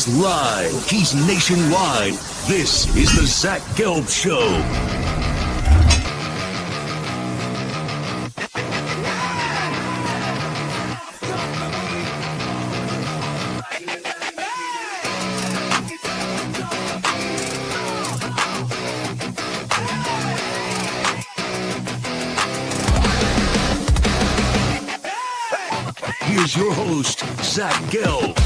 He's live. He's nationwide. This is the Zach Gelb Show. Here's your host, Zach Gelb.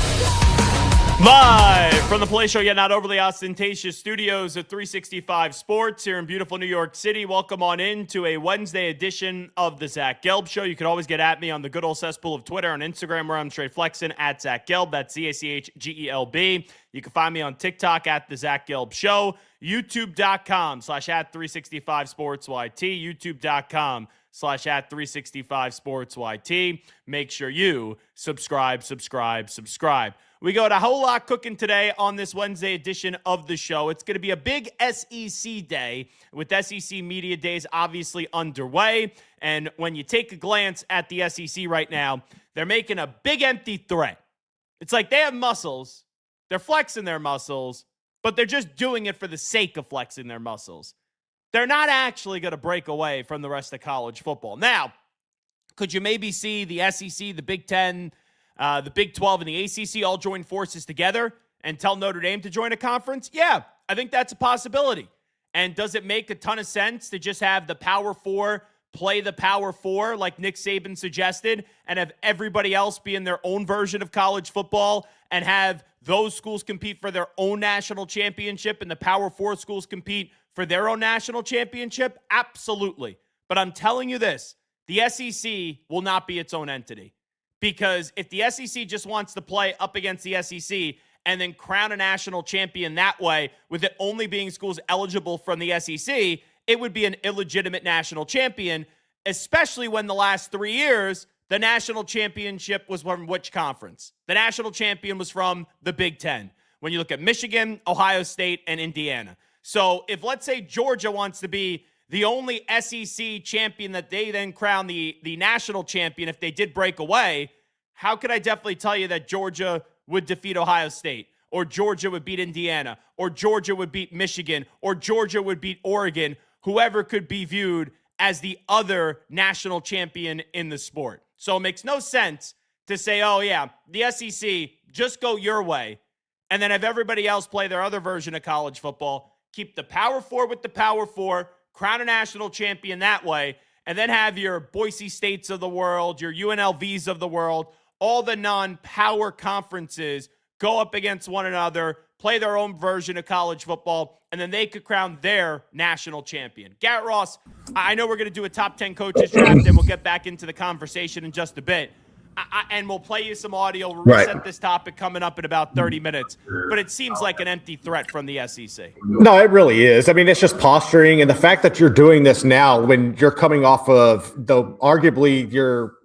Live from the Play Show, yet not overly ostentatious studios of 365 Sports here in beautiful New York City. Welcome on in to a Wednesday edition of the Zach Gelb Show. You can always get at me on the good old cesspool of Twitter and Instagram, where I'm straight flexing at Zach Gelb. That's ZACHGELB. You can find me on TikTok at the Zach Gelb Show, YouTube.com/@365SportsYT, YouTube.com/@365SportsYT. Make sure you subscribe. We got a whole lot cooking today on this Wednesday edition of the show. It's going to be a big SEC day with SEC Media Days obviously underway. And when you take a glance at the SEC right now, they're making a big empty threat. It's like they have muscles. They're flexing their muscles, but they're just doing it for the sake of flexing their muscles. They're not actually going to break away from the rest of college football. Now, could you maybe see the SEC, the Big Ten, the Big 12, and the ACC all join forces together and tell Notre Dame to join a conference? Yeah, I think that's a possibility. And does it make a ton of sense to just have the Power Four play the Power Four like Nick Saban suggested and have everybody else be in their own version of college football and have those schools compete for their own national championship and the Power Four schools compete for their own national championship? Absolutely. But I'm telling you this, the SEC will not be its own entity. Because if the SEC just wants to play up against the SEC and then crown a national champion that way, with it only being schools eligible from the SEC, it would be an illegitimate national champion, especially when the last 3 years, the national championship was from which conference? The national champion was from the Big Ten. When you look at Michigan, Ohio State, and Indiana. So if, let's say, Georgia wants to be the only SEC champion that they then crown the national champion if they did break away, how could I definitely tell you that Georgia would defeat Ohio State, or Georgia would beat Indiana, or Georgia would beat Michigan, or Georgia would beat Oregon, whoever could be viewed as the other national champion in the sport? So it makes no sense to say, oh yeah, the SEC, just go your way, and then have everybody else play their other version of college football, keep the Power Four with the Power Four, crown a national champion that way, and then have your Boise States of the world, your UNLVs of the world, all the non-power conferences go up against one another, play their own version of college football, and then they could crown their national champion. Garrett Ross, I know we're going to do a top 10 coaches draft, and we'll get back into the conversation in just a bit. And we'll play you some audio. We'll reset this topic coming up in about 30 minutes. But it seems like an empty threat from the SEC. No, it really is. I mean, it's just posturing. And the fact that you're doing this now when you're coming off of arguably your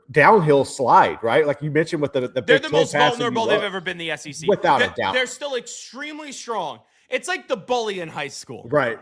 downhill slide, right? Like you mentioned with the They're the most vulnerable they've ever been, the SEC. Without a doubt. They're still extremely strong. It's like the bully in high school. Right.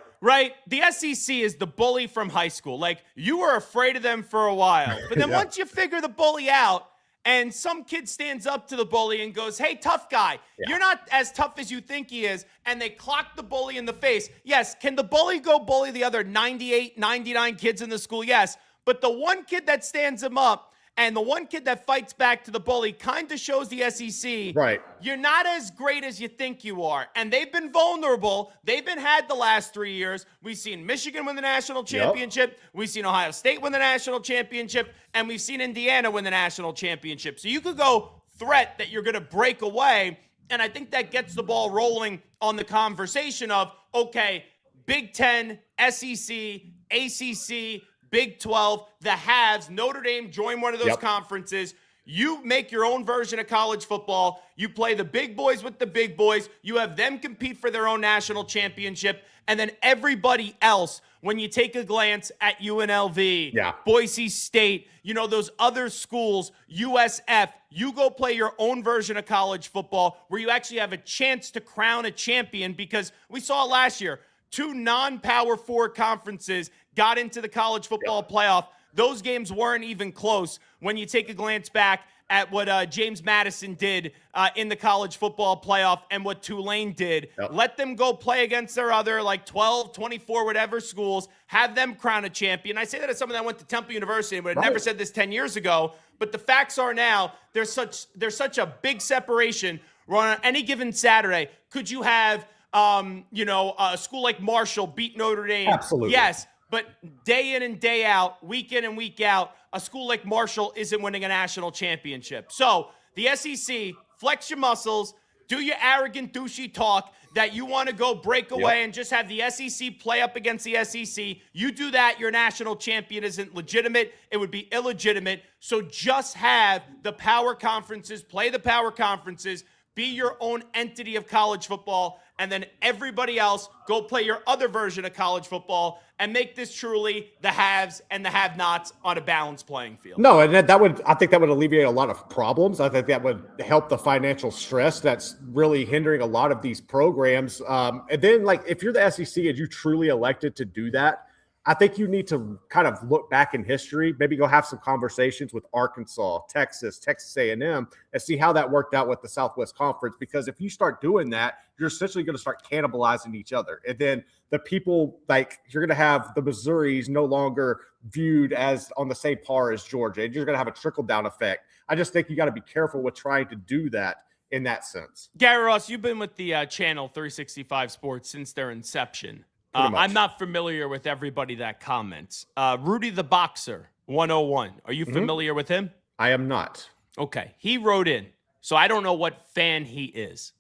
The SEC is the bully from high school. Like, you were afraid of them for a while. But then once you figure the bully out and some kid stands up to the bully and goes, hey, tough guy, you're not as tough as you think he is, and they clock the bully in the face. Yes, can the bully go bully the other 98, 99 kids in the school? Yes. But the one kid that stands him up and the one kid that fights back to the bully kind of shows the SEC, you're not as great as you think you are. And they've been vulnerable. They've been had the last 3 years. We've seen Michigan win the national championship. We've seen Ohio State win the national championship. And we've seen Indiana win the national championship. So you could go threat that you're going to break away. And I think that gets the ball rolling on the conversation of, okay, Big Ten, SEC, ACC, Big 12, the haves, Notre Dame join one of those conferences. You make your own version of college football. You play the big boys with the big boys. You have them compete for their own national championship. And then everybody else, when you take a glance at UNLV, Boise State, those other schools, USF, you go play your own version of college football where you actually have a chance to crown a champion, because we saw it last year. 2 non-Power 4 conferences got into the college football playoff Those games weren't even close when you take a glance back at what James Madison did in the college football playoff and what Tulane did. Yep. Let them go play against their other 12, 24, whatever schools, have them crown a champion. I say that as someone that went to Temple University, but I never said this 10 years ago. But the facts are now there's such a big separation. On any given Saturday, could you have a school like Marshall beat Notre Dame? Absolutely. Yes. But day in and day out, week in and week out, a school like Marshall isn't winning a national championship. So the SEC, flex your muscles, do your arrogant, douchey talk that you want to go break away and just have the SEC play up against the SEC. You do that, your national champion isn't legitimate. It would be illegitimate. So just have the power conferences, play the power conferences, be your own entity of college football, and then everybody else go play your other version of college football and make this truly the haves and the have-nots on a balanced playing field. No, and I think that would alleviate a lot of problems. I think that would help the financial stress that's really hindering a lot of these programs. And then, if you're the SEC and you truly elected to do that, I think you need to kind of look back in history, maybe go have some conversations with Arkansas, Texas A&M, and see how that worked out with the Southwest Conference. Because if you start doing that, you're essentially going to start cannibalizing each other. And then the people, you're going to have the Missouris no longer viewed as on the same par as Georgia. And you're going to have a trickle-down effect. I just think you got to be careful with trying to do that in that sense. Gary Ross, you've been with the channel 365 Sports since their inception. I'm not familiar with everybody that comments. Rudy the Boxer, 101. Are you familiar with him? I am not. Okay. He wrote in, so I don't know what fan he is.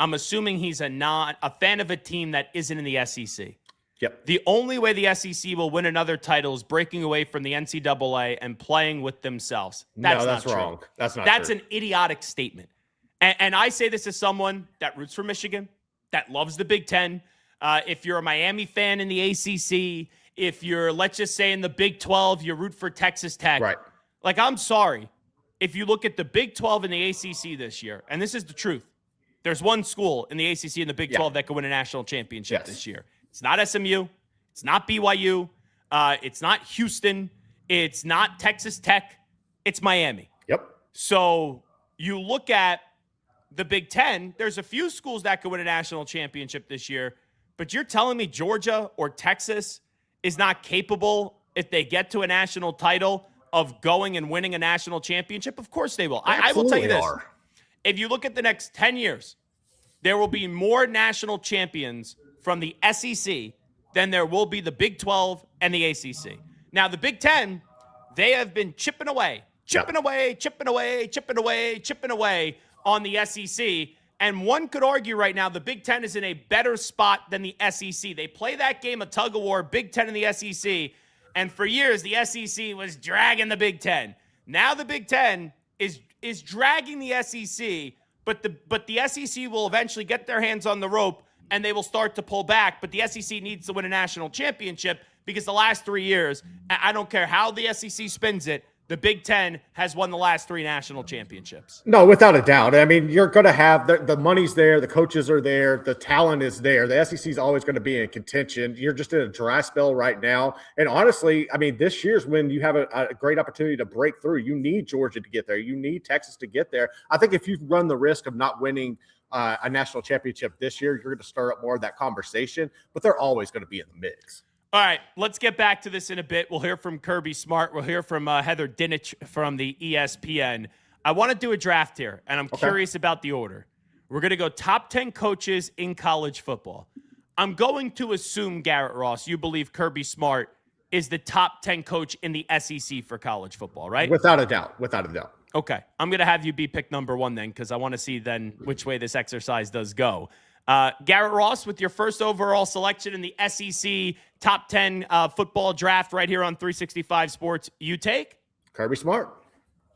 I'm assuming he's a fan of a team that isn't in the SEC. Yep. The only way the SEC will win another title is breaking away from the NCAA and playing with themselves. That's not wrong. True. That's not That's true. an idiotic statement. And I say this as someone that roots for Michigan, that loves the Big Ten. If you're a Miami fan in the ACC, if you're, let's just say, in the Big 12, you root for Texas Tech. Right. I'm sorry. If you look at the Big 12 and the ACC this year, and this is the truth, there's one school in the ACC and the Big 12 that could win a national championship this year. It's not SMU. It's not BYU. It's not Houston. It's not Texas Tech. It's Miami. Yep. So you look at the Big Ten, there's a few schools that could win a national championship this year, but you're telling me Georgia or Texas is not capable, if they get to a national title, of going and winning a national championship? Of course they will. I will tell you this. If you look at the next 10 years, there will be more national champions from the SEC than there will be the Big 12 and the ACC. Now, the Big 10, they have been chipping away on the SEC. And one could argue right now the Big Ten is in a better spot than the SEC. They play that game of tug-of-war, Big Ten and the SEC. And for years, the SEC was dragging the Big Ten. Now the Big Ten is dragging the SEC, but the SEC will eventually get their hands on the rope and they will start to pull back. But the SEC needs to win a national championship because the last 3 years, I don't care how the SEC spins it, the Big Ten has won the last 3 national championships. No, without a doubt. I mean, you're going to have the money's there, the coaches are there, the talent is there. The SEC is always going to be in contention. You're just in a dry spell right now. And honestly, I mean, this year's when you have a great opportunity to break through. You need Georgia to get there. You need Texas to get there. I think if you run the risk of not winning a national championship this year, you're going to stir up more of that conversation. But they're always going to be in the mix. All right, let's get back to this in a bit. We'll hear from Kirby Smart. We'll hear from Heather Dinich from the ESPN. I want to do a draft here, and I'm curious about the order. We're going to go top 10 coaches in college football. I'm going to assume, Garrett Ross, you believe Kirby Smart is the top 10 coach in the SEC for college football, right? Without a doubt. Without a doubt. Okay. I'm going to have you be pick number 1 then, because I want to see then which way this exercise does go. Garrett Ross, with your first overall selection in the SEC top 10 football draft right here on 365 Sports, you take? Kirby Smart.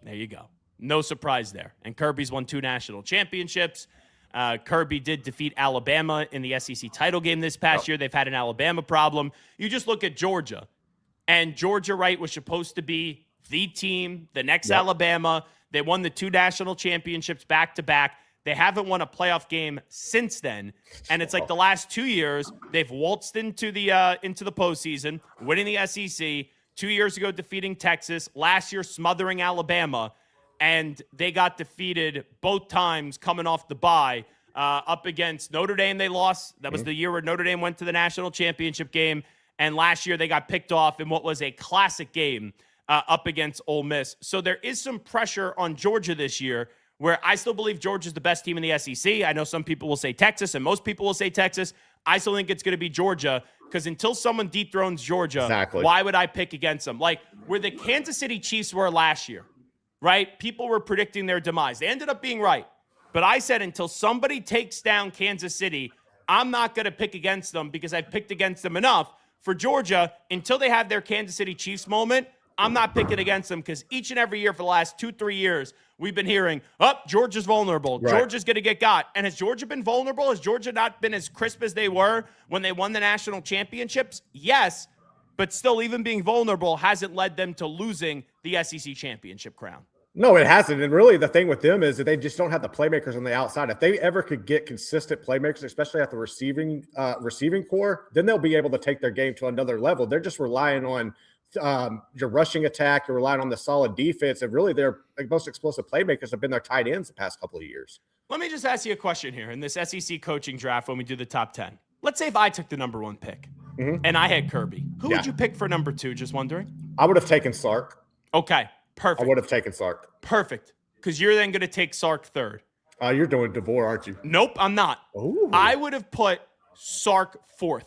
There you go. No surprise there. And Kirby's won 2 national championships. Kirby did defeat Alabama in the SEC title game this past year. They've had an Alabama problem. You just look at Georgia. And Georgia, right, was supposed to be the team, the next Alabama. They won the 2 national championships back-to-back. They haven't won a playoff game since then, and it's like the last 2 years they've waltzed into the postseason, winning the SEC, 2 years ago defeating Texas, last year smothering Alabama, and they got defeated both times coming off the bye. Up against Notre Dame, they lost. That was the year where Notre Dame went to the national championship game. And last year, they got picked off in what was a classic game up against Ole Miss. So there is some pressure on Georgia this year, where I still believe Georgia's the best team in the SEC. I know some people will say Texas, and most people will say Texas. I still think it's going to be Georgia, because until someone dethrones Georgia, why would I pick against them? Like where the Kansas City Chiefs were last year, right? People were predicting their demise. They ended up being right. But I said until somebody takes down Kansas City, I'm not going to pick against them, because I've picked against them enough. For Georgia, until they have their Kansas City Chiefs moment, I'm not picking against them, because each and every year for the last 2-3 years, we've been hearing, Georgia's vulnerable. Right. Georgia's going to get got. And has Georgia been vulnerable? Has Georgia not been as crisp as they were when they won the national championships? Yes, but still, even being vulnerable hasn't led them to losing the SEC championship crown. No, it hasn't. And really the thing with them is that they just don't have the playmakers on the outside. If they ever could get consistent playmakers, especially at the receiving core, then they'll be able to take their game to another level. They're just relying on your rushing attack. You're relying on the solid defense. And really their most explosive playmakers have been their tight ends the past couple of years. Let me just ask you a question here. In this SEC coaching draft, when we do the top 10, let's say if I took the number 1 pick and I had Kirby, who would you pick for number 2? Just wondering. I would have taken Sark. Okay. Perfect. I would have taken Sark. Perfect. Because you're then going to take Sark 3rd. You're doing DeVore, aren't you? Nope, I'm not. Ooh. I would have put Sark 4th.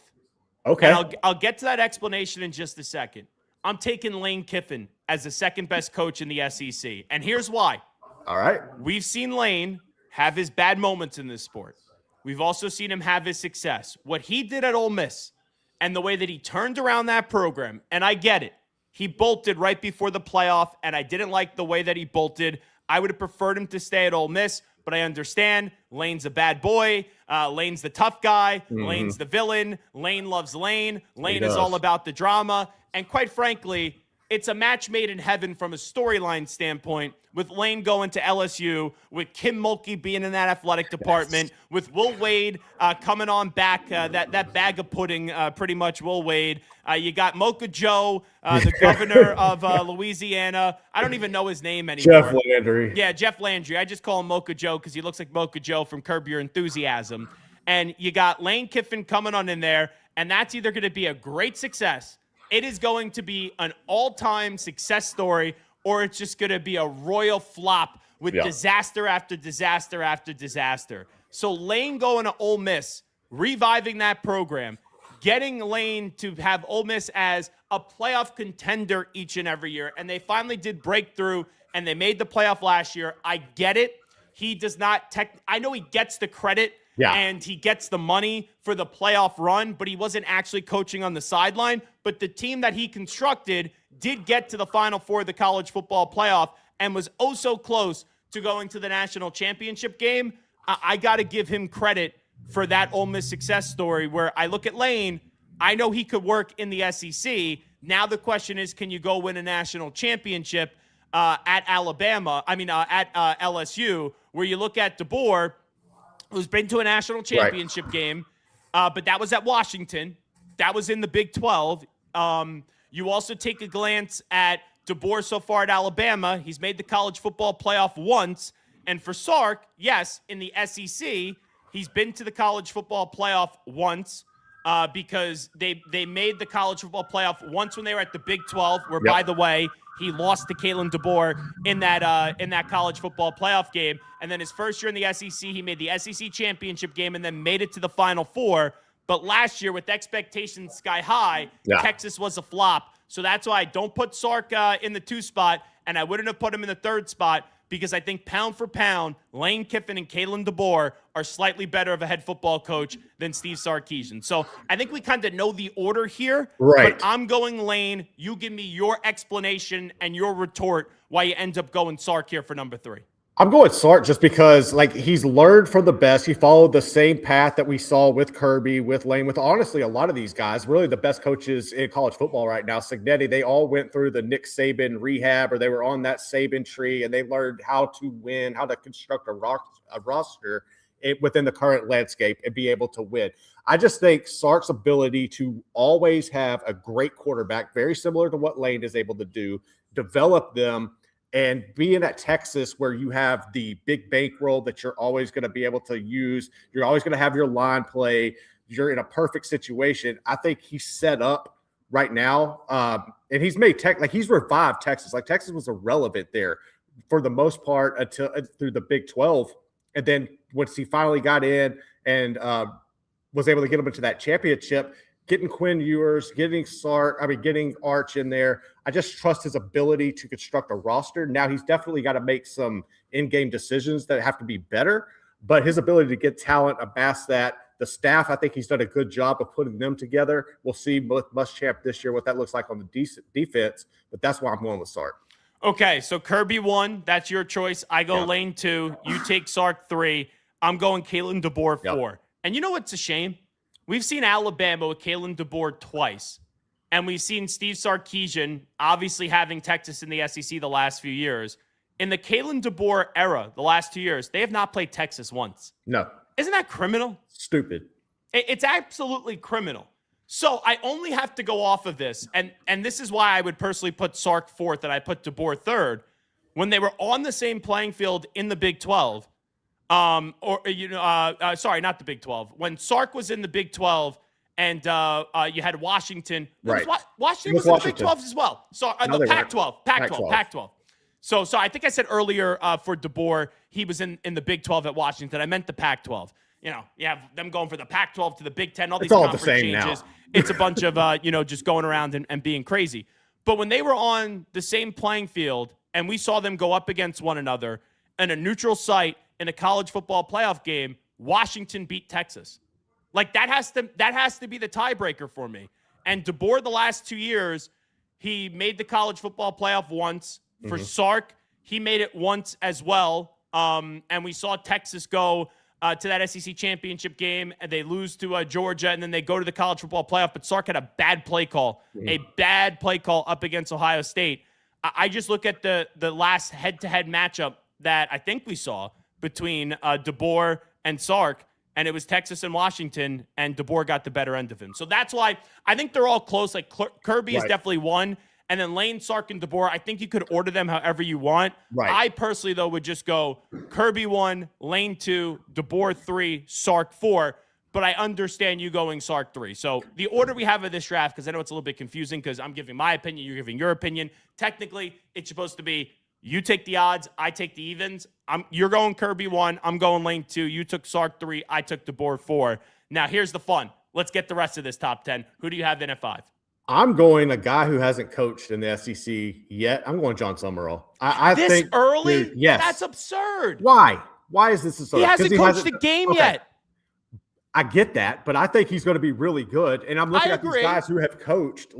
Okay. And I'll get to that explanation in just a second. I'm taking Lane Kiffin as the second best coach in the SEC. And here's why. All right. We've seen Lane have his bad moments in this sport. We've also seen him have his success. What he did at Ole Miss and the way that he turned around that program, and I get it. He bolted right before the playoff, and I didn't like the way that he bolted. I would have preferred him to stay at Ole Miss, but I understand Lane's a bad boy. Lane's the tough guy. Lane's the villain. Lane loves Lane. Lane is all about the drama. And quite frankly, it's a match made in heaven from a storyline standpoint, with Lane going to LSU, with Kim Mulkey being in that athletic department, with Will Wade coming on back, that bag of pudding, pretty much Will Wade. You got Mocha Joe, the governor of Louisiana. I don't even know his name anymore. Jeff Landry. Yeah, Jeff Landry. I just call him Mocha Joe because he looks like Mocha Joe from Curb Your Enthusiasm. And you got Lane Kiffin coming on in there, and that's either going to be a great success. It is going to be an all-time success story, or it's just going to be a royal flop with disaster after disaster after disaster. So Lane going to Ole Miss, reviving that program, getting Lane to have Ole Miss as a playoff contender each and every year. And they finally did break through, and they made the playoff last year. I get it. He does not I know he gets the credit and he gets the money for the playoff run, but he wasn't actually coaching on the sideline. But the team that he constructed did get to the Final Four of the college football playoff and was oh so close to going to the national championship game. I got to give him credit for that Ole Miss success story, where I look at Lane, I know he could work in the SEC. Now the question is, can you go win a national championship at Alabama? At LSU, where you look at DeBoer, who's been to a national championship game, but that was at Washington. That was in the Big 12. You also take a glance at DeBoer so far at Alabama. He's made the college football playoff once. And for Sark, yes, in the SEC, he's been to the college football playoff once because they made the college football playoff once when they were at the Big 12, where, by the way, he lost to Kalen DeBoer in that college football playoff game. And then his first year in the SEC, he made the SEC championship game and then made it to the Final Four. But last year, with expectations sky high, Texas was a flop. So that's why I don't put Sark in the 2 spot, and I wouldn't have put him in the 3rd spot, because I think pound for pound, Lane Kiffin and Kalen DeBoer are slightly better of a head football coach than Steve Sarkisian. So I think we kind of know the order here. Right. But I'm going Lane. You give me your explanation and your retort why you end up going Sark here for number 3. I'm going Sark just because, he's learned from the best. He followed the same path that we saw with Kirby, with Lane, with honestly a lot of these guys, really the best coaches in college football right now. Signetti, they all went through the Nick Saban rehab, or they were on that Saban tree, and they learned how to win, how to construct a roster within the current landscape and be able to win. I just think Sark's ability to always have a great quarterback, very similar to what Lane is able to do, develop them, and being at Texas where you have the big bankroll that you're always going to be able to use, you're always going to have your line play, you're in a perfect situation. I think he's set up right now, and he's made he's revived Texas. Like Texas was irrelevant there for the most part until through the Big 12, and then once he finally got in and was able to get him into that championship, getting Quinn Ewers, getting Arch in there. I just trust his ability to construct a roster. Now he's definitely got to make some in-game decisions that have to be better, but his ability to get talent, amass that. The staff, I think he's done a good job of putting them together. We'll see with Muschamp this year what that looks like on the defense, but that's why I'm going with Sark. Okay, so Kirby 1, that's your choice. I go Lane 2. You take Sark 3. I'm going Kalen DeBoer 4. And you know what's a shame? We've seen Alabama with Kalen DeBoer twice, and we've seen Steve Sarkisian obviously having Texas in the SEC the last few years. In the Kalen DeBoer era, the last 2 years, they have not played Texas once. No. Isn't that criminal? Stupid. It's absolutely criminal. So I only have to go off of this, and this is why I would personally put Sark 4th and I put DeBoer 3rd. When they were on the same playing field in the Big 12, sorry, not the Big 12. When Sark was in the Big 12 and you had Washington. Right. Washington was in the Big 12 as well. So the Pac-12. Pac-12. So I think I said earlier for DeBoer, he was in the Big 12 at Washington. I meant the Pac-12. You know, you have them going from the Pac-12 to the Big 10, all these conference changes. Now. It's a bunch of, just going around and being crazy. But when they were on the same playing field and we saw them go up against one another in a neutral site in a college football playoff game, Washington beat Texas. Like that has to be the tiebreaker for me. And DeBoer the last 2 years, he made the college football playoff once. For Sark, he made it once as well. And we saw Texas go to that SEC championship game, and they lose to Georgia, and then they go to the college football playoff. But Sark had a bad play call, up against Ohio State. I just look at the last head-to-head matchup that I think we saw between DeBoer and Sark, and it was Texas and Washington, and DeBoer got the better end of him. So that's why I think they're all close. Like Kirby is definitely one. And then Lane, Sark, and DeBoer, I think you could order them however you want. Right. I personally, though, would just go Kirby 1, Lane 2, DeBoer 3, Sark 4. But I understand you going Sark 3. So the order we have of this draft, because I know it's a little bit confusing because I'm giving my opinion, you're giving your opinion. Technically, it's supposed to be you take the odds, I take the evens. You're going Kirby 1, I'm going Lane 2. You took Sark 3, I took DeBoer 4. Now, here's the fun. Let's get the rest of this top 10. Who do you have in at 5? I'm going a guy who hasn't coached in the SEC yet. I'm going John Summerall. I think early? Dude, yes. That's absurd. Why? Why is this so? He hasn't coached the game yet. I get that, but I think he's going to be really good. And I'm looking at these guys who have coached.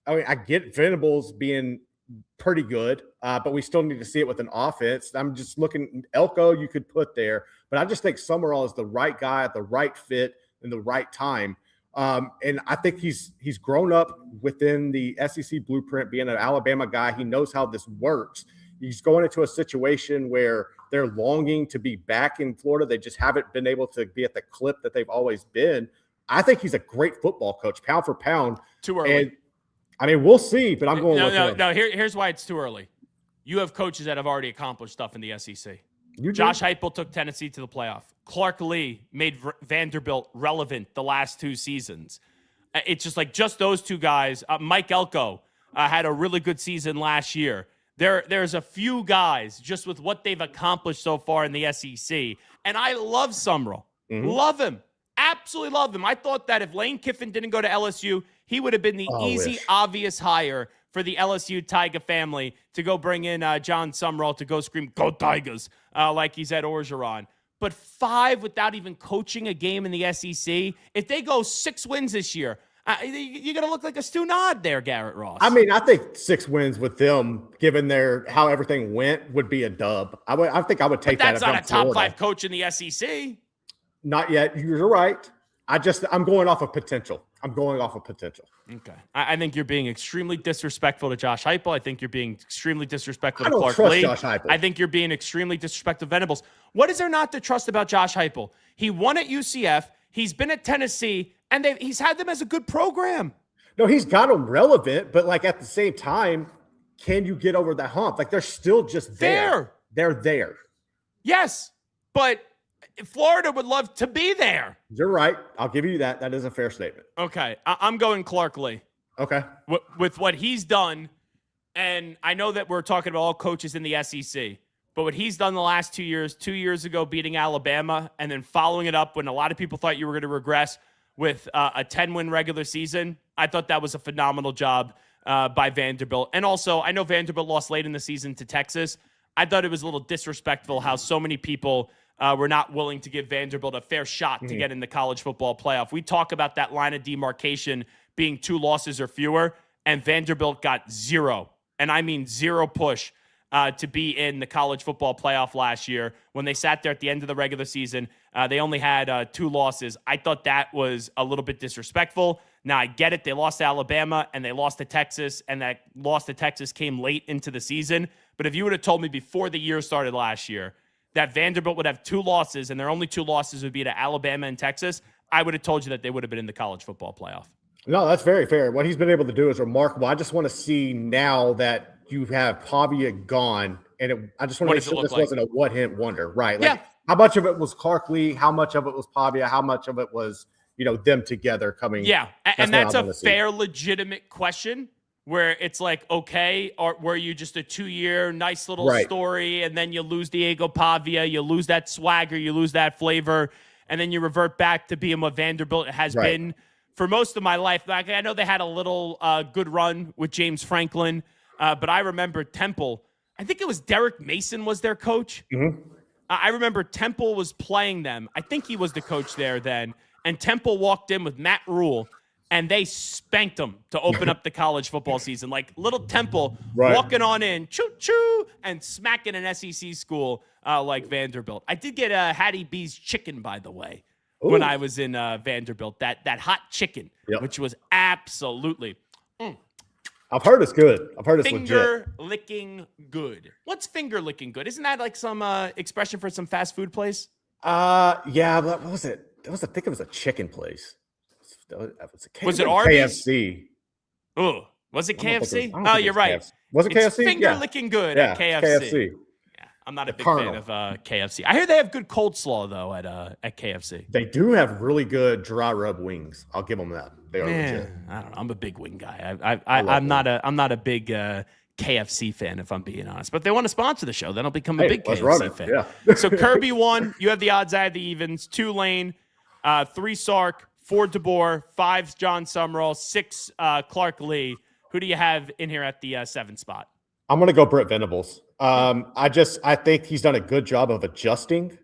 I get Venables being pretty good, but we still need to see it with an offense. I'm just looking Elko you could put there, but I just think Summerall is the right guy at the right fit in the right time. And I think he's grown up within the SEC blueprint, being an Alabama guy. He knows how this works. He's going into a situation where they're longing to be back in Florida. They just haven't been able to be at the clip that they've always been. I think he's a great football coach, pound for pound. Too early. And we'll see, but I'm going No. Here's why it's too early. You have coaches that have already accomplished stuff in the SEC. Josh Heupel took Tennessee to the playoff. Clark Lee made Vanderbilt relevant the last 2 seasons. It's just those 2 guys. Mike Elko had a really good season last year. There's a few guys just with what they've accomplished so far in the SEC. And I love Summerall. Love him. Absolutely love him. I thought that if Lane Kiffin didn't go to LSU, he would have been the obvious hire for the LSU Tiger family to go bring in John Summerall to go scream, "Go Tigers," like he's at Orgeron. But 5 without even coaching a game in the SEC, if they go 6 wins this year, you're going to look like a Stu Nod there, Garrett Ross. I mean, I think 6 wins with them, given how everything went, would be a dub. I think I would take that. That's not a top 5 coach in the SEC. Not yet. You're right. I'm going off of potential. Okay. I think you're being extremely disrespectful to Josh Heupel. I think you're being extremely disrespectful I to don't Clark trust Lee. Josh Heupel. I think you're being extremely disrespectful to Venables. What is there not to trust about Josh Heupel? He won at UCF. He's been at Tennessee, and he's had them as a good program. No, he's got them relevant, but like at the same time, can you get over the hump? Like they're still just there. They're there. Yes, but Florida would love to be there. You're right. I'll give you that. That is a fair statement. Okay. I'm going Clark Lee. Okay. With what he's done, and I know that we're talking about all coaches in the SEC, but what he's done the last 2 years ago beating Alabama, and then following it up when a lot of people thought you were going to regress with a 10-win regular season, I thought that was a phenomenal job by Vanderbilt. And also, I know Vanderbilt lost late in the season to Texas. I thought it was a little disrespectful how so many people were not willing to give Vanderbilt a fair shot to get in the college football playoff. We talk about that line of demarcation being 2 losses or fewer, and Vanderbilt got 0, and I mean 0 push to be in the college football playoff last year. When they sat there at the end of the regular season, they only had 2 losses. I thought that was a little bit disrespectful. Now, I get it. They lost to Alabama, and they lost to Texas, and that loss to Texas came late into the season. But if you would have told me before the year started last year that Vanderbilt would have 2 losses, and their only 2 losses would be to Alabama and Texas, I would have told you that they would have been in the college football playoff. No, that's very fair. What he's been able to do is remarkable. I just want to see now that you have Pavia gone, and I just want to make sure this wasn't a one-hit wonder, right? Like, how much of it was Clark Lee? How much of it was Pavia? How much of it was, them together coming? Yeah, and that's a fair, legitimate question where it's like, okay, or were you just a 2-year nice little story, and then you lose Diego Pavia, you lose that swagger, you lose that flavor, and then you revert back to being what Vanderbilt has been for most of my life. Like, I know they had a little good run with James Franklin, but I remember Temple. I think it was Derek Mason was their coach. I remember Temple was playing them. I think he was the coach there then, and Temple walked in with Matt Rule, and they spanked them to open up the college football season. Like little Temple walking on in, choo-choo, and smacking an SEC school like Vanderbilt. I did get Hattie B's chicken, by the way, when I was in Vanderbilt. That hot chicken, which was absolutely I've heard it's good. I've heard it's legit. Finger-licking good. What's finger-licking good? Isn't that like some expression for some fast food place? Yeah, but what was it? I think it was a chicken place. Was it Arby's? KFC. Oh, was it KFC? Oh, you're right. KFC. Was it KFC? It's finger-licking good at KFC. KFC. Yeah, I'm not a big fan of KFC. I hear they have good cold slaw, though, at KFC. They do have really good dry rub wings. I'll give them that. They are legit. I don't know. I'm a big wing guy. I'm not a big KFC fan, if I'm being honest. But if they want to sponsor the show, then I'll become a big KFC fan. Yeah. So Kirby 1, you have the odds, I have the evens. 2 Lane, 3 Sark, 4 DeBoer, 5 John Summerall, 6 Clark Lee. Who do you have in here at the 7th spot? I'm going to go Brent Venables. I think he's done a good job of adjusting.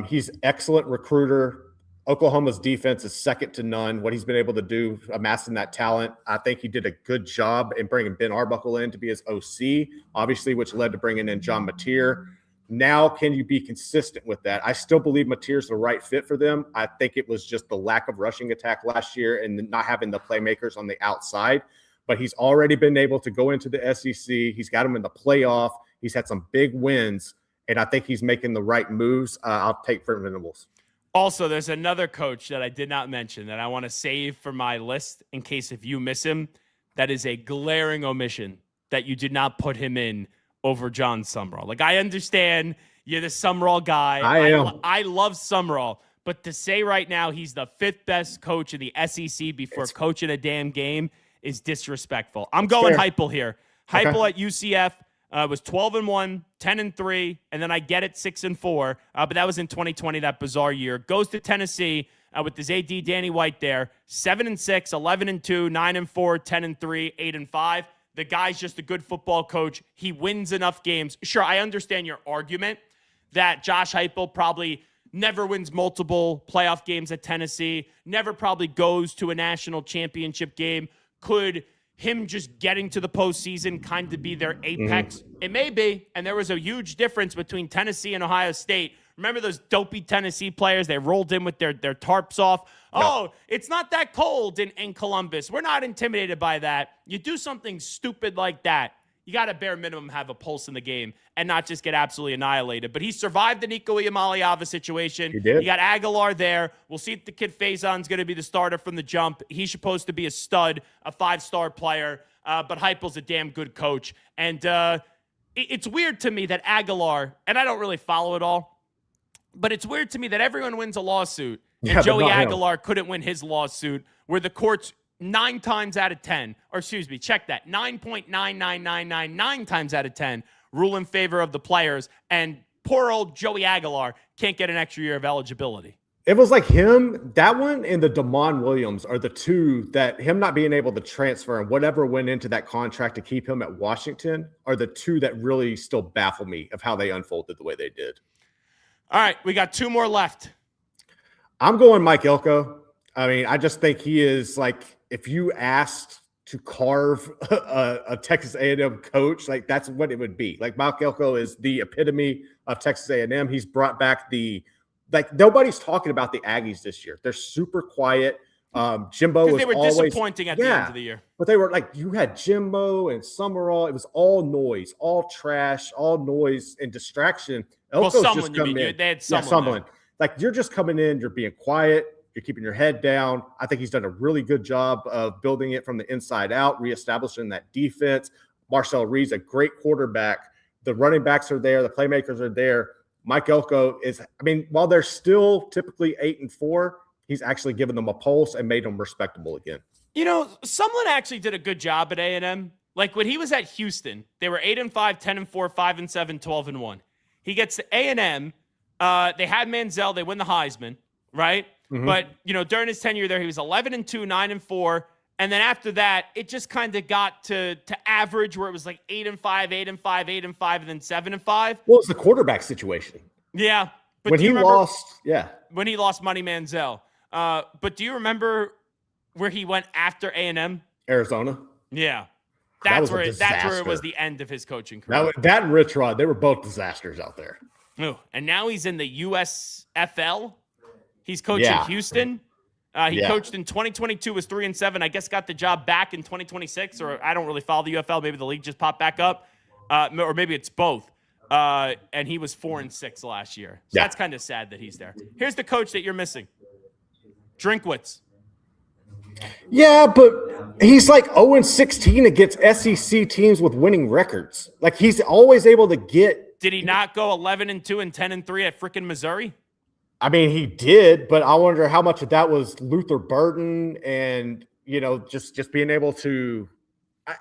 He's an excellent recruiter. Oklahoma's defense is second to none. What he's been able to do, amassing that talent, I think he did a good job in bringing Ben Arbuckle in to be his OC, obviously, which led to bringing in John Mateer. Now, can you be consistent with that? I still believe Mateer's the right fit for them. I think it was just the lack of rushing attack last year and not having the playmakers on the outside. But he's already been able to go into the SEC. He's got him in the playoff. He's had some big wins, and I think he's making the right moves. I'll take Brent Venables. Also, there's another coach that I did not mention that I want to save for my list in case if you miss him. That is a glaring omission that you did not put him in over John Summerall. Like, I understand you're the Summerall guy. I love Summerall. But to say right now he's the 5th best coach in the SEC before coaching a damn game is disrespectful. I'm going Heupel here. Heupel at UCF was 12-1, 10-3, and then I get it 6-4. But that was in 2020, that bizarre year. Goes to Tennessee with his AD Danny White there, 7-6, 11-2, 9-4, 10-3, 8-5. The guy's just a good football coach. He wins enough games. Sure, I understand your argument that Josh Heupel probably never wins multiple playoff games at Tennessee, never probably goes to a national championship game. Could him just getting to the postseason kind of be their apex? It may be, and there was a huge difference between Tennessee and Ohio State Remember those dopey Tennessee players? They rolled in with their tarps off. No. Oh, it's not that cold in Columbus. We're not intimidated by that. You do something stupid like that, you got to bare minimum have a pulse in the game and not just get absolutely annihilated. But he survived the Nico Iamaleava situation. He did. You got Aguilar there. We'll see if the kid Faison's going to be the starter from the jump. He's supposed to be a stud, a 5-star player. But Heupel's a damn good coach. And it's weird to me that Aguilar, and I don't really follow it all, but it's weird to me that everyone wins a lawsuit and Joey Aguilar couldn't win his lawsuit, where the courts 9 times out of 10, or excuse me, check that, 9.99999 times out of 10 rule in favor of the players, and poor old Joey Aguilar can't get an extra year of eligibility. It was like him, that one, and the Damon Williams are the two that him not being able to transfer and whatever went into that contract to keep him at Washington are the two that really still baffle me of how they unfolded the way they did. All right, we got 2 more left. I'm going Mike Elko. I mean, I just think he is like, if you asked to carve a Texas A&M coach, like that's what it would be. Like Mike Elko is the epitome of Texas A&M. He's brought back like nobody's talking about the Aggies this year. They're super quiet. Jimbo was they were always disappointing at the end of the year. But they were like, you had Jimbo and Summerall. It was all noise, all trash, all noise and distraction. Elko's just coming in. They had someone. Someone. Like you're just coming in, you're being quiet, you're keeping your head down. I think he's done a really good job of building it from the inside out, reestablishing that defense. Marcel Reed's a great quarterback. The running backs are there, the playmakers are there. Mike Elko is, I mean, while they're still typically 8-4, he's actually given them a pulse and made them respectable again. You know, someone actually did a good job at A&M. Like when he was at Houston, they were 8-5, 10-4, 5-7, 12-1. He gets to A&M. They had Manziel. They win the Heisman, right? Mm-hmm. But, you know, during his tenure there, he was 11-2, 9-4. And then after that, it just kind of got to average where it was like 8-5, 8-5, 8-5, and then 7-5. Well, it's the quarterback situation. Yeah. But when he lost, when he lost Money Manziel. But do you remember where he went after A&M? Arizona. Yeah. That's where it was the end of his coaching career. That and Rich Rod, they were both disasters out there. Oh, and now he's in the USFL. He's coaching Houston. He coached in 2022, was 3-7. I guess got the job back in 2026, or I don't really follow the UFL. Maybe the league just popped back up, or maybe it's both. And he was 4-6 last year. So that's kind of sad that he's there. Here's the coach that you're missing, Drinkwitz. Yeah, but he's like 0-16 against SEC teams with winning records. Like he's always able to get. Did he not go 11-2 and 10-3 at freaking Missouri? I mean, he did, but I wonder how much of that was Luther Burden and, you know, just being able to.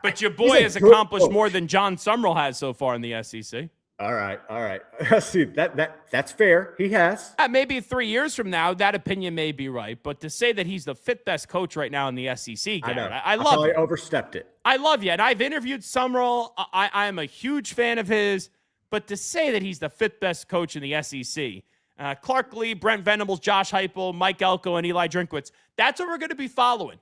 But your boy has accomplished more than John Summerall has so far in the SEC. All right. See, that's fair. He has. Maybe 3 years from now, that opinion may be right. But to say that he's the fifth best coach right now in the SEC, Garrett, I love it. I overstepped it. I love you. And I've interviewed Summerall. I am a huge fan of his. But to say that he's the fifth best coach in the SEC, Clark Lee, Brent Venables, Josh Heupel, Mike Elko, and Eli Drinkwitz, that's what we're going to be following.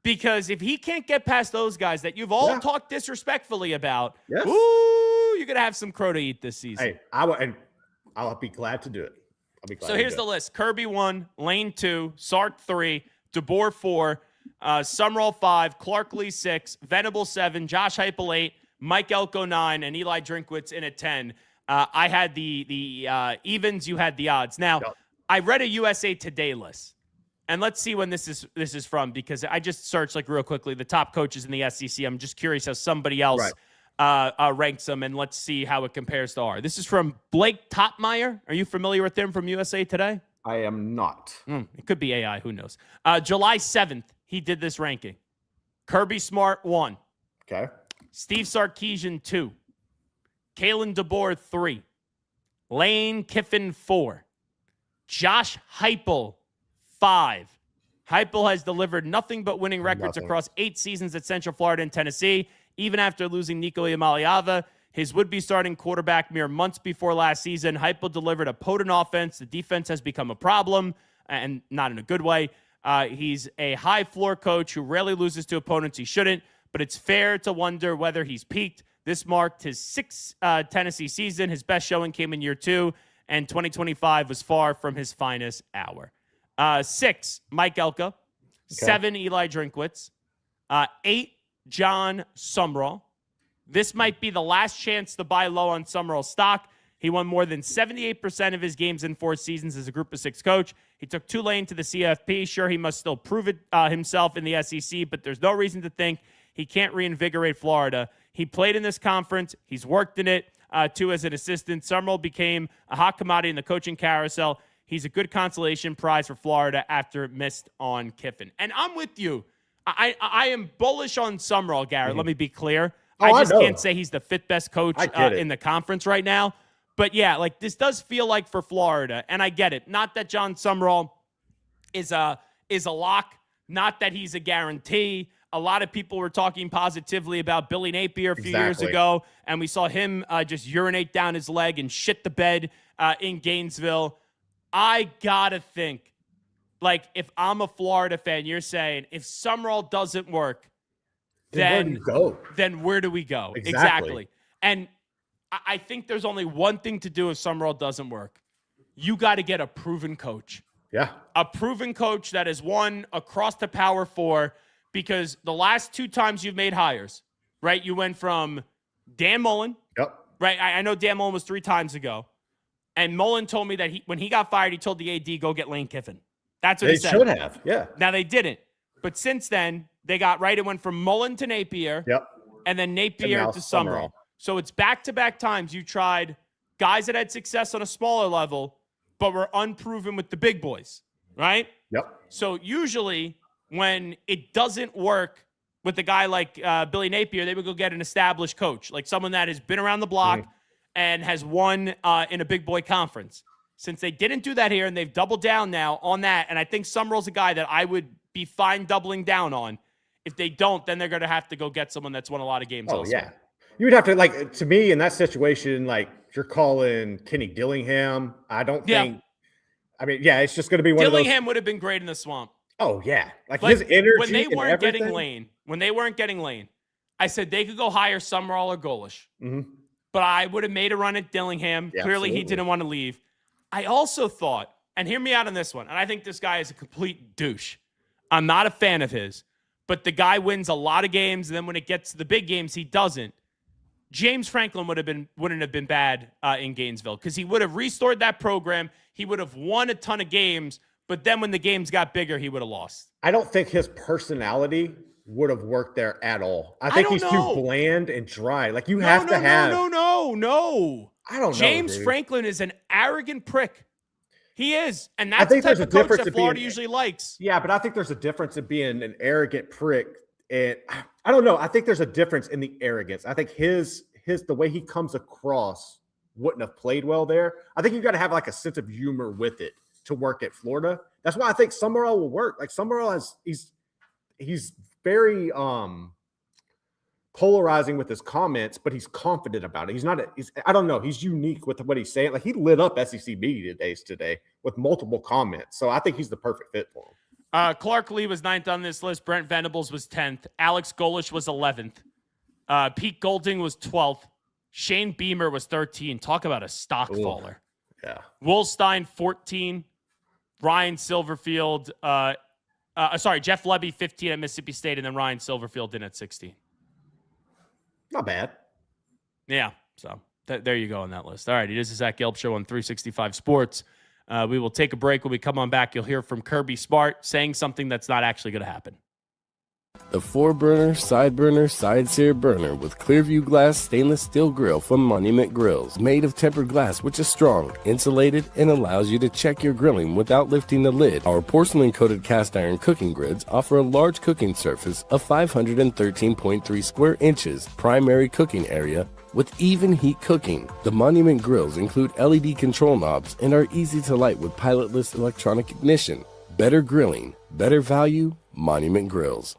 Because if he can't get past those guys that you've all talked disrespectfully about, you're going to have some crow to eat this season. Hey, I'll be glad to do it. So here's the list. Kirby 1, Lane 2, Sark 3, DeBoer 4, Summerall 5, Clark Lee 6, Venable 7, Josh Heupel 8, Mike Elko 9, and Eli Drinkwitz in at 10. I had the evens, you had the odds. Now, I read a USA Today list. And let's see when this is from, because I just searched like real quickly the top coaches in the SEC. I'm just curious how somebody else ranks them, and let's see how it compares to ours. This is from Blake Topmeyer. Are you familiar with him from USA Today? I am not. It could be AI. Who knows? July 7th, he did this ranking. Kirby Smart 1. Okay. Steve Sarkisian 2. Kalen DeBoer 3. Lane Kiffin 4. Josh Heupel 5. Heupel has delivered nothing but winning records across 8 seasons at Central Florida and Tennessee. Even after losing Nico Iamaleava, his would-be starting quarterback mere months before last season, Heupel delivered a potent offense. The defense has become a problem, and not in a good way. He's a high-floor coach who rarely loses to opponents he shouldn't, but it's fair to wonder whether he's peaked. This marked his 6th Tennessee season. His best showing came in year 2, and 2025 was far from his finest hour. 6, Mike Elka. 7, Eli Drinkwitz. 8, John Sumrall. This might be the last chance to buy low on Sumrall's stock. He won more than 78% of his games in 4 seasons as a Group of 6 coach. He took Tulane to the CFP. Sure, he must still prove it himself in the SEC, but there's no reason to think he can't reinvigorate Florida. He played in this conference. He's worked in it, too, as an assistant. Sumrall became a hot commodity in the coaching carousel. He's a good consolation prize for Florida after it missed on Kiffin. And I'm with you. I am bullish on Sumrall, Garrett. Let me be clear. I just can't say he's the 5th best coach in the conference right now. But, yeah, like this does feel like for Florida, and I get it. Not that John Sumrall is a lock, not that he's a guarantee. A lot of people were talking positively about Billy Napier a few years ago, and we saw him just urinate down his leg and shit the bed in Gainesville. I got to think, like, if I'm a Florida fan, you're saying if Sumrall doesn't work, then where do we go? Exactly. And I think there's only one thing to do if Sumrall doesn't work. You got to get a proven coach. Yeah. A proven coach that has won across the Power 4, because the last 2 times you've made hires, right? You went from Dan Mullen. Yep. Right? I know Dan Mullen was 3 times ago. And Mullen told me that when he got fired, he told the AD, go get Lane Kiffin. That's what he said. They should have, yeah. Now, they didn't. But since then, they got right. It went from Mullen to Napier. Yep. And then Napier to Sumrall. So it's back-to-back times you tried guys that had success on a smaller level, but were unproven with the big boys, right? Yep. So usually when it doesn't work with a guy like Billy Napier, they would go get an established coach, like someone that has been around the block and has won in a big boy conference. Since they didn't do that here and they've doubled down now on that, and I think Sumrall's a guy that I would be fine doubling down on. If they don't, then they're going to have to go get someone that's won a lot of games also. Yeah. You would have to, like, to me, in that situation, like, you're calling Kenny Dillingham. I don't think – I mean, yeah, it's just going to be one of those – Dillingham would have been great in the swamp. Oh, yeah. Like his energy when they weren't and getting Lane, I said they could go hire Sumrall or Golish. Mm-hmm. But I would have made a run at Dillingham. Yeah, Clearly, absolutely. he didn't want to leave. I also thought, and hear me out on this one, and I think this guy is a complete douche. I'm not a fan of his, but the guy wins a lot of games, and then when it gets to the big games, he doesn't. James Franklin wouldn't have been bad in Gainesville because he would have restored that program. He would have won a ton of games, but then when the games got bigger, he would have lost. I don't think his personality would have worked there at all. I think he's too bland and dry. Like you have to have. No. I don't know. James Franklin is an arrogant prick. He is, and that's the type of coach that Florida usually likes. Yeah, but I think there's a difference in being an arrogant prick. And I don't know. I think there's a difference in the arrogance. I think the way he comes across wouldn't have played well there. I think you got to have like a sense of humor with it to work at Florida. That's why I think Sumrall will work. Like Sumrall he's very polarizing with his comments, but he's confident about it. I don't know. He's unique with what he's saying. Like he lit up SEC media days today with multiple comments. So I think he's the perfect fit for him. Clark Lee was 9th on this list. Brent Venables was 10th. Alex Golish was 11th. Pete Golding was 12th. Shane Beamer was 13. Talk about a stock faller. Yeah. Wolstein, 14. Ryan Silverfield. Jeff Lebby, 15 at Mississippi State, and then Ryan Silverfield in at 16. Not bad. Yeah, so there you go on that list. All right, it is the Zach Gelb Show on 365 Sports. We will take a break. When we come on back, you'll hear from Kirby Smart saying something that's not actually going to happen. The 4-burner, side sear burner with Clearview Glass stainless steel grill from Monument Grills. Made of tempered glass, which is strong, insulated, and allows you to check your grilling without lifting the lid. Our porcelain-coated cast iron cooking grids offer a large cooking surface of 513.3 square inches, primary cooking area, with even heat cooking. The Monument Grills include LED control knobs and are easy to light with pilotless electronic ignition. Better grilling, better value, Monument Grills.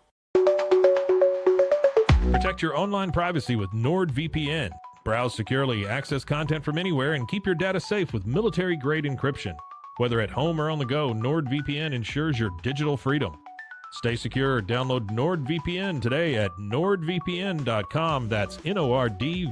Protect your online privacy with NordVPN. Browse securely, access content from anywhere, and keep your data safe with military-grade encryption. Whether at home or on the go, NordVPN ensures your digital freedom. Stay secure. Download NordVPN today at nordvpn.com. That's NORDVPN.com.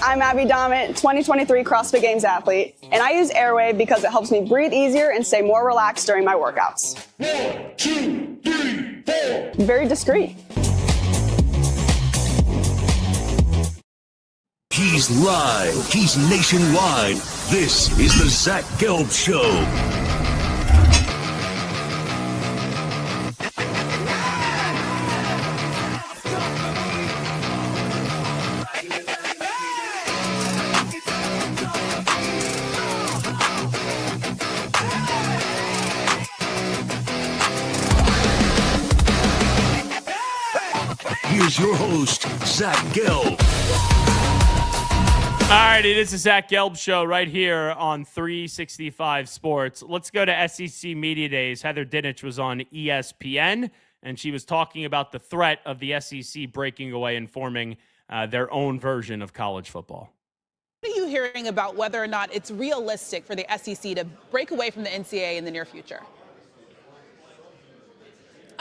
I'm Abby Dommett, 2023 CrossFit Games athlete, and I use Airway because it helps me breathe easier and stay more relaxed during my workouts. 1, 2, 3, 4. Very discreet. He's live. He's nationwide. This is the Zach Gelb Show. Here's your host, Zach Gelb. All righty, this is Zach Gelb Show right here on 365 Sports. Let's go to SEC Media Days. Heather Dinich was on ESPN, and she was talking about the threat of the SEC breaking away and forming their own version of college football. What are you hearing about whether or not it's realistic for the SEC to break away from the NCAA in the near future?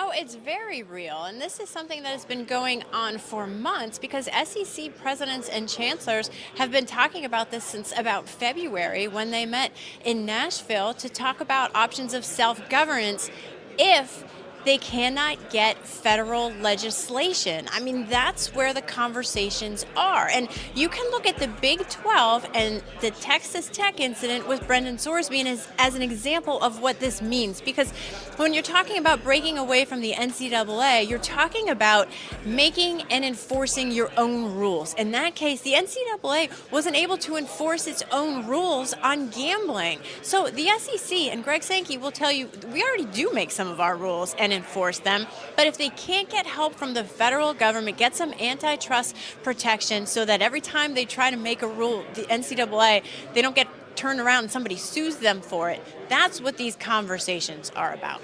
Oh, it's very real, and this is something that has been going on for months because SEC presidents and chancellors have been talking about this since about February when they met in Nashville to talk about options of self-governance if they cannot get federal legislation. I mean, that's where the conversations are. And you can look at the Big 12 and the Texas Tech incident with Brendan Sorsby as an example of what this means. Because when you're talking about breaking away from the NCAA, you're talking about making and enforcing your own rules. In that case, the NCAA wasn't able to enforce its own rules on gambling. So the SEC, and Greg Sankey will tell you, we already do make some of our rules and enforce them, but if they can't get help from the federal government, get some antitrust protection so that every time they try to make a rule, the NCAA, they don't get turned around and somebody sues them for it. That's what these conversations are about.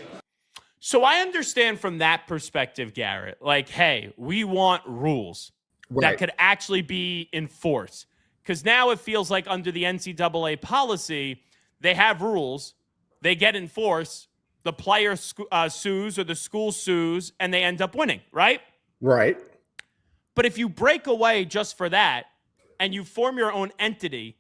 So I understand from that perspective, Garrett, like, hey, we want rules that could actually be enforced. Because now it feels like under the NCAA policy, they have rules, they get enforced, the player sues or the school sues, and they end up winning, right? Right. But if you break away just for that and you form your own entity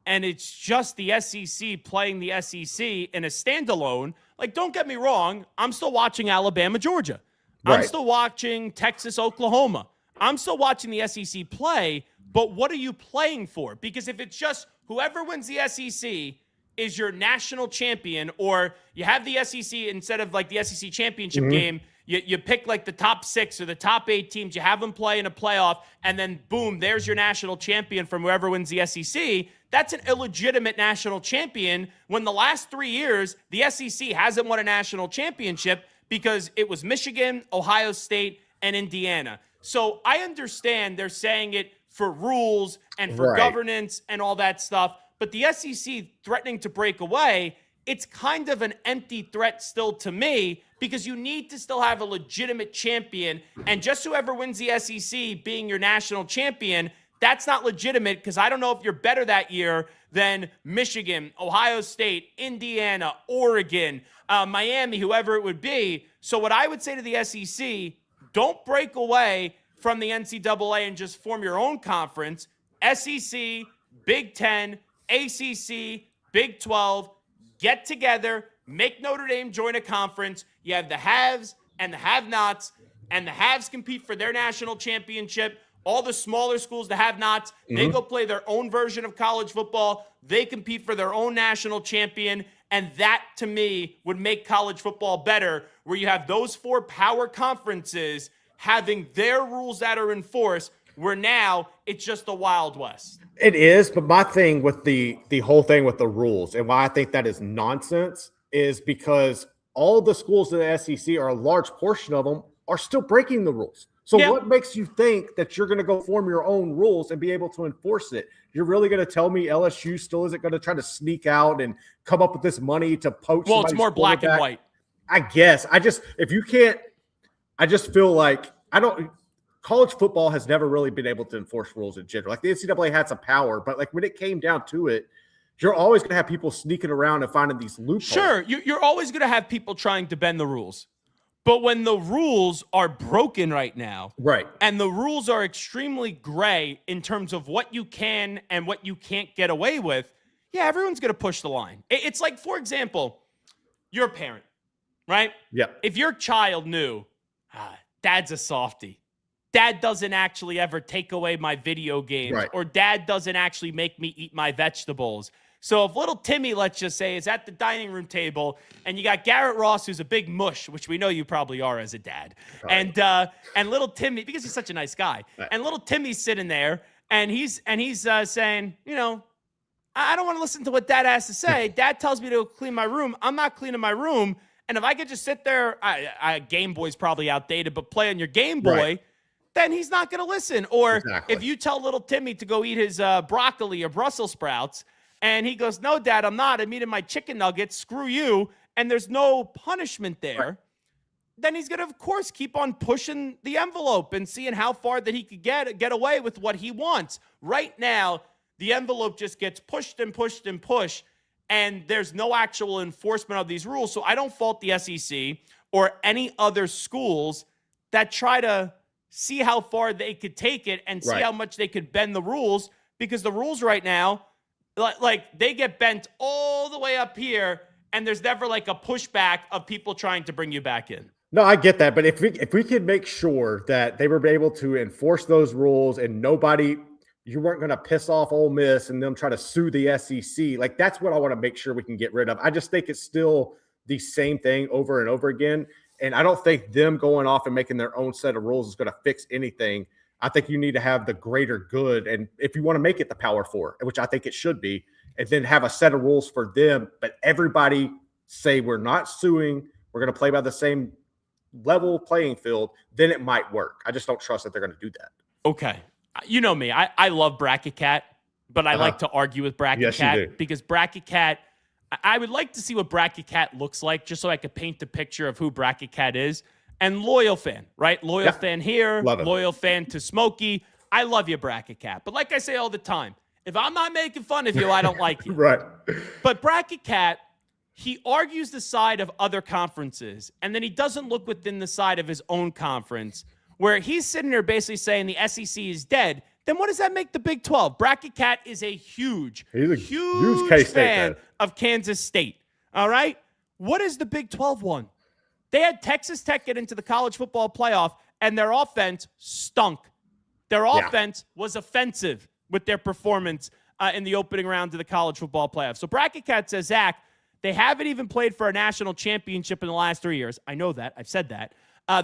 and it's just the SEC playing the SEC in a standalone, like, don't get me wrong, I'm still watching Alabama, Georgia. Right. I'm still watching Texas, Oklahoma. I'm still watching the SEC play, but what are you playing for? Because if it's just whoever wins the SEC is your national champion, or you have the SEC instead of like the SEC championship game, you pick like the top 6 or the top 8 teams, you have them play in a playoff, and then boom, there's your national champion from whoever wins the SEC. That's an illegitimate national champion when the last 3 years, the SEC hasn't won a national championship because it was Michigan, Ohio State, and Indiana. So I understand they're saying it for rules and for governance and all that stuff, but the SEC threatening to break away, it's kind of an empty threat still to me because you need to still have a legitimate champion. And just whoever wins the SEC being your national champion, that's not legitimate because I don't know if you're better that year than Michigan, Ohio State, Indiana, Oregon, Miami, whoever it would be. So what I would say to the SEC, don't break away from the NCAA and just form your own conference. SEC, Big 10, ACC, Big 12, get together, make Notre Dame join a conference. You have the haves and the have-nots, and the haves compete for their national championship. All the smaller schools, the have-nots, they go play their own version of college football. They compete for their own national champion, and that, to me, would make college football better, where you have those 4 power conferences having their rules that are enforced, where now it's just the Wild West. It is, but my thing with the whole thing with the rules and why I think that is nonsense is because all the schools in the SEC, or a large portion of them, are still breaking the rules. So what makes you think that you're going to go form your own rules and be able to enforce it? You're really going to tell me LSU still isn't going to try to sneak out and come up with this money to poach? Well, it's more black and white. I guess. I just feel like college football has never really been able to enforce rules in general. Like the NCAA had some power, but like when it came down to it, you're always going to have people sneaking around and finding these loopholes. Sure, you're always going to have people trying to bend the rules. But when the rules are broken right now, Right. and the rules are extremely gray in terms of what you can and what you can't get away with, yeah, everyone's going to push the line. It's like, for example, you're a parent, right? Yeah. If your child knew, dad's a softie, dad doesn't actually ever take away my video games, Right. or dad doesn't actually make me eat my vegetables. So if little Timmy, let's just say, is at the dining room table and you got Garrett Ross, who's a big mush, which we know you probably are as a dad, and little Timmy, because he's such a nice guy, and little Timmy's sitting there and he's saying, you know, I don't want to listen to what dad has to say. Dad tells me to go clean my room. I'm not cleaning my room. And if I could just sit there, Game Boy's probably outdated, but play on your Game Boy, Right. then he's not going to listen. Or Exactly. if you tell little Timmy to go eat his broccoli or Brussels sprouts, and he goes, no, Dad, I'm not. I'm eating my chicken nuggets. Screw you. And there's no punishment there. Right. Then he's going to, of course, keep on pushing the envelope and seeing how far that he could get away with what he wants. Right now, the envelope just gets pushed and pushed and pushed, and there's no actual enforcement of these rules. So I don't fault the SEC or any other schools that try to see how far they could take it and see Right. how much they could bend the rules, because the rules right now, like they get bent all the way up here, and there's never like a pushback of people trying to bring you back in. No, I get that. But if we could make sure that they were able to enforce those rules and you weren't going to piss off Ole Miss and them try to sue the SEC, like that's what I want to make sure we can get rid of. I just think it's still the same thing over and over again. And I don't think them going off and making their own set of rules is going to fix anything. I think you need to have the greater good. And if you want to make it the Power Four, which I think it should be, and then have a set of rules for them, but everybody say we're not suing, we're going to play by the same level playing field, then it might work. I just don't trust that they're going to do that. Okay. You know me. I love Bracket Cat, but I like to argue with Bracket Yes, you Cat do. because Bracket Cat, I would like to see what Bracket Cat looks like just so I could paint the picture of who Bracket Cat is. And loyal fan, right? Loyal fan here, Love it. loyal fan to Smokey. I love you, Bracket Cat. But like I say all the time, if I'm not making fun of you, I don't like you. Right. But Bracket Cat, he argues the side of other conferences, and then he doesn't look within the side of his own conference, where he's sitting there basically saying the SEC is dead. Then what does that make the Big 12? Bracket Cat is a huge K-State fan fan. of Kansas State. All right? What is the Big 12 won? They had Texas Tech get into the college football playoff, and their offense stunk. Their offense was offensive with their performance in the opening round of the college football playoff. So Bracket Cat says, Zach, they haven't even played for a national championship in the last 3 years. I know that. I've said that.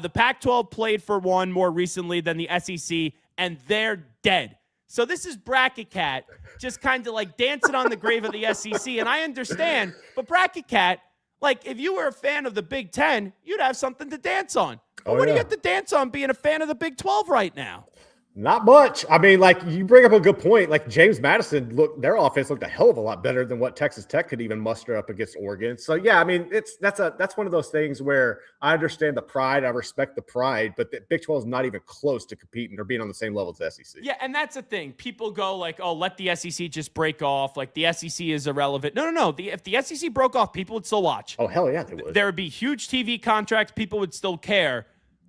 The Pac-12 played for one more recently than the SEC, and they're dead. So this is Bracket Cat just kind of like dancing on the grave of the SEC, and I understand. But Bracket Cat, like if you were a fan of the Big Ten, you'd have something to dance on. But what do you get to dance on being a fan of the Big 12 right now? Not much. I mean, like you bring up a good point. Like James Madison, their offense looked a hell of a lot better than what Texas Tech could even muster up against Oregon. So yeah, I mean, that's one of those things where I understand the pride, I respect the pride, but the Big 12 is not even close to competing or being on the same level as the SEC. Yeah, and that's the thing. People go like, "Oh, let the SEC just break off. Like the SEC is irrelevant." No. If the SEC broke off, people would still watch. Oh hell yeah, they would. There would be huge TV contracts. People would still care.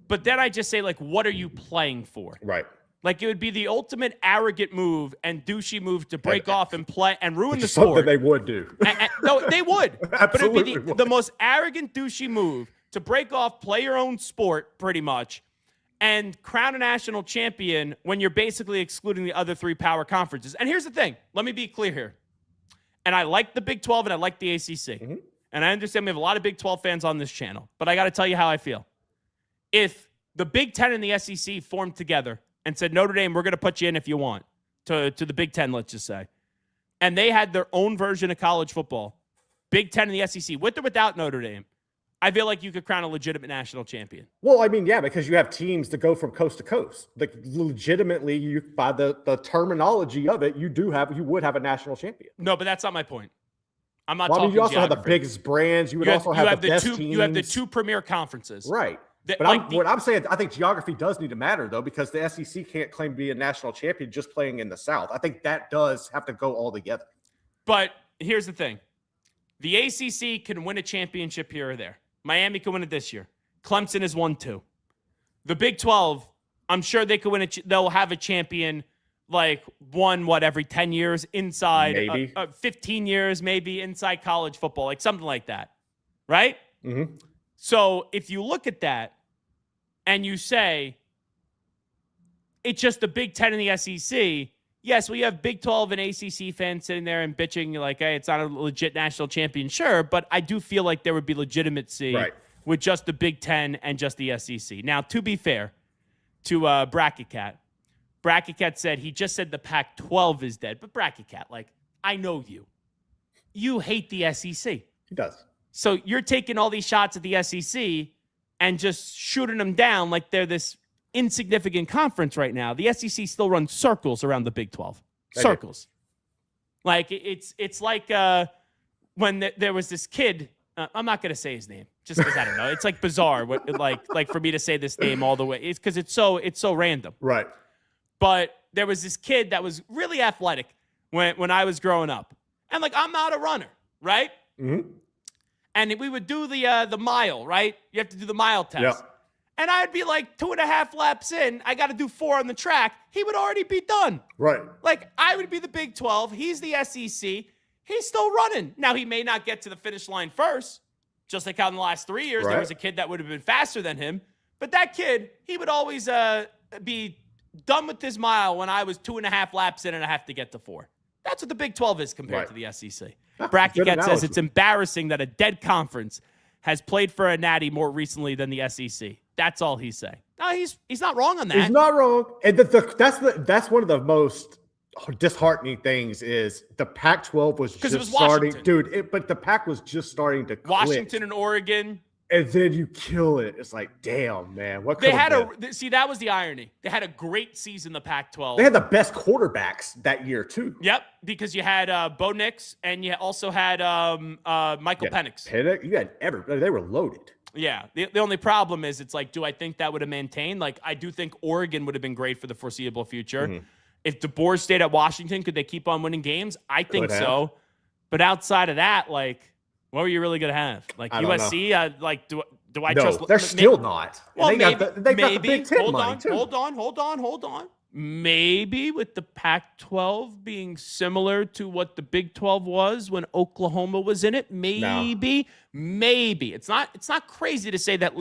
But then I just say, like, what are you playing for? Right. Like it would be the ultimate arrogant move and douchey move to break off and play and ruin the Something sport. they would do. No, they would. But it would be Absolutely the most arrogant douchey move to break off, play your own sport pretty much, and crown a national champion when you're basically excluding the other three power conferences. And here's the thing. Let me be clear here. And I like the Big 12 and I like the ACC. Mm-hmm. And I understand we have a lot of Big 12 fans on this channel. But I got to tell you how I feel. If the Big 10 and the SEC formed together and said, Notre Dame, we're going to put you in if you want, to the Big 10, let's just say, and they had their own version of college football, Big 10 and the SEC, with or without Notre Dame, I feel like you could crown a legitimate national champion. Well, I mean, yeah, because you have teams that go from coast to coast. Like legitimately, you by the terminology of it, you would have a national champion. No, but that's not my point. I'm not Well, I talking mean, you also have the geography. biggest brands. You would also have the best teams. You have the two premier conferences. Right. That, But like what I'm saying, I think geography does need to matter, though, because the SEC can't claim to be a national champion just playing in the South. I think that does have to go all together. But here's the thing. The ACC can win a championship here or there. Miami can win it this year. Clemson has won 2. The Big 12, I'm sure they could win they'll have a champion like every 10 years inside, maybe 15 years, maybe inside college football, like something like that. Right? Mm-hmm. So if you look at that and you say it's just the Big 10 and the SEC, yes, we have Big 12 and ACC fans sitting there and bitching like, hey, it's not a legit national champion. Sure, but I do feel like there would be legitimacy with just the Big 10 and just the SEC. Now, to be fair to Bracket Cat said he just said the Pac-12 is dead. But Bracket Cat, like, I know you. You hate the SEC. He does. So you're taking all these shots at the SEC and just shooting them down like they're this insignificant conference right now. The SEC still runs circles around the Big 12. Circles. Like it's like when there was this kid. I'm not gonna say his name just because I don't know. It's like bizarre. Like for me to say this name all the way. It's because it's so random. Right. But there was this kid that was really athletic when I was growing up, and like I'm not a runner, right? Mm-hmm. And we would do the mile, right? You have to do the mile test. Yeah. And I'd be like 2.5 laps in. I got to do 4 on the track. He would already be done. Right. Like, I would be the Big 12. He's the SEC. He's still running. Now, he may not get to the finish line first, just like how in the last 3 years there was a kid that would have been faster than him. But that kid, he would always be done with his mile when I was 2.5 laps in and I have to get to 4. That's what the Big 12 is compared to the SEC. Bracket Cat says it's embarrassing that a dead conference has played for a natty more recently than the SEC. That's all he's saying. No, he's not wrong on that. He's not wrong. And that's one of the most disheartening things is the Pac-12 was just starting, dude. But the Pac was just starting to click. Washington and Oregon. And then you kill it. It's like, damn, man. What they had see, that was the irony. They had a great season, the Pac-12. They had the best quarterbacks that year, too. Yep, because you had Bo Nix and you also had Michael Penix. You had they were loaded. Yeah. The only problem is it's like, do I think that would have maintained? Like, I do think Oregon would have been great for the foreseeable future. Mm-hmm. If DeBoer stayed at Washington, could they keep on winning games? I think so. But outside of that, like, what were you really going to have? Like USC, like, do I trust? No, they're still not. Well, they got the Big Ten hold money, too. Hold on. Maybe with the Pac-12 being similar to what the Big 12 was when Oklahoma was in it. Maybe. It's not crazy to say that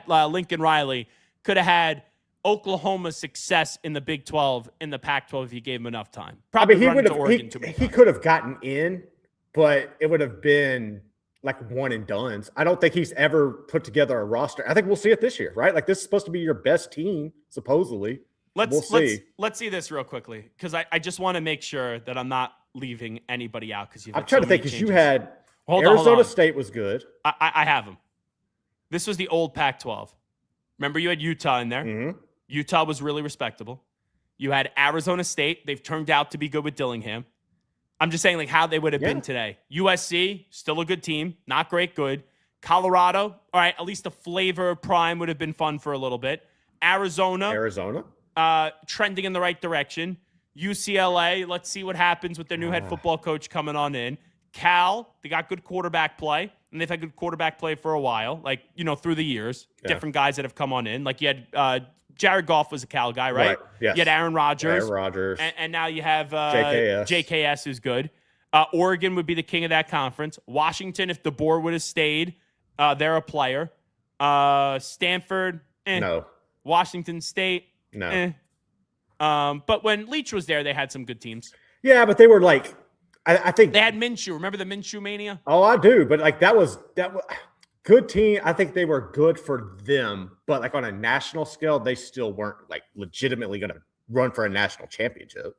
Lincoln Riley could have had Oklahoma's success in the Big 12 in the Pac-12 if he gave him enough time. Probably he could have gotten in, but it would have been like one and dones. I don't think he's ever put together a roster. I think we'll see it this year, right? Like this is supposed to be your best team, supposedly. Let's see this real quickly because I just want to make sure that I'm not leaving anybody out because I'm trying to think because you had Arizona State was good. I have them. This was the old Pac-12. Remember you had Utah in there. Mm-hmm. Utah was really respectable. You had Arizona State. They've turned out to be good with Dillingham. I'm just saying like how they would have been today. USC, still a good team. Not great, good. Colorado, all right, at least the flavor of prime would have been fun for a little bit. Arizona. Trending in the right direction. UCLA, let's see what happens with their new head football coach coming on in. Cal, they got good quarterback play, and they've had good quarterback play for a while, like, through the years. Yeah. Different guys that have come on in. Like you had Jared Goff was a Cal guy, right? Yes. You had Aaron Rodgers. And now you have JKS, who's good. Oregon would be the king of that conference. Washington, if DeBoer would have stayed, they're a player. Stanford, no. Washington State, no. But when Leach was there, they had some good teams. Yeah, but they were like, I think they had Minshew. Remember the Minshew mania? Oh, I do. But like that was good team. I think they were good for them, but like on a national scale, they still weren't like legitimately going to run for a national championship.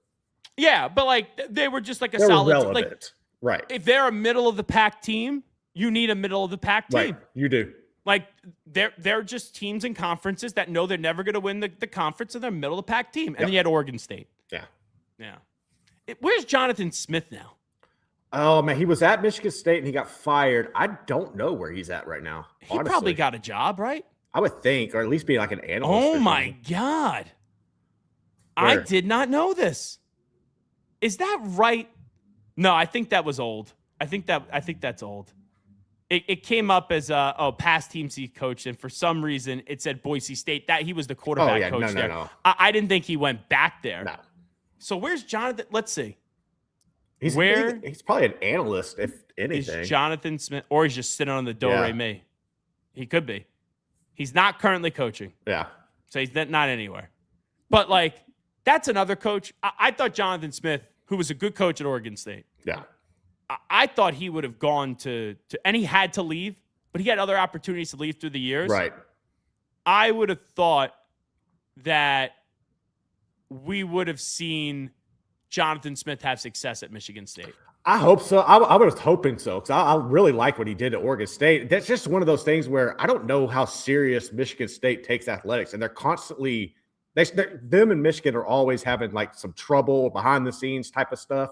Yeah, but like they were just like a solid relevant. Like, right. If they're a middle of the pack team, you need a middle of the pack team. Right. You do. Like they're just teams and conferences that know they're never going to win the conference, and they're middle of the pack team. And then you had Oregon State. Yeah. Where's Jonathan Smith now? Oh man, he was at Michigan State and he got fired. I don't know where he's at right now. He probably got a job, right? I would think, or at least be like an analyst. Oh my God. Where? I did not know this. Is that right? No, I think that was old. I think that's old. It came up as past teams he coached, and for some reason it said Boise State. That he was the quarterback coach there. No. I didn't think he went back there. No. So where's Jonathan? Let's see. He's probably an analyst, if anything. Is Jonathan Smith, or he's just sitting on the do-re-mi? He could be. He's not currently coaching. Yeah. So he's not anywhere. But, like, that's another coach. I thought Jonathan Smith, who was a good coach at Oregon State. Yeah. I thought he would have gone to and he had to leave, but he had other opportunities to leave through the years. Right. I would have thought that we would have seen Jonathan Smith have success at Michigan State. I hope so. I was hoping so, because I really like what he did at Oregon State. That's just one of those things where I don't know how serious Michigan State takes athletics, and they're constantly them and Michigan are always having like some trouble behind the scenes type of stuff.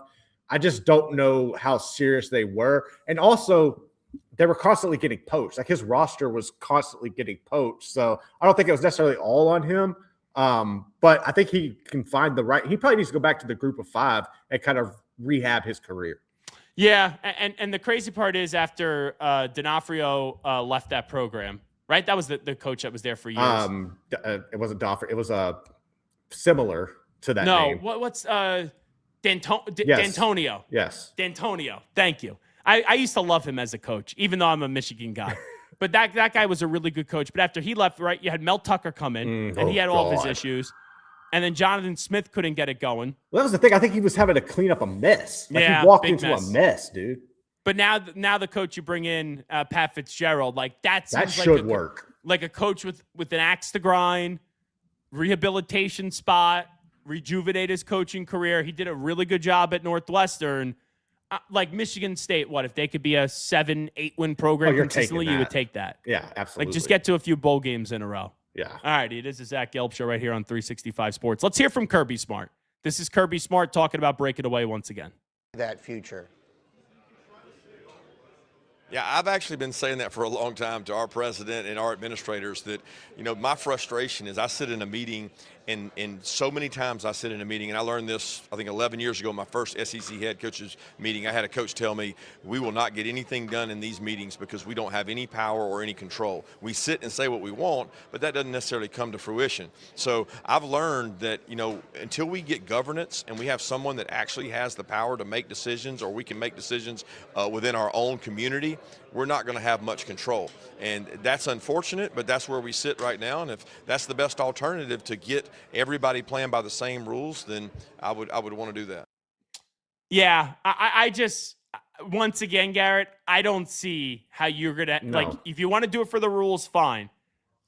I just don't know how serious they were, and also they were constantly getting poached. Like his roster was constantly getting poached, so I don't think it was necessarily all on him. But I think he can find the right. He probably needs to go back to the group of five and kind of rehab his career. Yeah, and the crazy part is after D'Onofrio left that program, right? That was the coach that was there for years. It wasn't D'Onofrio. It was similar to that name. No, what's D'Antonio? Yes. D'Antonio. Thank you. I used to love him as a coach, even though I'm a Michigan guy. But that guy was a really good coach. But after he left, right, you had Mel Tucker come in, and he had all of his issues. And then Jonathan Smith couldn't get it going. Well, that was the thing. I think he was having to clean up a mess. Like he walked into a mess, dude. But now the coach you bring in, Pat Fitzgerald, like that should work. Like a coach with an axe to grind, rehabilitation spot, rejuvenate his coaching career. He did a really good job at Northwestern. Like Michigan State, what if they could be a 7-8 win program consistently? You would take that. Yeah, absolutely. Like just get to a few bowl games in a row. Yeah. All right, it is the Zach Gelb Show right here on 365 Sports. Let's hear from Kirby Smart. This is Kirby Smart talking about Break It Away once again. That future. Yeah, I've actually been saying that for a long time to our president and our administrators that, my frustration is I sit in a meeting and so many times I sit in a meeting, and I learned this, I think 11 years ago, my first SEC head coaches meeting. I had a coach tell me, we will not get anything done in these meetings because we don't have any power or any control. We sit and say what we want, but that doesn't necessarily come to fruition. So I've learned that, until we get governance and we have someone that actually has the power to make decisions, or we can make decisions within our own community, we're not going to have much control. And that's unfortunate, but that's where we sit right now. And if that's the best alternative to get everybody playing by the same rules, then I would want to do that. Yeah, I just, once again, Garrett, I don't see how you're going to, like, if you want to do it for the rules, fine.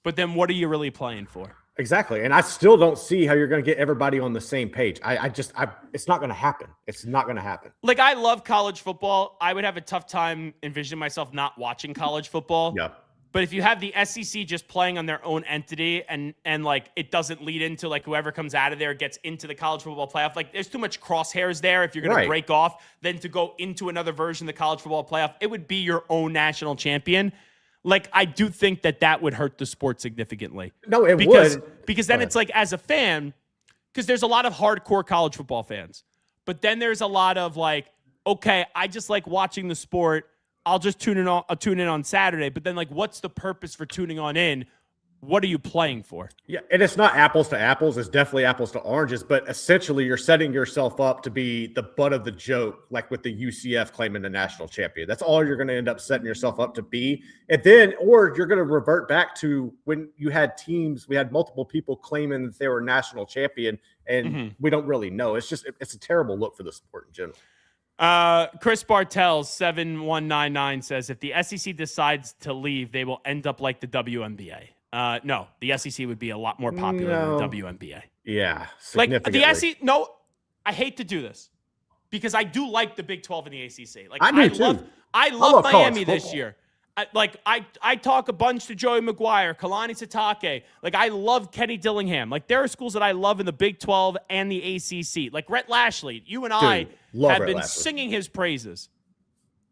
But then what are you really playing for? Exactly. And I still don't see how you're going to get everybody on the same page. It's not going to happen. It's not going to happen. Like, I love college football. I would have a tough time envisioning myself not watching college football. Yeah. But if you have the SEC just playing on their own entity and like it doesn't lead into like whoever comes out of there gets into the college football playoff, like there's too much crosshairs there if you're going to break off, then to go into another version of the college football playoff, it would be your own national champion. Like, I do think that would hurt the sport significantly. No, it would. Because then it's like, as a fan, because there's a lot of hardcore college football fans. But then there's a lot of like, okay, I just like watching the sport. I'll just tune in on Saturday. But then, like, what's the purpose for tuning on in? What are you playing for? Yeah, and it's not apples to apples. It's definitely apples to oranges. But essentially, you're setting yourself up to be the butt of the joke, like with the UCF claiming the national champion. That's all you're going to end up setting yourself up to be. And then, or you're going to revert back to when you had teams, we had multiple people claiming that they were national champion, and we don't really know. It's a terrible look for the sport in general. Chris Bartels 7199 says if the SEC decides to leave, they will end up like the WNBA. No, the SEC would be a lot more popular than the WNBA. Yeah, like the SEC. No, I hate to do this because I do like the Big 12 and the ACC. Like I love Miami this year. I talk a bunch to Joey McGuire, Kalani Sitake. Like, I love Kenny Dillingham. Like, there are schools that I love in the Big 12 and the ACC. Like Rhett Lashley, you and I have been singing his praises.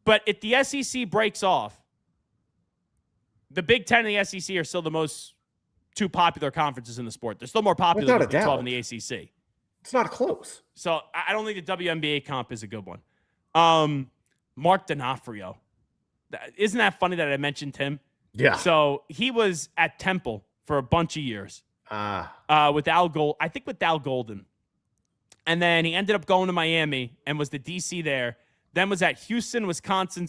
But if the SEC breaks off, the Big 10 and the SEC are still the two popular conferences in the sport. They're still more popular than the Big 12 and the ACC. It's not close. So I don't think the WNBA comp is a good one. Mark D'Onofrio. Isn't that funny that I mentioned him? Yeah. So he was at Temple for a bunch of years with Al Golden. And then he ended up going to Miami and was the DC there. Then was at Houston, Wisconsin,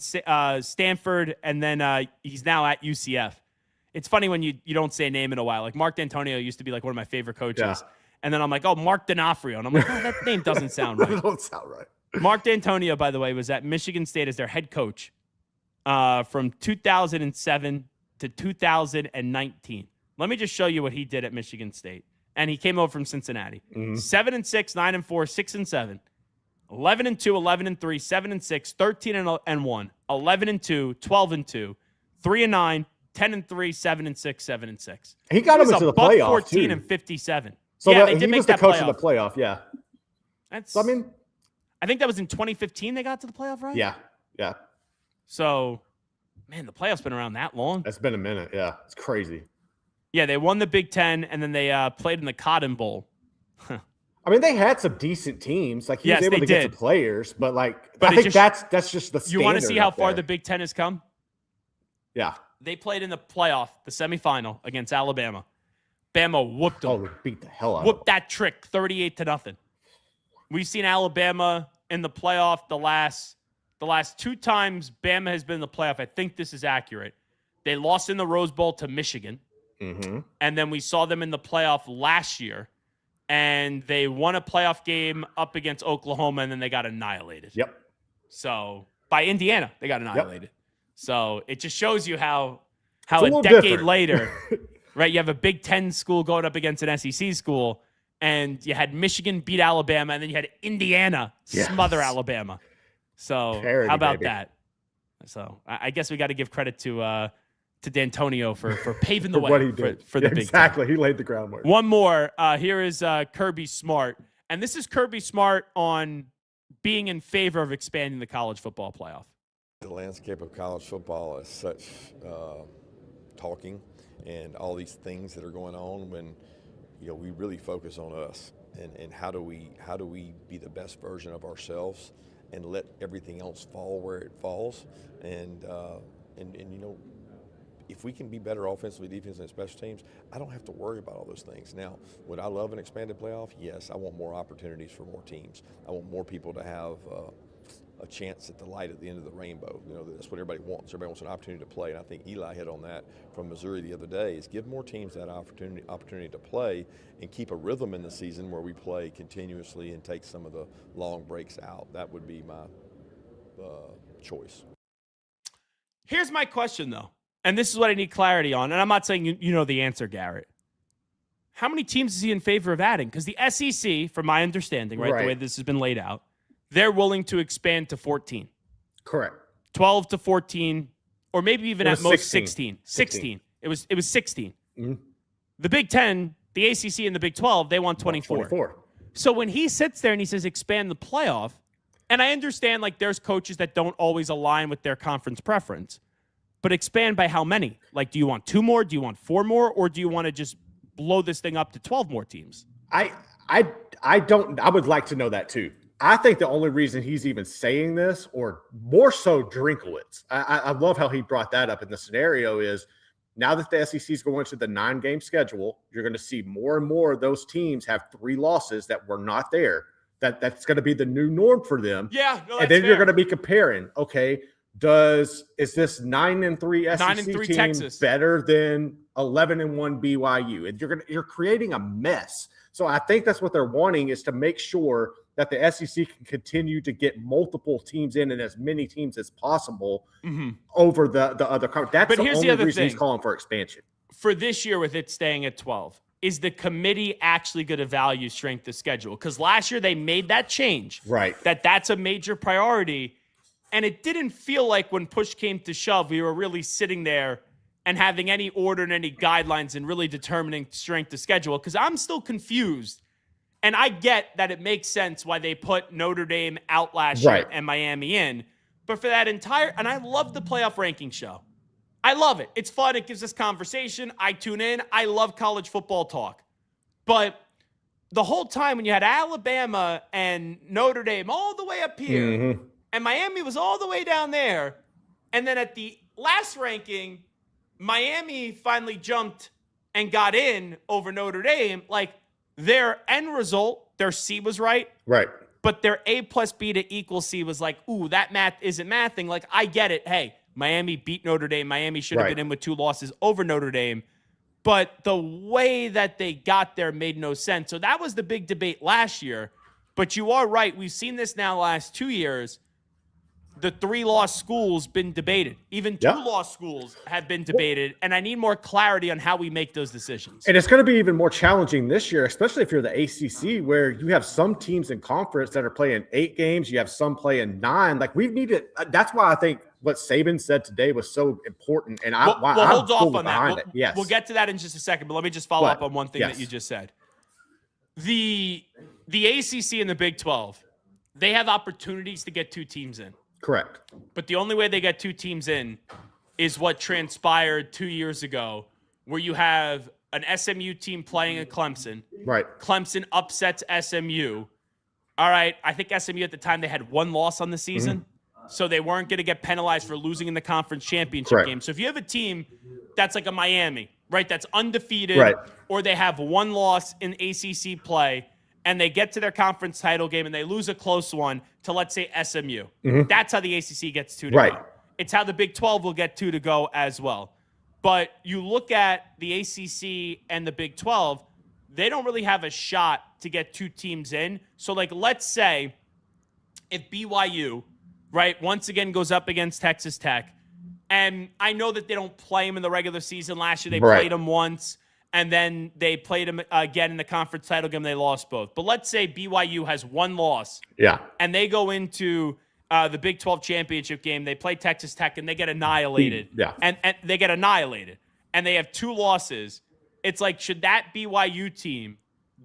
Stanford, and then he's now at UCF. It's funny when you don't say a name in a while. Like Mark D'Antonio used to be like one of my favorite coaches. Yeah. And then I'm like, oh, Mark D'Onofrio. And I'm like, oh, that name doesn't sound right. That don't sound right. Mark D'Antonio, by the way, was at Michigan State as their head coach from 2007 to 2019. Let me just show you what he did at Michigan State. And he came over from Cincinnati. 7-6, 9-4, 6-7. 11-2, 11-3, 7-6, 13-1, 11-2, 12-2, 3-9, 10-3, 7-6, 7-6. He got him into the playoff 14 too. and 57. So yeah, he was the coach of the playoff. Yeah. That's. I mean, I think that was in 2015 they got to the playoff, right? Yeah. So, man, the playoff's been around that long. It's been a minute. Yeah, it's crazy. Yeah, they won the Big Ten, and then they played in the Cotton Bowl. I mean, they had some decent teams. Like he was able to get some players, but I think that's just the standard. You want to see how far the Big Ten has come? Yeah. They played in the playoff, the semifinal against Alabama. Bama whooped them. Oh, they beat the hell out of them. Whooped that trick 38-0. We've seen Alabama in the playoff the last 2 times Bama has been in the playoff. I think this is accurate. They lost in the Rose Bowl to Michigan. Mm-hmm. And then we saw them in the playoff last year. And they won a playoff game up against Oklahoma, and then they got annihilated. Yep. So by Indiana, they got annihilated. Yep. So it just shows you how a decade later, right? You have a Big Ten school going up against an SEC school, and you had Michigan beat Alabama, and then you had Indiana smother Alabama. So Parody, how about baby. that? So I guess we got to give credit to D'Antonio for paving the way what he did. for the Big Ten. Exactly. He laid the groundwork. One more. Here is Kirby Smart. And this is Kirby Smart on being in favor of expanding the college football playoff. The landscape of college football is such talking and all these things that are going on when we really focus on us and how do we be the best version of ourselves and let everything else fall where it falls and if we can be better offensively, defensively, and special teams, I don't have to worry about all those things. Now, would I love an expanded playoff? Yes, I want more opportunities for more teams. I want more people to have a chance at the light at the end of the rainbow. That's what everybody wants. Everybody wants an opportunity to play, and I think Eli hit on that from Missouri the other day, is give more teams that opportunity to play and keep a rhythm in the season where we play continuously and take some of the long breaks out. That would be my choice. Here's my question, though. And this is what I need clarity on. And I'm not saying you know the answer, Garrett. How many teams is he in favor of adding? Because the SEC, from my understanding, right, the way this has been laid out, they're willing to expand to 14. Correct. 12 to 14, or maybe even at most 16. 16. It was 16. Mm-hmm. The Big Ten, the ACC, and the Big 12, they want 24. So when he sits there and he says expand the playoff, and I understand like there's coaches that don't always align with their conference preference, but expand by how many? Like, do you want 2 more? Do you want 4 more? Or do you want to just blow this thing up to 12 more teams? I would like to know that too. I think the only reason he's even saying this, or more so Drinkowitz, I love how he brought that up in the scenario, is now that the SEC is going to the 9-game schedule, you're going to see more and more of those teams have 3 losses that were not there. That's going to be the new norm for them. Yeah, no, and then you're going to be comparing, okay, is this 9-3 SEC team Texas better than 11-1 BYU? And you're creating a mess. So I think that's what they're wanting, is to make sure that the SEC can continue to get multiple teams in and as many teams as possible over the other conference. That's the only reason he's calling for expansion. For this year, with it staying at 12, is the committee actually going to value strength of schedule? Because last year they made that change. Right. That's a major priority. And it didn't feel like when push came to shove, we were really sitting there and having any order and any guidelines and really determining strength of schedule. Because I'm still confused. And I get that it makes sense why they put Notre Dame out last year and Miami in. But for that and I love the playoff ranking show. I love it. It's fun. It gives us conversation. I tune in. I love college football talk. But the whole time when you had Alabama and Notre Dame all the way up here, and Miami was all the way down there, And then at the last ranking, Miami finally jumped and got in over Notre Dame. Like, their end result, their C was right. Right. But their A plus B to equal C was like, ooh, that math isn't mathing. Like, I get it. Hey, Miami beat Notre Dame. Miami should have been in with 2 losses over Notre Dame. But the way that they got there made no sense. So that was the big debate last year. But you are right. We've seen this now last 2 years. The 3-loss schools been debated. Even 2-loss schools have been debated. And I need more clarity on how we make those decisions. And it's going to be even more challenging this year, especially if you're the ACC, where you have some teams in conference that are playing 8 games. You have some playing 9. Like, we've needed – that's why I think what Saban said today was so important. And we'll hold off on that. Yes. We'll get to that in just a second. But let me just follow up on one thing that you just said. The ACC and the Big 12, they have opportunities to get 2 teams in. Correct. But the only way they get 2 teams in is what transpired 2 years ago, where you have an SMU team playing at Clemson. Right. Clemson upsets SMU. All right. I think SMU at the time, they had 1 loss on the season. So they weren't going to get penalized for losing in the conference championship game. So if you have a team that's like a Miami, right, that's undefeated, or they have 1 loss in ACC play, and they get to their conference title game and they lose a close one to, let's say, SMU. That's how the ACC gets 2 to go. It's how the Big 12 will get 2 to go as well. But you look at the ACC and the Big 12, they don't really have a shot to get 2 teams in. So, like, let's say if BYU, right, once again goes up against Texas Tech, and I know that they don't play them in the regular season. Last year they played them once. And then they played them again in the conference title game. They lost both. But let's say BYU has 1 loss. Yeah. And they go into the Big 12 championship game. They play Texas Tech, and they get annihilated. Yeah. And they get annihilated. And they have 2 losses. It's like, should that BYU team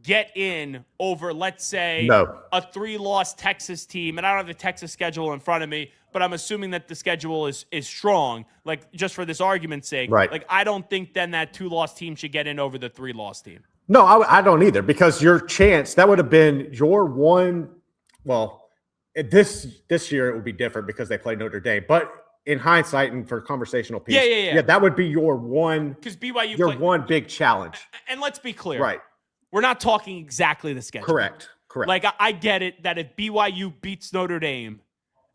get in over, let's say, a 3-loss Texas team? And I don't have the Texas schedule in front of me, but I'm assuming that the schedule is strong, like, just for this argument's sake. Right. Like, I don't think then that 2-loss team should get in over the 3-loss team. No, I don't either, because your chance, that would have been your one. Well, this year it would be different because they play Notre Dame. But in hindsight and for conversational piece, that would be your one. Because BYU, your one big challenge. And let's be clear. Right. We're not talking exactly the schedule. Correct. Like, I get it that if BYU beats Notre Dame,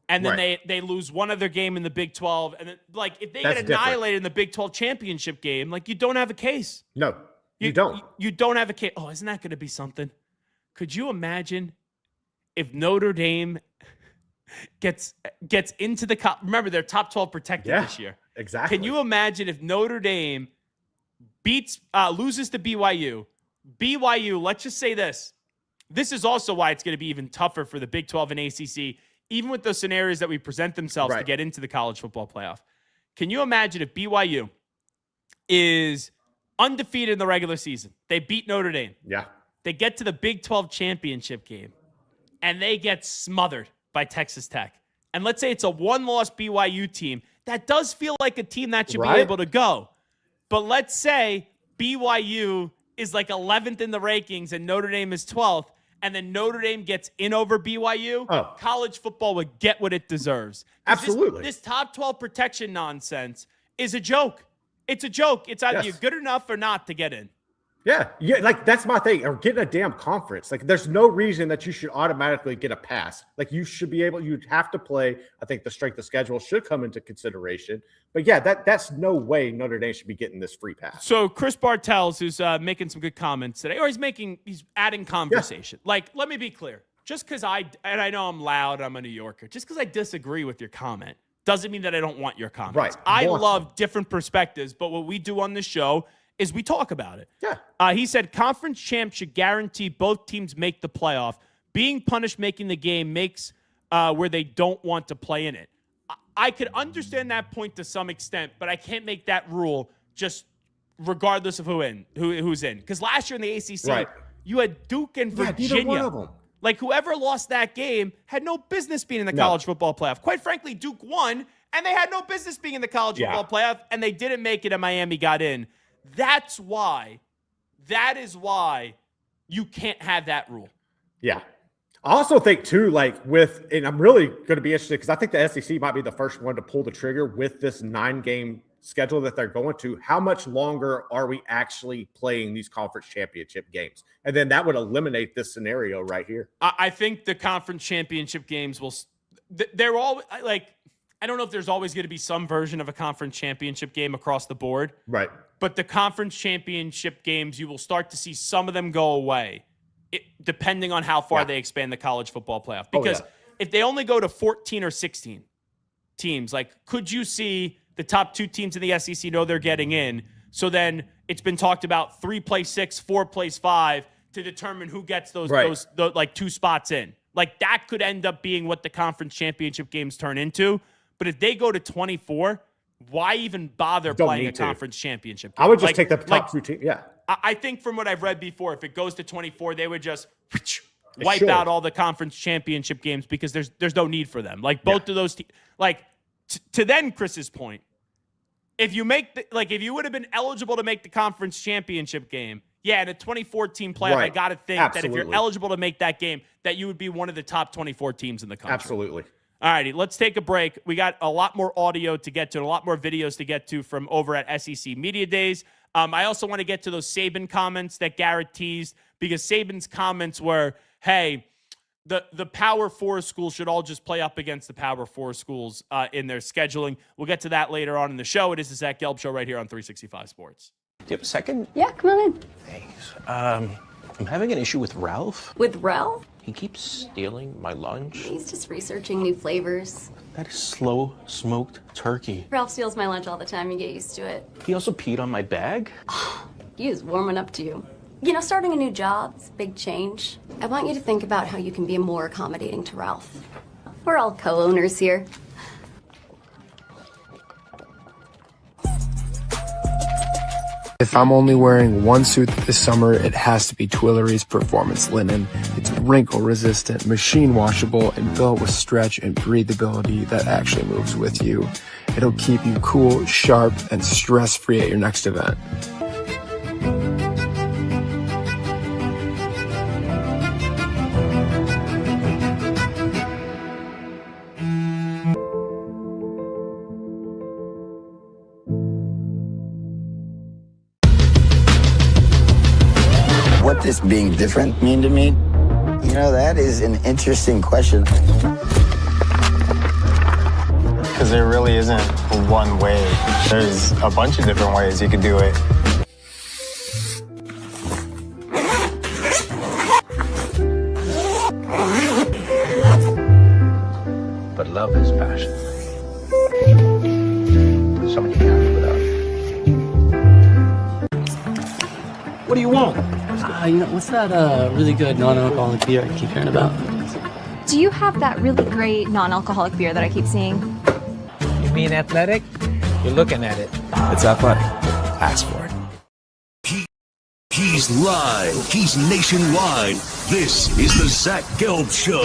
and then they lose one other game in the Big 12. And then, like, if they get annihilated in the Big 12 championship game, like, you don't have a case. No, you don't. You don't have a case. Oh, isn't that going to be something? Could you imagine if Notre Dame gets into the remember, they're top 12 protected this year. Exactly. Can you imagine if Notre Dame loses to BYU? BYU, let's just say this. This is also why it's going to be even tougher for the Big 12 and ACC, even with those scenarios that we present themselves to get into the college football playoff. Can you imagine if BYU is undefeated in the regular season? They beat Notre Dame. Yeah. They get to the Big 12 championship game, and they get smothered by Texas Tech. And let's say it's a 1-loss BYU team. That does feel like a team that should be able to go. But let's say BYU is like 11th in the rankings and Notre Dame is 12th. And then Notre Dame gets in over BYU, college football would get what it deserves. Absolutely. This top 12 protection nonsense is a joke. It's a joke. It's either you're good enough or not to get in. Yeah, like, that's my thing. Or getting a damn conference. Like, there's no reason that you should automatically get a pass. Like, you'd have to play. I think the strength of schedule should come into consideration. But yeah, that's no way Notre Dame should be getting this free pass. So Chris Bartels, who's making some good comments today, or he's adding conversation. Yeah. Like, let me be clear. Just because I know I'm loud, I'm a New Yorker. Just because I disagree with your comment doesn't mean that I don't want your comments. Right. I love different perspectives, but what we do on this show is we talk about it. Yeah. He said conference champs should guarantee both teams make the playoff. Being punished making the game makes where they don't want to play in it. I could understand that point to some extent, but I can't make that rule just regardless of who's in. Because last year in the ACC, you had Duke and Virginia. Neither one of them. Like, whoever lost that game had no business being in the college football playoff. Quite frankly, Duke won, and they had no business being in the college football playoff, and they didn't make it, and Miami got in. That is why you can't have that rule. Yeah. I also think too, and I'm really going to be interested because I think the SEC might be the first one to pull the trigger with this 9-game schedule that they're going to. How much longer are we actually playing these conference championship games? And then that would eliminate this scenario right here. I think the conference championship games they're all like, I don't know if there's always going to be some version of a conference championship game across the board. Right. But the conference championship games, you will start to see some of them go away. Depending on how far they expand the college football playoff. Because if they only go to 14 or 16 teams, could you see the top 2 teams in the SEC know they're getting in? So then it's been talked about 3 plays 6, 4 plays 5 to determine who gets those 2 spots in. That could end up being what the conference championship games turn into. But if they go to 24, why even bother playing a conference championship game? I would just take the top 2 teams. Yeah. I think from what I've read before, if it goes to 24, they would just wipe out all the conference championship games because there's no need for them. Both of those to then Chris's point, if you if you would have been eligible to make the conference championship game, in a 2014 playoff, I got to think that if you're eligible to make that game, that you would be one of the top 24 teams in the country. Absolutely. All righty, let's take a break. We got a lot more audio to get to, and a lot more videos to get to from over at SEC Media Days. I also want to get to those Saban comments that Garrett teased, because Saban's comments were, hey, the Power 4 schools should all just play up against the Power 4 schools in their scheduling. We'll get to that later on in the show. It is the Zach Gelb Show right here on 365 Sports. Do you have a second? Yeah, come on in. Thanks. I'm having an issue with Ralph. With Ralph? He keeps stealing my lunch. He's just researching new flavors. That is slow smoked turkey. Ralph steals my lunch all the time. You get used to it. He also peed on my bag. He is warming up to you. You know, starting a new job, it's a big change. I want you to think about how you can be more accommodating to Ralph. We're all co-owners here. If I'm only wearing one suit this summer, it has to be Tuileries Performance Linen. It's wrinkle resistant, machine washable, and built with stretch and breathability that actually moves with you. It'll keep you cool, sharp, and stress-free at your next event. What does being different mean to me? You know, that is an interesting question. Because there really isn't one way. There's a bunch of different ways you could do it. But love is passion. Someone you can't live without. What do you want? What's that really good non-alcoholic beer I keep hearing about? Do you have that really great non-alcoholic beer that I keep seeing? You mean athletic? You're looking at it. It's athletic. Ask for it. He's live. He's nationwide. This is the Zach Gelb Show.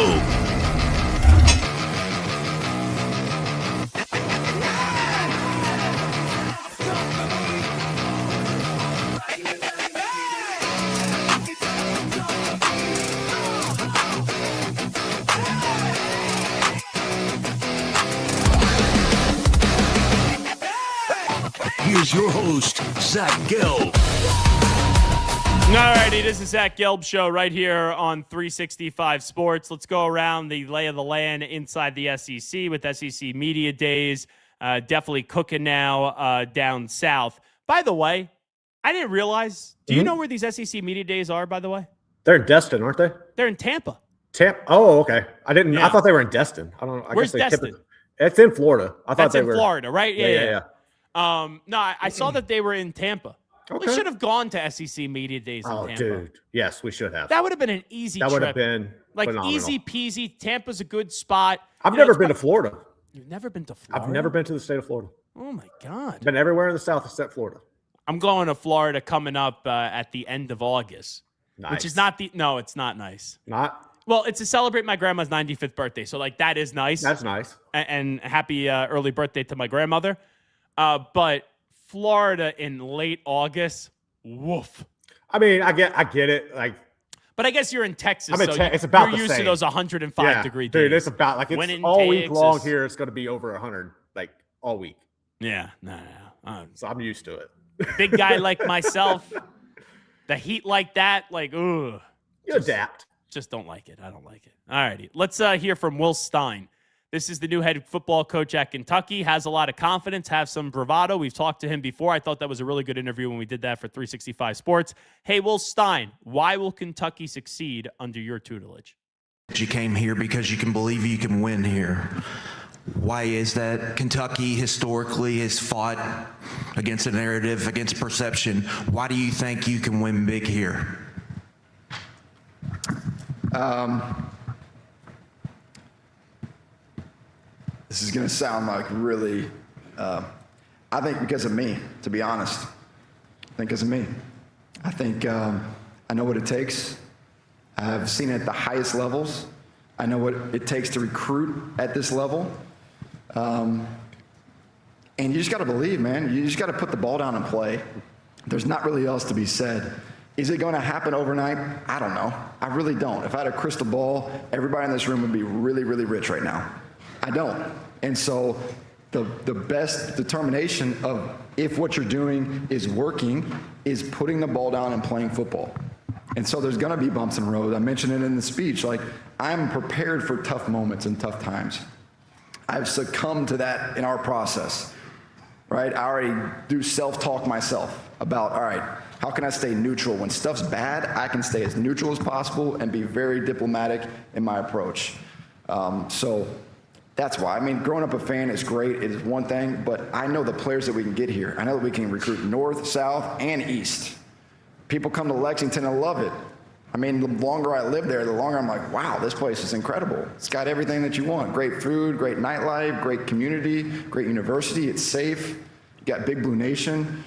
Here's your host, Zach Gelb. All righty, this is Zach Gelb Show right here on 365 Sports. Let's go around the lay of the land inside the SEC with SEC Media Days. Definitely cooking now down south. By the way, I didn't realize. Do you know where these SEC Media Days are, by the way? They're in Destin, aren't they? They're in Tampa. Oh, okay. I didn't. Yeah. I thought they were in Destin. I don't know. Where's Destin? It's in Florida. I thought That's they in were Florida, right? Yeah. No, I saw that they were in Tampa. Okay. We should have gone to SEC Media Days in Tampa. Dude. Yes, we should have. That would have been an easy trip. That would have been phenomenal. Easy peasy. Tampa's a good spot. I've never been to Florida. You've never been to Florida? I've never been to the state of Florida. Oh, my God. Been everywhere in the South except Florida. I'm going to Florida coming up at the end of August. Nice. Which is not no, it's not nice. Not? Well, it's to celebrate my grandma's 95th birthday. So, that is nice. That's nice. And happy early birthday to my grandmother. But Florida in late August, woof. I mean, I get it. But But I guess you're in Texas, I'm in so it's about you're the used to same. those 105 degree days. Dude, it's about like it's all week long here. It's going to be over 100 like all week. Yeah, no. So I'm used to it. Big guy like myself, the heat like that, like, ooh. You adapt. Just don't like it. I don't like it. All righty. Let's hear from Will Stein. This is the new head football coach at Kentucky. Has a lot of confidence, have some bravado. We've talked to him before. I thought that was a really good interview when we did that for 365 Sports. Hey, Will Stein, why will Kentucky succeed under your tutelage? You came here because you can believe you can win here. Why is that? Kentucky historically has fought against a narrative, against perception. Why do you think you can win big here? This is going to sound like really, I think because of me, to be honest. I think because of me. I think I know what it takes. I've seen it at the highest levels. I know what it takes to recruit at this level. And you just got to believe, man. You just got to put the ball down and play. There's not really else to be said. Is it going to happen overnight? I don't know. I really don't. If I had a crystal ball, everybody in this room would be really, really rich right now. I don't. And so the best determination of if what you're doing is working is putting the ball down and playing football. And so there's going to be bumps in the road. I mentioned it in the speech. Like, I'm prepared for tough moments and tough times. I've succumbed to that in our process, right? I already do self-talk myself about, all right, how can I stay neutral? When stuff's bad, I can stay as neutral as possible and be very diplomatic in my approach. So that's why. I mean, growing up a fan is great. It is one thing, but I know the players that we can get here. I know that we can recruit north, south, and east. People come to Lexington and love it. I mean, the longer I live there, the longer I'm like, wow, this place is incredible. It's got everything that you want. Great food, great nightlife, great community, great university. It's safe. You got Big Blue Nation.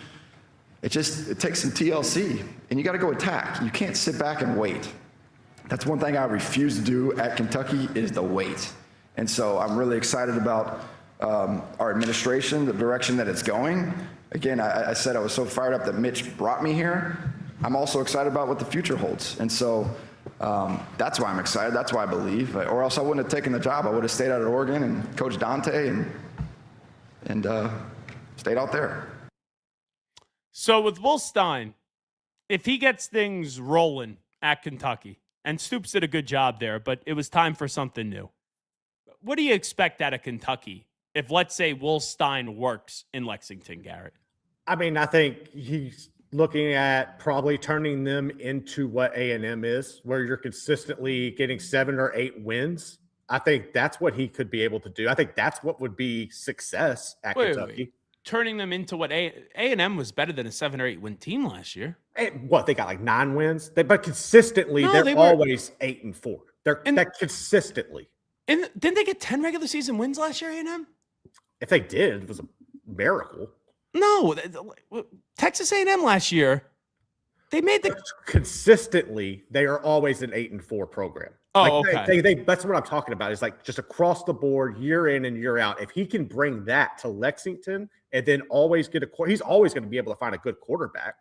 It takes some TLC, and you got to go attack. You can't sit back and wait. That's one thing I refuse to do at Kentucky is the wait. And so I'm really excited about our administration, the direction that it's going. Again, I said I was so fired up that Mitch brought me here. I'm also excited about what the future holds. And so that's why I'm excited. That's why I believe. Or else I wouldn't have taken the job. I would have stayed out at Oregon and coached Dante and stayed out there. So with Will Stein, if he gets things rolling at Kentucky, and Stoops did a good job there, but it was time for something new. What do you expect out of Kentucky if, let's say, Will Stein works in Lexington, Garrett? I mean, I think he's looking at probably turning them into what A&M is, where you're consistently getting 7 or 8 wins. I think that's what he could be able to do. I think that's what would be success at Kentucky. Wait. Turning them into what A&M was better than a 7 or 8 win team last year. What, they got like 9 wins? But consistently, they're always 8 and 4. They're that consistently. And didn't they get 10 regular season wins last year, A&M? If they did, it was a miracle. No, Texas A&M last year, they made the consistently. They are always an 8 and 4 program. Oh, like okay. That's what I'm talking about. Is like just across the board, year in and year out. If he can bring that to Lexington and then always get he's always going to be able to find a good quarterback.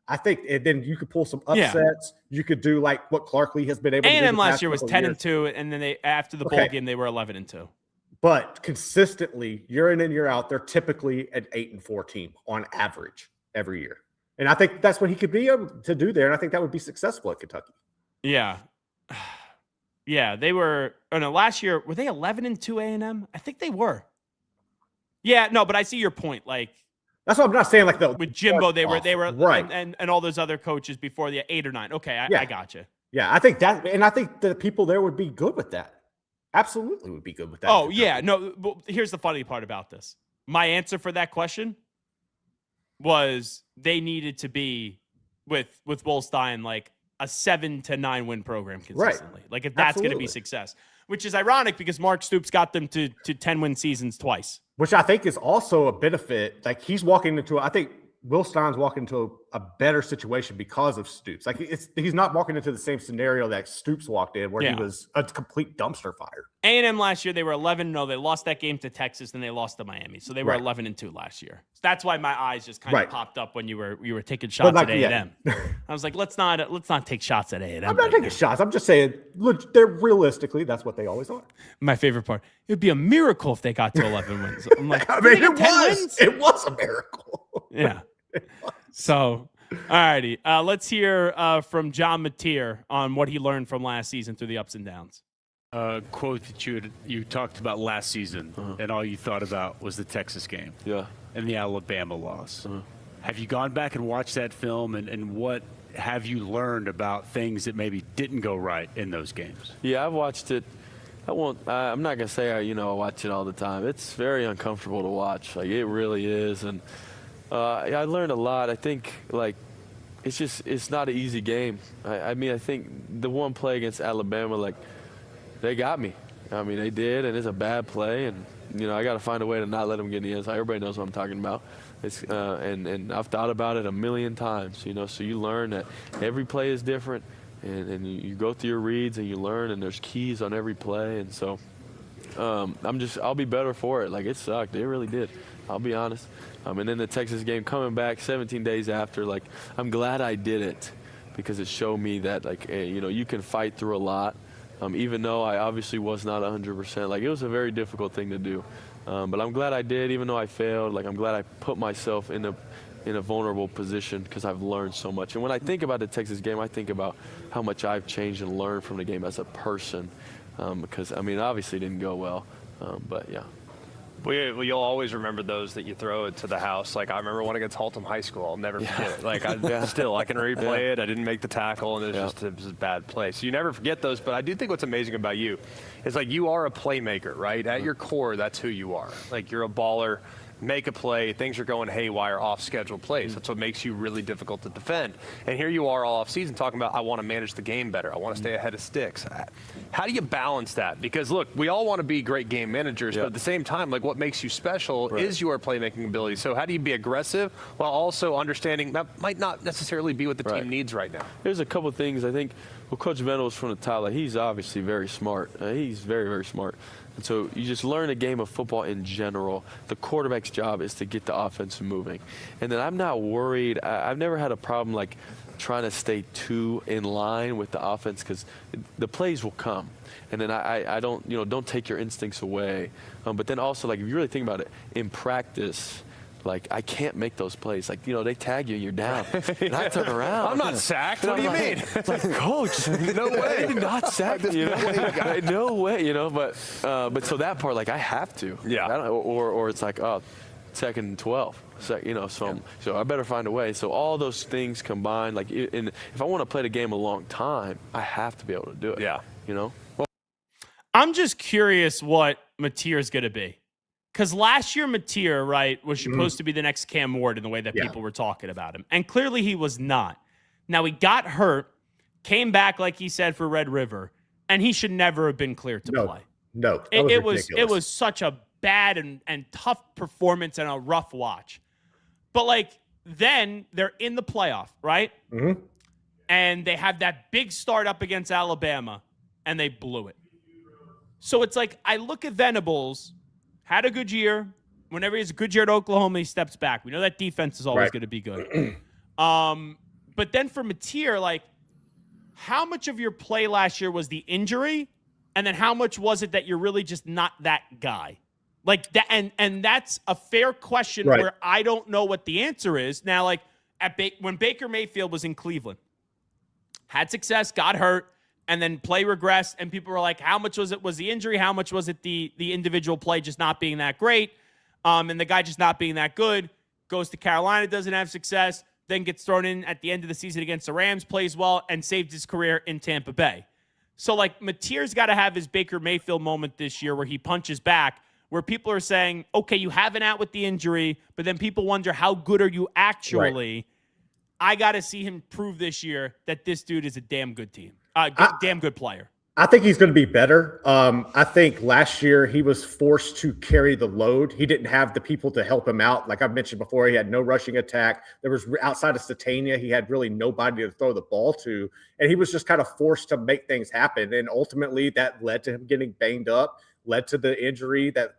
I think, and then you could pull some upsets. Yeah. You could do like what Clarkley has been able to do. A&M last year was 10 and 2, and then they after the bowl game they were 11 and 2. But consistently, year in and year out, they're typically an 8 and 4 team on average every year. And I think that's what he could be able to do there. And I think that would be successful at Kentucky. Yeah. Yeah, they were. Oh no, last year were they 11 and 2 A&M? I think they were. Yeah, no, but I see your point. Like that's what I'm not saying. Like with Jimbo, they were right, and all those other coaches before the 8 or 9. Okay, I got you. Yeah, I think that, and I think the people there would be good with that. Absolutely, would be good with that. Oh yeah, no. Well, here's the funny part about this. My answer for that question was they needed to be with Will Stein like a 7 to 9 win program consistently. Right. Like if that's going to be success, which is ironic because Mark Stoops got them to 10 win seasons twice. Which I think is also a benefit. Like he's walking into, I think Will Stein's walking into a better situation because of Stoops. Like he's not walking into the same scenario that Stoops walked in where he was a complete dumpster fire. A&M last year, they were 11. No, they lost that game to Texas, and they lost to Miami. So they were 11-2 last year. So that's why my eyes just kind of popped up when you were taking shots at A&M. I was like, let's not take shots at A&M. I'm not taking shots. I'm just saying, look, they're realistically, that's what they always are. My favorite part, it would be a miracle if they got to 11 wins. I'm like, I mean, it was a miracle. Yeah. So, all righty. Let's hear from John Mateer on what he learned from last season through the ups and downs. Quote that you talked about last season, and all you thought about was the Texas game, and the Alabama loss. Have you gone back and watched that film, and what have you learned about things that maybe didn't go right in those games? Yeah, I've watched it. I'm not gonna say I watch it all the time. It's very uncomfortable to watch. Like, it really is, and I learned a lot. I think it's not an easy game. I mean, I think the one play against Alabama, they got me. I mean, they did, and it's a bad play, and I got to find a way to not let them get in the end zone. Everybody knows what I'm talking about. It's and I've thought about it a million times. So you learn that every play is different, and you go through your reads and you learn, and there's keys on every play, and so I'll be better for it. It sucked. It really did. I'll be honest. And then the Texas game coming back 17 days after, I'm glad I did it because it showed me that you can fight through a lot. Even though I obviously was not 100%, it was a very difficult thing to do. But I'm glad I did, even though I failed. I'm glad I put myself in a vulnerable position because I've learned so much. And when I think about the Texas game, I think about how much I've changed and learned from the game as a person. Because, I mean, obviously it didn't go well. But, yeah. Well, you'll always remember those that you throw into the house. I remember one against Haltom High School. I'll never forget it. I can replay it. I didn't make the tackle, and it was a bad play. So you never forget those. But I do think what's amazing about you is you are a playmaker, right? At your core, that's who you are. You're a baller. Make a play, things are going haywire, off-schedule plays. That's what makes you really difficult to defend. And here you are all off-season talking about, I want to manage the game better. I want to stay ahead of sticks. How do you balance that? Because, look, we all want to be great game managers, but at the same time, what makes you special is your playmaking ability. So how do you be aggressive while also understanding that might not necessarily be what the team needs right now? There's a couple of things. I think, Coach Venables from the top, he's obviously very smart. He's very, very smart. And so you just learn a game of football in general. The quarterback's job is to get the offense moving. And then I'm not worried. I've never had a problem trying to stay too in line with the offense because the plays will come. And then I don't take your instincts away. But then also, if you really think about it, in practice, I can't make those plays. They tag you and you're down. And I turn around. I'm not sacked. What do you mean? Coach, no way. I did not sack you. No way, But so that part, I have to. Yeah. Or it's second and 12. So I better find a way. So all those things combined, and if I want to play the game a long time, I have to be able to do it. Yeah. Well, I'm just curious what Mateer is going to be. Because last year, Mateer, was supposed to be the next Cam Ward in the way that people were talking about him. And clearly he was not. Now, he got hurt, came back, like he said, for Red River, and he should never have been cleared to play. No, it was such a bad and tough performance and a rough watch. But, then they're in the playoff, right? Mm-hmm. And they have that big start up against Alabama, and they blew it. So it's I look at Venables, had a good year. Whenever he has a good year at Oklahoma, he steps back. We know that defense is always going to be good. But then for Mateer, how much of your play last year was the injury? And then how much was it that you're really just not that guy? That, and that's a fair question where I don't know what the answer is. Now, when Baker Mayfield was in Cleveland, had success, got hurt, and then play regressed, and people were like, how much was the injury? How much was it the individual play just not being that great? And the guy just not being that good, goes to Carolina, doesn't have success, then gets thrown in at the end of the season against the Rams, plays well, and saved his career in Tampa Bay. So, Mateer's got to have his Baker Mayfield moment this year where he punches back, where people are saying, okay, you have an out with the injury, but then people wonder, how good are you actually? Right. I got to see him prove this year that this dude is a damn good team. Damn good player. I think he's going to be better. I think last year he was forced to carry the load. He didn't have the people to help him out. Like I've mentioned before, he had no rushing attack. There was outside of Satania, he had really nobody to throw the ball to, and he was just kind of forced to make things happen. And ultimately, that led to him getting banged up, led to the injury that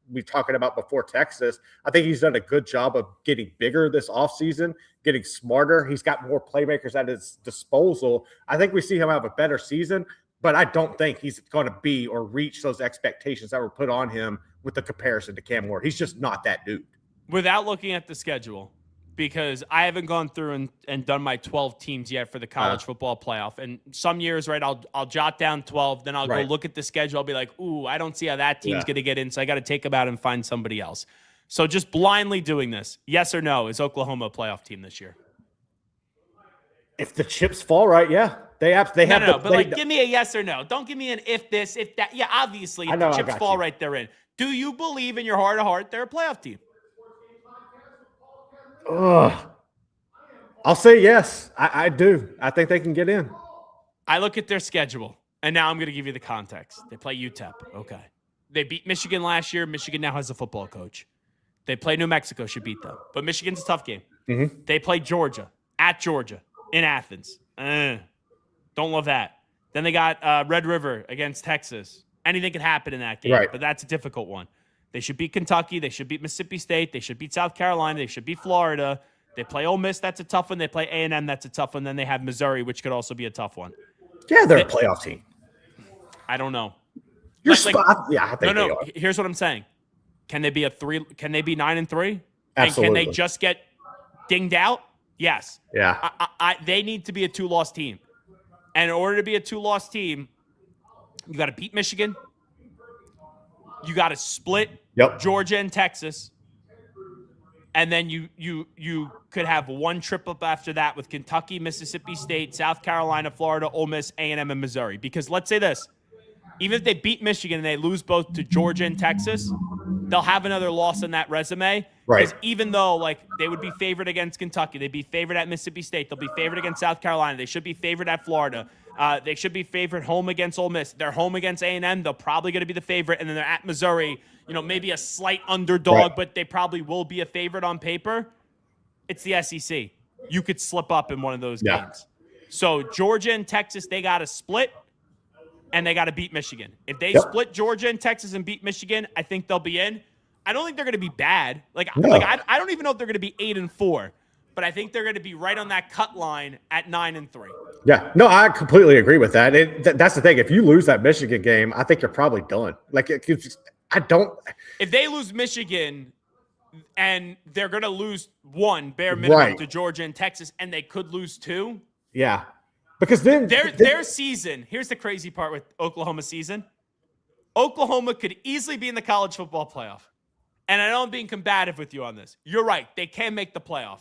we talking about before Texas. I think he's done a good job of getting bigger this offseason, getting smarter. He's got more playmakers at his disposal. I think we see him have a better season. But I don't think he's going to be or reach those expectations that were put on him with the comparison to Cam Ward. He's just not that dude. Without looking at the schedule, because I haven't gone through and done my 12 teams yet for the college football playoff. And some years, right, I'll jot down 12, then I'll go look at the schedule. I'll be like, ooh, I don't see how that team's going to get in, so I got to take them out and find somebody else. So just blindly doing this, yes or no, is Oklahoma a playoff team this year? If the chips fall right, yeah. They have. But give me a yes or no. Don't give me an if this, if that. Yeah, obviously, if the chips fall right, they're in. Do you believe in your heart of heart they're a playoff team? I'll say yes. I do. I think they can get in. I look at their schedule, and now I'm going to give you the context. They play UTEP. Okay. They beat Michigan last year. Michigan now has a football coach. They play New Mexico, should beat them. But Michigan's a tough game. Mm-hmm. They play Georgia, at Georgia, in Athens. Don't love that. Then they got Red River against Texas. Anything could happen in that game, but that's a difficult one. They should beat Kentucky. They should beat Mississippi State. They should beat South Carolina. They should beat Florida. They play Ole Miss. That's a tough one. They play A&M. That's a tough one. Then they have Missouri, which could also be a tough one. Yeah, they're a playoff team. I don't know. I think they are. Here's what I'm saying. Can they be Can they be 9-3? Absolutely. And can they just get dinged out? Yes. Yeah. They need to be a 2-loss team. And in order to be a 2-loss team, you got to beat Michigan. You got to split Georgia and Texas. And then you could have one trip up after that with Kentucky, Mississippi State, South Carolina, Florida, Ole Miss, A&M, and Missouri. Because let's say this. Even if they beat Michigan and they lose both to Georgia and Texas, they'll have another loss on that resume. Right. Because even though they would be favored against Kentucky, they'd be favored at Mississippi State, they'll be favored against South Carolina, they should be favored at Florida, they should be favored home against Ole Miss. They're home against A&M, they're probably going to be the favorite, and then they're at Missouri, maybe a slight underdog, but they probably will be a favorite on paper. It's the SEC. You could slip up in one of those games. So Georgia and Texas, they got to split. And they got to beat Michigan. If they split Georgia and Texas and beat Michigan, I think they'll be in. I don't think they're going to be bad. I don't even know if they're going to be 8-4, but I think they're going to be right on that cut line at 9-3. Yeah, no, I completely agree with that. That's the thing. If you lose that Michigan game, I think you're probably done. If they lose Michigan and they're going to lose one bare minimum to Georgia and Texas, and they could lose 2. Yeah. Because then their season, here's the crazy part with Oklahoma's season. Oklahoma could easily be in the college football playoff. And I know I'm being combative with you on this. You're right. They can make the playoff.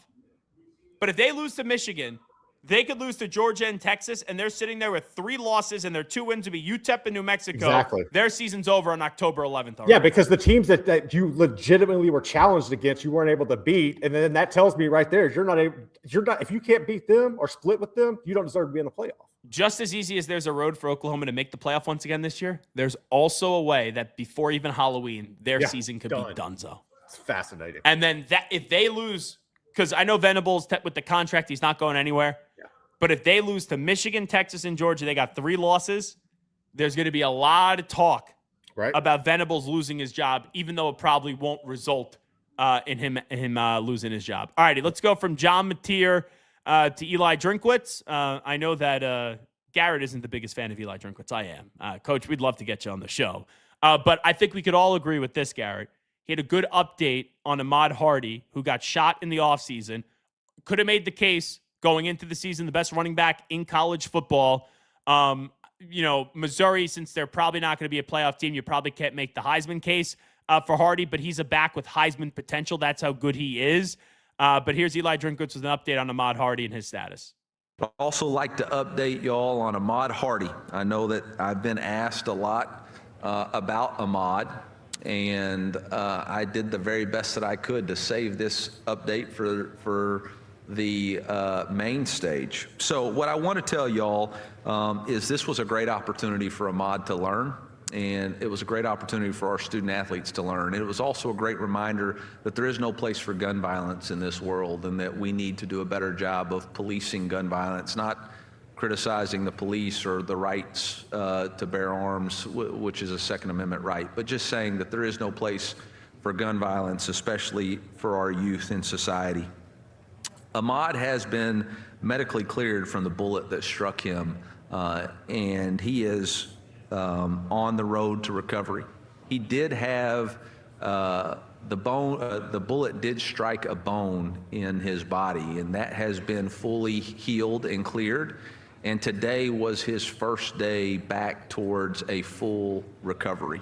But if they lose to Michigan, they could lose to Georgia and Texas, and they're sitting there with 3 losses, and their 2 wins would be UTEP and New Mexico. Exactly. Their season's over on October 11th already. Yeah, because the teams that you legitimately were challenged against, you weren't able to beat, and then that tells me right there, you're not. If you can't beat them or split with them, you don't deserve to be in the playoff. Just as easy as there's a road for Oklahoma to make the playoff once again this year, there's also a way that before even Halloween, their season could be donezo. It's fascinating. And then if they lose, because I know Venables with the contract, he's not going anywhere. Yeah. But if they lose to Michigan, Texas, and Georgia, they got 3 losses. There's going to be a lot of talk about Venables losing his job, even though it probably won't result in him losing his job. All righty, let's go from John Mateer to Eli Drinkwitz. I know that Garrett isn't the biggest fan of Eli Drinkwitz. I am. Coach, we'd love to get you on the show. But I think we could all agree with this, Garrett. He had a good update on Ahmad Hardy, who got shot in the offseason. Could have made the case going into the season, the best running back in college football. Missouri, since they're probably not going to be a playoff team, you probably can't make the Heisman case for Hardy, but he's a back with Heisman potential. That's how good he is. But here's Eli Drinkwitz with an update on Ahmad Hardy and his status. I'd also like to update y'all on Ahmad Hardy. I know that I've been asked a lot about Ahmad, and I did the very best that I could to save this update for the main stage. So what I want to tell y'all is this was a great opportunity for Ahmad to learn, and it was a great opportunity for our student athletes to learn. It was also a great reminder that there is no place for gun violence in this world, and that we need to do a better job of policing gun violence, not criticizing the police or the rights to bear arms, which is a Second Amendment right, but just saying that there is no place for gun violence, especially for our youth in society. Ahmad has been medically cleared from the bullet that struck him, and he is on the road to recovery. He did have the bullet did strike a bone in his body, and that has been fully healed and cleared. And today was his first day back towards a full recovery.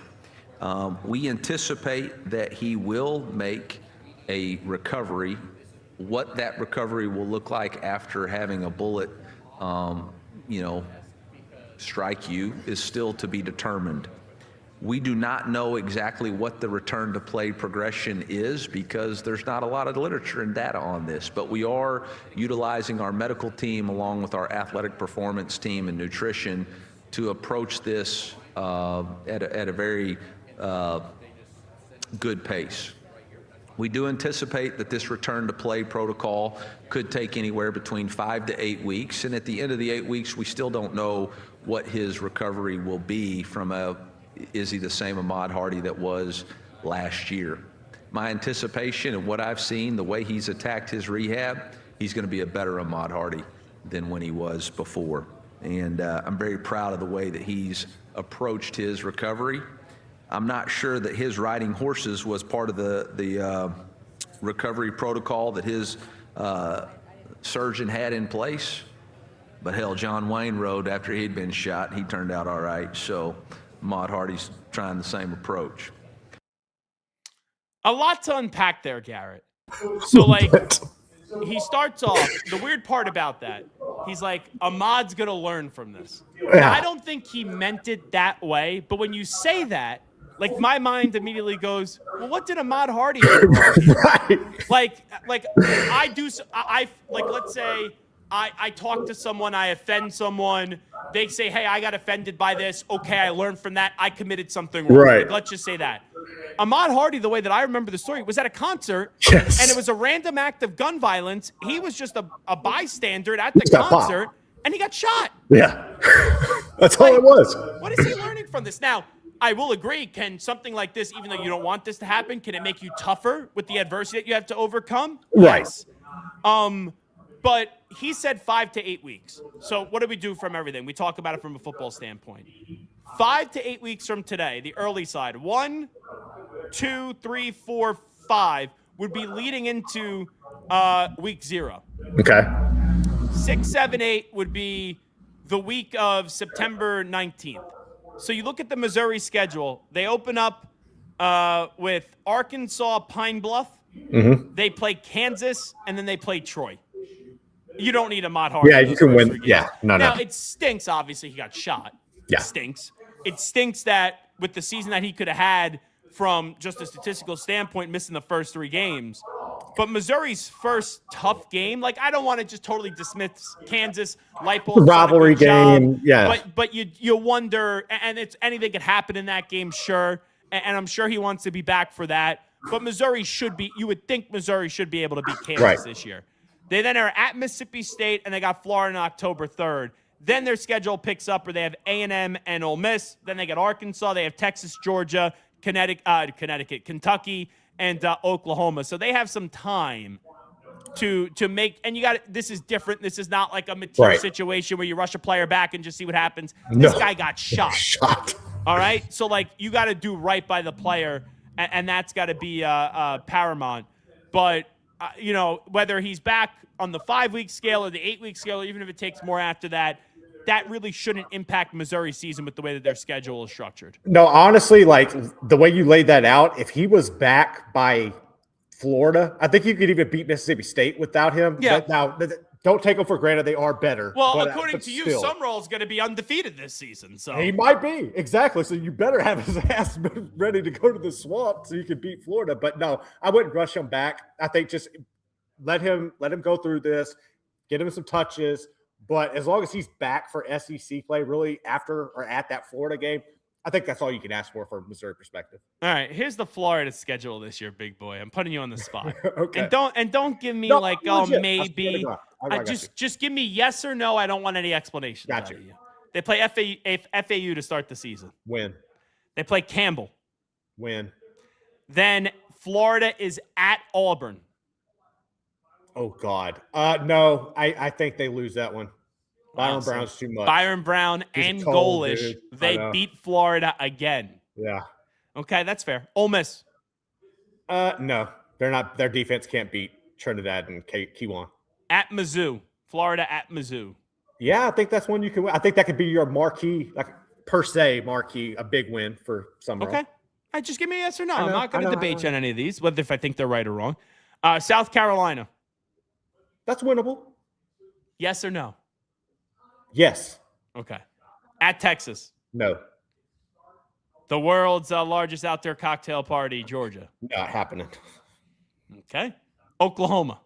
We anticipate that he will make a recovery. What that recovery will look like after having a bullet, strike you is still to be determined. We do not know exactly what the return to play progression is because there's not a lot of literature and data on this, but we are utilizing our medical team along with our athletic performance team and nutrition to approach this at a very good pace. We do anticipate that this return to play protocol could take anywhere between 5 to 8 weeks. And at the end of the 8 weeks, we still don't know what his recovery will be from is he the same Ahmad Hardy that was last year? My anticipation and what I've seen, the way he's attacked his rehab, he's going to be a better Ahmad Hardy than when he was before. And I'm very proud of the way that he's approached his recovery. I'm not sure that his riding horses was part of the recovery protocol that his surgeon had in place. But hell, John Wayne rode after he'd been shot. He turned out all right. So Ahmad Hardy's trying the same approach. A lot to unpack there, Garrett. So, he starts off, the weird part about that, he's like, Ahmad's going to learn from this. Now, I don't think he meant it that way, but when you say that, my mind immediately goes, well, what did Ahmad Hardy do? Right. Let's say I talk to someone, I offend someone, they say, hey, I got offended by this. Okay, I learned from that. I committed something wrong. Right. Let's just say that. Ahmad Hardy, the way that I remember the story, was at a concert, yes. and it was a random act of gun violence. He was just a bystander at the concert, and he got shot. Yeah. That's all it was. What is he learning from this? Now, I will agree, can something like this, even though you don't want this to happen, can it make you tougher with the adversity that you have to overcome? Right. Yes. But he said 5 to 8 weeks. So what do we do from everything? We talk about it from a football standpoint. 5 to 8 weeks from today, the early side, 1, 2, 3, 4, 5 would be leading into week 0. Okay. 6, 7, 8 would be the week of September 19th. So you look at the Missouri schedule. They open up with Arkansas, Pine Bluff. Mm-hmm. They play Kansas, and then they play Troy. You don't need Ahmad Hardy. Yeah, you can win. Yeah, Now, it stinks, obviously, he got shot. Yeah. It stinks. It stinks that with the season that he could have had from just a statistical standpoint, missing the first 3 games. But Missouri's first tough game, I don't want to just totally dismiss Kansas. Leipold rivalry game, yeah. But you wonder, and anything could happen in that game, sure. And I'm sure he wants to be back for that. But Missouri you would think Missouri should be able to beat Kansas this year. They then are at Mississippi State, and they got Florida on October 3rd. Then their schedule picks up where they have A&M and Ole Miss. Then they get Arkansas. They have Texas, Georgia, Connecticut, Kentucky, and Oklahoma. So they have some time to make. And this is different. This is not like a material situation where you rush a player back and just see what happens. This guy got shot. All right? So, you got to do right by the player, and that's got to be paramount. But, whether he's back on the 5-week scale or the 8-week scale, or even if it takes more after that, that really shouldn't impact Missouri's season with the way that their schedule is structured. No, honestly, the way you laid that out, if he was back by Florida, I think you could even beat Mississippi State without him. Yeah. Now, don't take them for granted. They are better. Well, according to you, Summerall's going to be undefeated this season. So he might be. Exactly. So you better have his ass ready to go to the swamp so you can beat Florida. But no, I wouldn't rush him back. I think just let him go through this, get him some touches. But as long as he's back for SEC play, really after or at that Florida game, I think that's all you can ask for from a Missouri perspective. All right, here's the Florida schedule this year, big boy. I'm putting you on the spot. Okay. And don't give me maybe. Just give me yes or no. I don't want any explanations. Got you. They play FAU to start the season. Win. They play Campbell. Win. Then Florida is at Auburn. Oh, God. No, I think they lose that one. Byron Brown's too much. Byron Brown and Golish, they beat Florida again. Yeah. Okay, that's fair. Ole Miss. No, they're not. Their defense can't beat Trinidad and Kiwan. At Mizzou. Florida at Mizzou. Yeah, I think that's one you can win. I think that could be your marquee, like per se marquee, a big win for Summerall. Okay. Just give me a yes or no. I'm not going to debate you on any of these, whether if I think they're right or wrong. South Carolina. That's winnable. Yes or no? Yes. Okay. At Texas. No. The world's largest outdoor cocktail party, Georgia. Not happening. Okay. Oklahoma.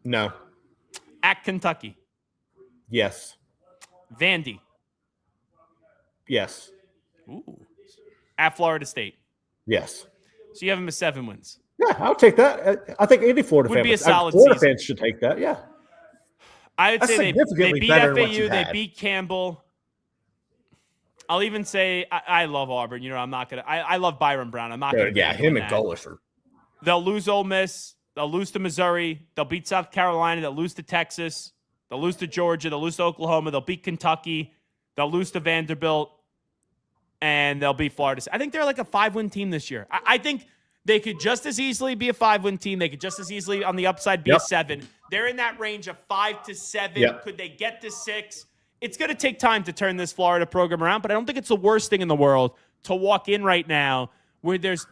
No. At Kentucky. Yes. Vandy. Yes. Ooh. At Florida State. Yes. So you have them as 7 wins. Yeah, I'll take that. I think any Florida fan would be a solid Florida season. fans should take that. Yeah. I would say they beat better than what FAU, you they had. beat Campbell. I'll even say I love Auburn. You know, I'm not gonna. I love Byron Brown. I'm not gonna. Yeah, him and Golish are. They'll lose Ole Miss. They'll lose to Missouri. They'll beat South Carolina. They'll lose to Texas. They'll lose to Georgia. They'll lose to Oklahoma. They'll beat Kentucky. They'll lose to Vanderbilt. And they'll beat Florida. I think they're like a 5-win team this year. I think they could just as easily be a 5-win team. They could just as easily on the upside be a 7. They're in that range of 5 to 7. Yep. Could they get to 6? It's going to take time to turn this Florida program around, but I don't think it's the worst thing in the world to walk in right now where there's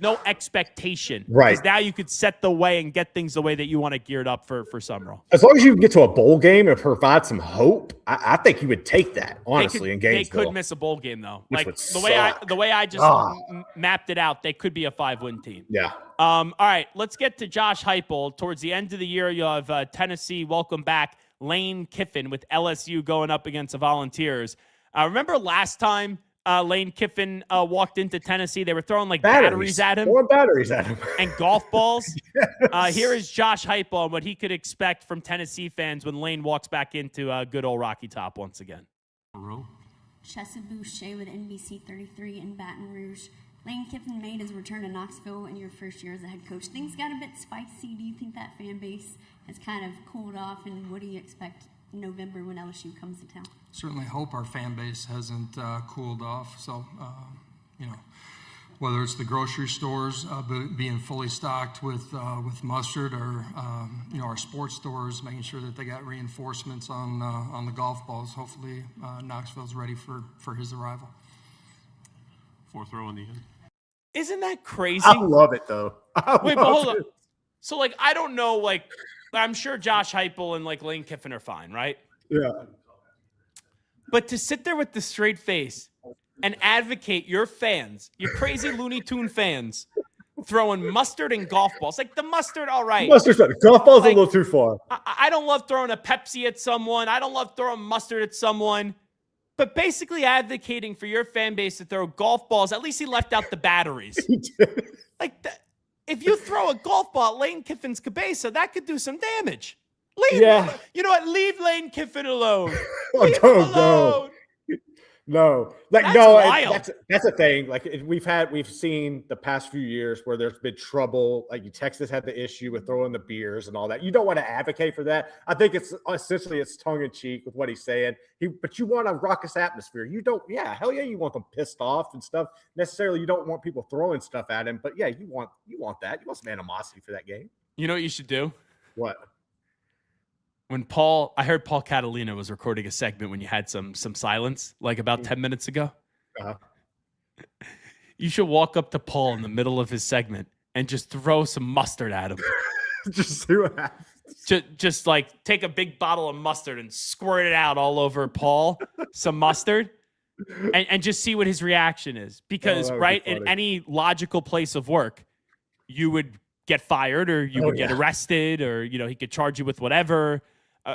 no expectation. Right. Because now you could set the way and get things the way that you want to geared up for Summerall. As long as you can get to a bowl game and provide some hope, I think you would take that, honestly, in Gainesville. They could miss a bowl game, though. Which like would the way I just mapped it out, they could be a 5-win team. Yeah. All right, let's get to Josh Heupel. Towards the end of the year, you have Tennessee. Welcome back, Lane Kiffin with LSU going up against the Volunteers. Remember last time Lane Kiffin walked into Tennessee? They were throwing like batteries at him. Throwing batteries at him. And golf balls. Yes. Here is Josh Heupel and what he could expect from Tennessee fans when Lane walks back into good old Rocky Top once again. Chesa Boucher with NBC 33 in Baton Rouge. Lane Kiffin made his return to Knoxville in your first year as a head coach. Things got a bit spicy. Do you think that fan base has kind of cooled off, and what do you expect in November when LSU comes to town? Certainly hope our fan base hasn't cooled off. So, whether it's the grocery stores being fully stocked with mustard, or our sports stores making sure that they got reinforcements on the golf balls. Hopefully, Knoxville's ready for his arrival. Fourth row in the end. Isn't that crazy? I love it, though. Wait, but hold on. So, I don't know, I'm sure Josh Heupel and, Lane Kiffin are fine, right? Yeah. But to sit there with the straight face and advocate your fans, your crazy Looney Tune fans, throwing mustard and golf balls. The mustard, all right. Golf balls a little too far. I don't love throwing a Pepsi at someone. I don't love throwing mustard at someone. But basically advocating for your fan base to throw golf balls, at least he left out the batteries. If you throw a golf ball at Lane Kiffin's cabeza, that could do some damage. You know what? Leave Lane Kiffin alone. Leave him alone. No, That's no, wild. that's a thing. We've seen the past few years where there's been trouble. Texas had the issue with throwing the beers and all that. You don't want to advocate for that. I think it's essentially tongue in cheek with what he's saying. But you want a raucous atmosphere. You don't. Yeah, hell yeah, you want them pissed off and stuff. Necessarily, you don't want people throwing stuff at him. But yeah, you want that. You want some animosity for that game. You know what you should do? What? When I heard Paul Catalina was recording a segment when you had some silence, about 10 minutes ago. Uh-huh. You should walk up to Paul in the middle of his segment and just throw some mustard at him. Just see what happens. Just take a big bottle of mustard and squirt it out all over Paul, some mustard, and just see what his reaction is. Because, be in funny. any logical place of work, you would get fired, or you would get arrested, or, he could charge you with whatever,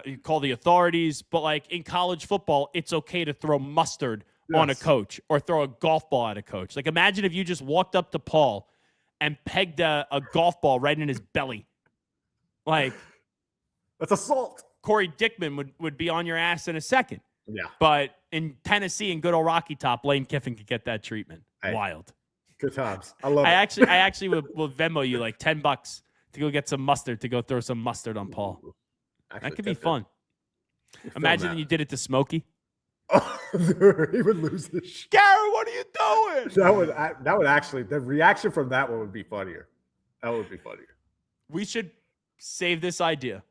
you call the authorities. But like in college football, it's okay to throw mustard on a coach or throw a golf ball at a coach. Like imagine if you just walked up to Paul and pegged a golf ball right in his belly. Like that's assault. Corey Dickman would be on your ass in a second. Yeah. But in Tennessee and good old Rocky Top, Lane Kiffin could get that treatment. Hey, wild. Good times. I love it. I actually will Venmo you like $10 to go get some mustard, to go throw some mustard on Paul. That could be fun. Imagine you did it to Smokey. Oh, dude, he would lose this shit. Garrett, what are you doing? That would actually, the reaction from that one would be funnier. That would be funnier. We should save this idea.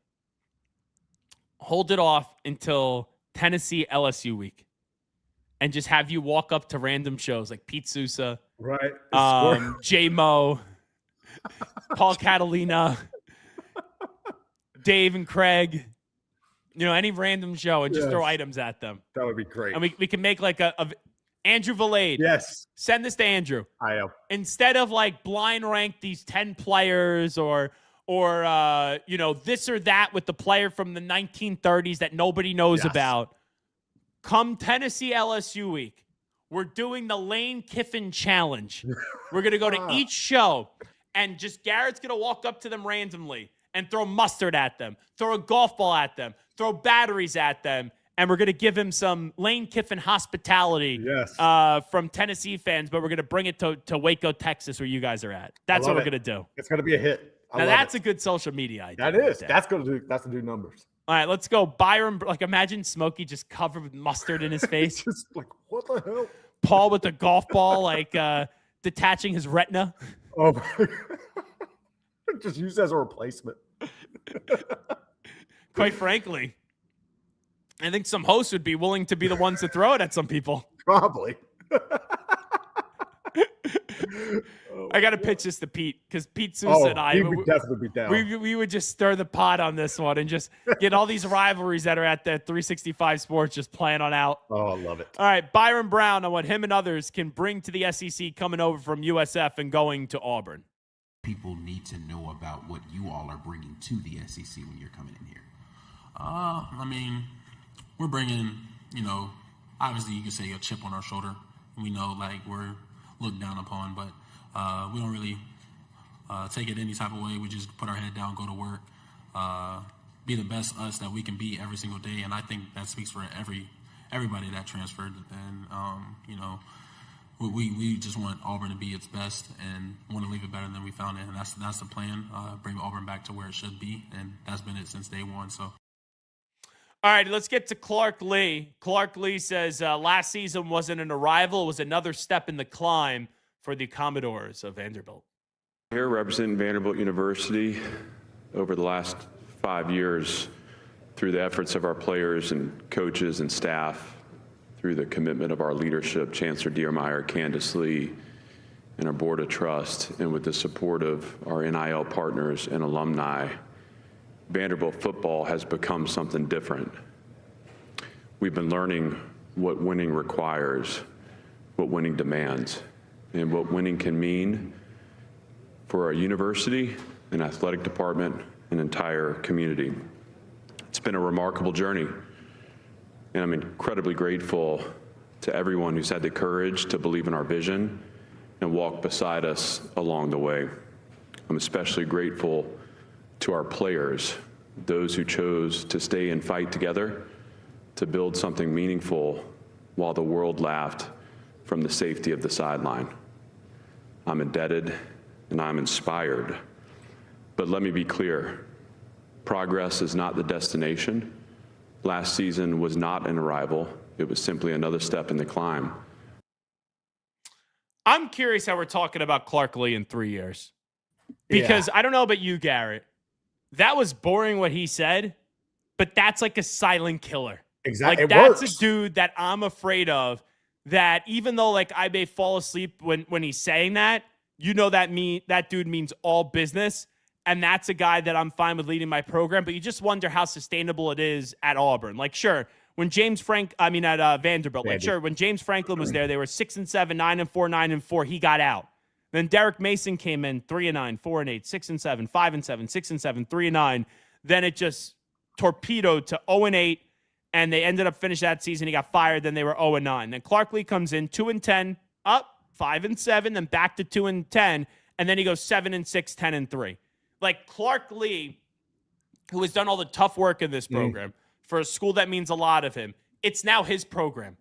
Hold it off until Tennessee LSU week, and just have you walk up to random shows like Pete Sousa, right? J Mo, Paul Catalina, Dave and Craig. Any random show, and just throw items at them. That would be great. And we can make like a Andrew Valade. Yes. Send this to Andrew. I am. Instead of like blind rank these 10 players or this or that with the player from the 1930s that nobody knows about. Come Tennessee LSU week, we're doing the Lane Kiffin challenge. We're going to go to each show, and just Garrett's going to walk up to them randomly and throw mustard at them, throw a golf ball at them, throw batteries at them, and we're going to give him some Lane Kiffin hospitality from Tennessee fans, but we're going to bring it to Waco, Texas, where you guys are at. That's what we're going to do. It's going to be a hit. Now that's a good social media idea. That is. That's going to do numbers. All right, let's go. Byron, like imagine Smokey just covered with mustard in his face. Just like, what the hell? Paul with the golf ball, like detaching his retina. Oh my God. Just used as a replacement. Quite frankly, I think some hosts would be willing to be the ones to throw it at some people. Probably. I got to pitch this to Pete, because Pete Sousa and I would definitely be down. We would just stir the pot on this one and just get all these rivalries that are at the 365 Sports just playing on out. Oh, I love it. All right, Byron Brown on what him and others can bring to the SEC coming over from USF and going to Auburn. People need to know about what you all are bringing to the SEC when you're coming in here. I mean, we're bringing, obviously you could say a chip on our shoulder. We know like we're looked down upon, but we don't really take it any type of way. We just put our head down, go to work, be the best us that we can be every single day. And I think that speaks for everybody that transferred. And, we just want Auburn to be its best and want to leave it better than we found it. And that's the plan, bring Auburn back to where it should be. And that's been it since day one. So. All right, let's get to Clark Lee. Clark Lee says last season wasn't an arrival. It was another step in the climb for the Commodores of Vanderbilt. Here representing Vanderbilt University over the last 5 years through the efforts of our players and coaches and staff, through the commitment of our leadership, Chancellor Diermeyer, Candace Lee, and our Board of Trust, and with the support of our NIL partners and alumni, Vanderbilt football has become something different. We've been learning what winning requires, what winning demands, and what winning can mean for our university, an athletic department, an entire community. It's been a remarkable journey, and I'm incredibly grateful to everyone who's had the courage to believe in our vision and walk beside us along the way. I'm especially grateful to our players, those who chose to stay and fight together to build something meaningful while the world laughed from the safety of the sideline. I'm indebted and I'm inspired. But let me be clear, progress is not the destination. Last season was not an arrival. It was simply another step in the climb. I'm curious how we're talking about Clark Lee in 3 years. Because I don't know about you, Garrett. That was boring what he said, but that's like a silent killer. Exactly. Like that's a dude that I'm afraid of, that even though like I may fall asleep when he's saying that, that dude means all business. And that's a guy that I'm fine with leading my program, but you just wonder how sustainable it is at Auburn. Like, sure, when at Vanderbilt, like, sure, when James Franklin was there, they were 6-7, 9-4, 9-4. He got out. Then Derek Mason came in 3-9, 4-8, 6-7, 5-7, 6-7, 3-9. Then it just torpedoed to 0-8, and they ended up finishing that season. He got fired. Then they were 0-9. Then Clark Lee comes in 2-10, up 5-7, then back to 2-10, and then he goes 7-6, 10-3. Like Clark Lee, who has done all the tough work in this program for a school that means a lot of him, it's now his program.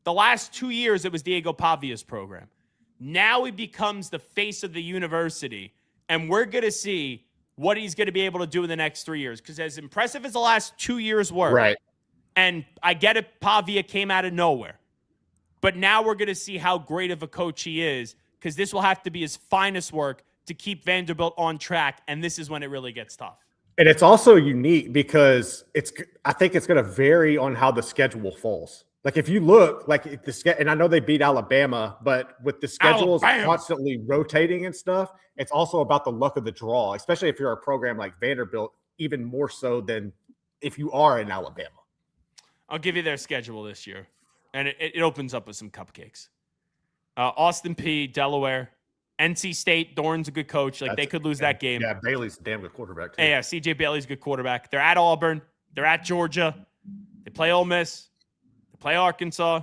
The last 2 years, it was Diego Pavia's program. Now he becomes the face of the university, and we're going to see what he's going to be able to do in the next 3 years. Because as impressive as the last 2 years were, right? And I get it, Pavia came out of nowhere. But now we're going to see how great of a coach he is, because this will have to be his finest work to keep Vanderbilt on track, and this is when it really gets tough. And it's also unique because I think it's going to vary on how the schedule falls. Like if you look, like and I know they beat Alabama, but with the schedules constantly rotating and stuff, it's also about the luck of the draw, especially if you're a program like Vanderbilt, even more so than if you are in Alabama. I'll give you their schedule this year, and it opens up with some cupcakes. Austin Peay, Delaware. NC State, Dorn's a good coach. They could lose that game. Yeah, Bailey's a damn good quarterback, too. Yeah, C.J. Bailey's a good quarterback. They're at Auburn. They're at Georgia. They play Ole Miss. They play Arkansas.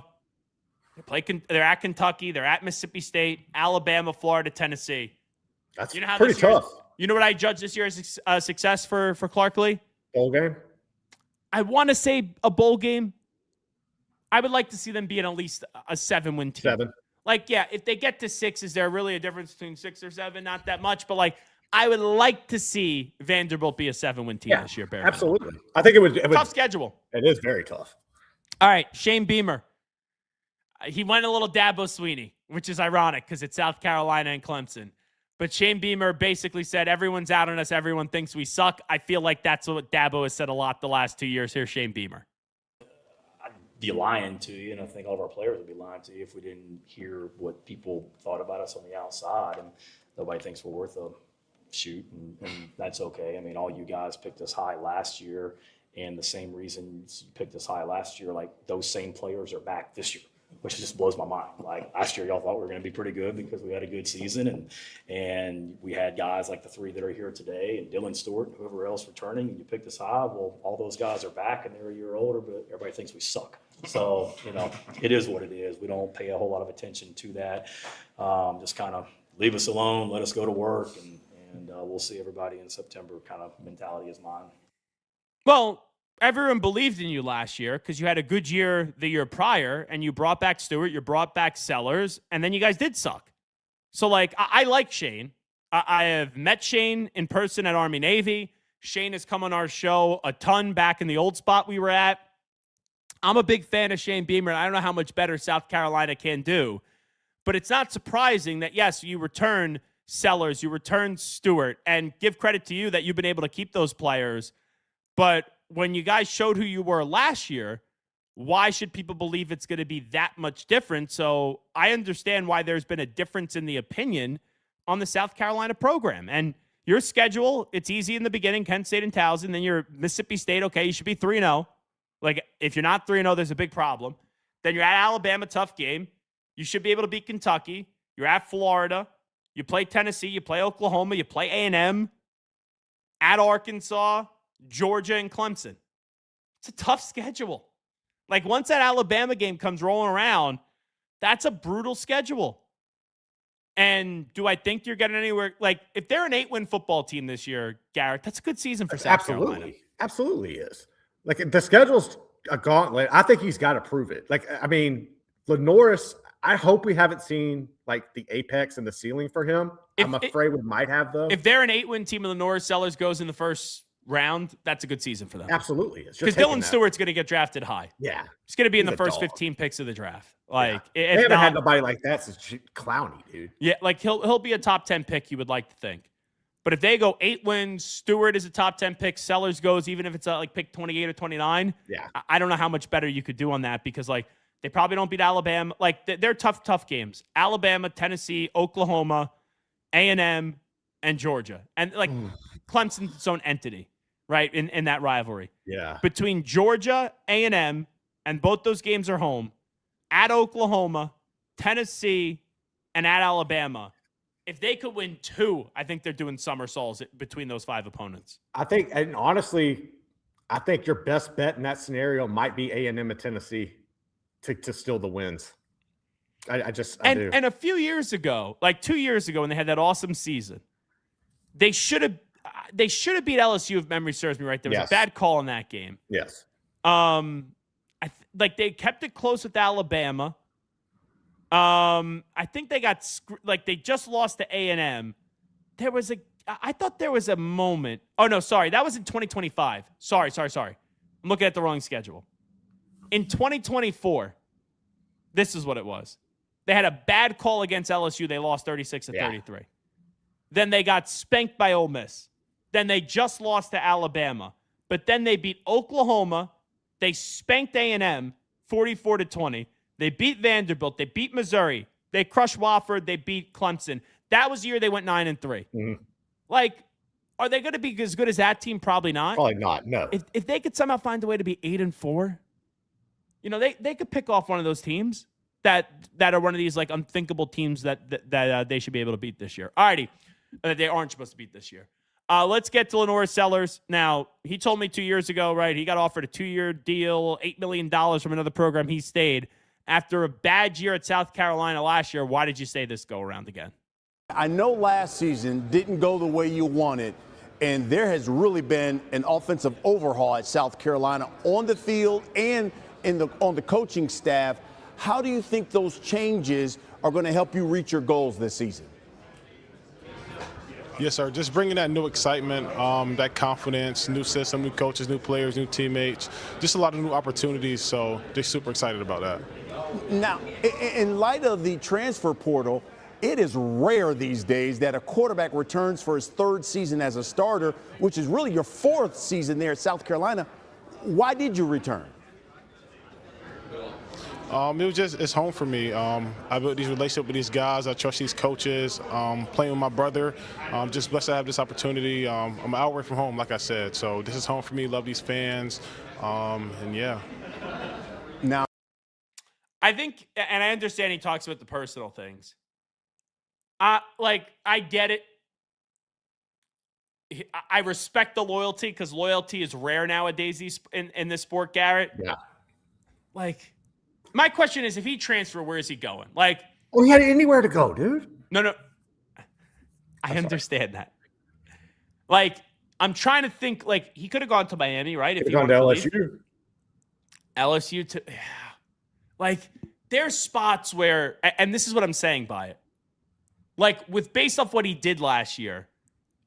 They're at Kentucky. They're at Mississippi State, Alabama, Florida, Tennessee. That's pretty tough. You know what I judge this year as a success for Clark Lee? Bowl game? I want to say a bowl game. I would like to see them be at least a 7-win team. 7. Like, yeah, if they get to 6, is there really a difference between 6 or 7? Not that much, but I would like to see Vanderbilt be a 7-win team this year. Bear absolutely. I think it would tough schedule. It is very tough. All right, Shane Beamer. He went a little Dabo Sweeney, which is ironic because it's South Carolina and Clemson. But Shane Beamer basically said, everyone's out on us. Everyone thinks we suck. I feel like that's what Dabo has said a lot the last 2 years. Here's Shane Beamer. Be lying to you, and I think all of our players would be lying to you if we didn't hear what people thought about us on the outside, and nobody thinks we're worth a shoot, and that's okay. I mean, all you guys picked us high last year, and the same reasons you picked us high last year, those same players are back this year, which just blows my mind. Last year, y'all thought we were going to be pretty good because we had a good season, and we had guys like the 3 that are here today, and Dylan Stewart and whoever else returning, and you picked us high. Well, all those guys are back, and they're a year older, but everybody thinks we suck. So, it is what it is. We don't pay a whole lot of attention to that. Just kind of leave us alone, let us go to work, and we'll see everybody in September kind of mentality is mine. Well, everyone believed in you last year because you had a good year the year prior, and you brought back Stewart, you brought back Sellers, and then you guys did suck. So, I like Shane. I have met Shane in person at Army-Navy. Shane has come on our show a ton back in the old spot we were at. I'm a big fan of Shane Beamer, and I don't know how much better South Carolina can do. But it's not surprising that, yes, you return Sellers, you return Stewart, and give credit to you that you've been able to keep those players. But when you guys showed who you were last year, why should people believe it's going to be that much different? So I understand why there's been a difference in the opinion on the South Carolina program. And your schedule, it's easy in the beginning, Kent State and Towson. Then you're Mississippi State, okay, you should be 3-0. If you're not 3-0, there's a big problem. Then you're at Alabama, tough game. You should be able to beat Kentucky. You're at Florida. You play Tennessee. You play Oklahoma. You play A&M. At Arkansas, Georgia, and Clemson. It's a tough schedule. Once that Alabama game comes rolling around, that's a brutal schedule. And do I think you're getting anywhere? If they're an 8-win football team this year, Garrett, that's a good season for South Carolina. Absolutely is. The schedule's a gauntlet. I think he's got to prove it. Lenoris, I hope we haven't seen the apex and the ceiling for him. I'm afraid we might have, though. If they're an 8-win team and Lenoris Sellers goes in the first round, that's a good season for them. Absolutely is. Because Dylan Stewart's going to get drafted high. Yeah. He's going to be in the first 15 picks of the draft. They haven't had nobody like that since Clowney, dude. Yeah, he'll be a top 10 pick, you would like to think. But if they go 8 wins, Stewart is a top 10 pick, Sellers goes, even if it's pick 28 or 29, I don't know how much better you could do on that because, they probably don't beat Alabama. They're tough games. Alabama, Tennessee, Oklahoma, A&M, and Georgia. And, Clemson's its own entity, right, in that rivalry. Yeah. Between Georgia, A&M, and both those games are home, at Oklahoma, Tennessee, and at Alabama, If they could win 2, I think they're doing somersaults between those 5 opponents. I think, and honestly, I think your best bet in that scenario might be A&M and Tennessee to steal the wins. I do. And a few years ago, like 2 years ago, when they had that awesome season, they should have beat LSU if memory serves me right. There was a bad call in that game. Yes. They kept it close with Alabama. I think they got they just lost to A&M. I thought there was a moment. Oh no, sorry, that was in 2025. Sorry. I'm looking at the wrong schedule. In 2024, this is what it was. They had a bad call against LSU. They lost 36-33. Then they got spanked by Ole Miss. Then they just lost to Alabama. But then they beat Oklahoma. They spanked A&M 44-20. They beat Vanderbilt. They beat Missouri. They crushed Wofford. They beat Clemson. That was the year they went 9-3. Mm-hmm. Are they going to be as good as that team? Probably not. Probably not, no. If they could somehow find a way to be 8-4, they could pick off one of those teams that are one of these unthinkable teams that they should be able to beat this year. Alrighty, they aren't supposed to beat this year. Let's get to Lenore Sellers. Now, he told me 2 years ago, right? He got offered a 2-year deal, $8 million from another program. He stayed after a bad year at South Carolina last year. Why did you say this go around again? I know last season didn't go the way you wanted, and there has really been an offensive overhaul at South Carolina on the field and on the coaching staff. How do you think those changes are going to help you reach your goals this season? Yes, sir. Just bringing that new excitement, that confidence, new system, new coaches, new players, new teammates, just a lot of new opportunities. So they're super excited about that. Now, in light of the transfer portal, it is rare these days that a quarterback returns for his 3rd season as a starter, which is really your 4th season there at South Carolina. Why did you return? It's home for me. I built these relationships with these guys. I trust these coaches. Playing with my brother. Just blessed to have this opportunity. I'm an hour away from home, like I said. So this is home for me. Love these fans. And yeah. Now, I think, and I understand he talks about the personal things. I get it. I respect the loyalty because loyalty is rare nowadays in this sport, Garrett. Yeah. My question is, if he transfer, where is he going? He had anywhere to go, dude. No. I understand that. I'm trying to think. He could have gone to Miami, right? If he gone to LSU. LSU to, there's spots where, and this is what I'm saying by it. Based off what he did last year,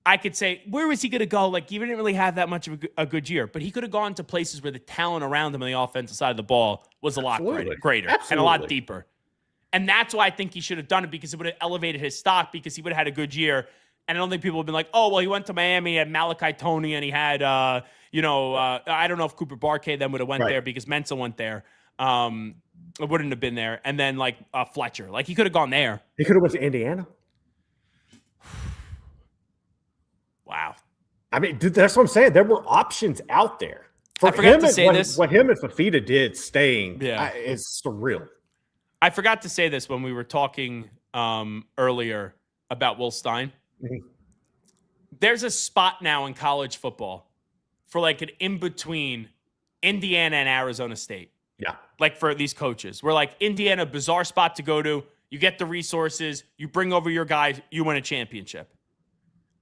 I could say, where was he going to go? He didn't really have that much of a good year, but he could have gone to places where the talent around him on the offensive side of the ball was a lot greater and a lot deeper. And that's why I think he should have done it, because it would have elevated his stock, because he would have had a good year. And I don't think people would have been like, oh, well, he went to Miami, he had Malachi Tony, and he had, I don't know if Cooper Barkay then would have went there because Mensa went there. It wouldn't have been there. And then Fletcher, he could have gone there. He could have went to Indiana. Wow. I mean, dude, that's what I'm saying. There were options out there. I forgot to say this. What him and Fafita did staying is surreal. I forgot to say this when we were talking earlier about Will Stein. Mm-hmm. There's a spot now in college football for an in-between Indiana and Arizona State. Yeah. For these coaches. Where Indiana, bizarre spot to go to. You get the resources. You bring over your guys. You win a championship.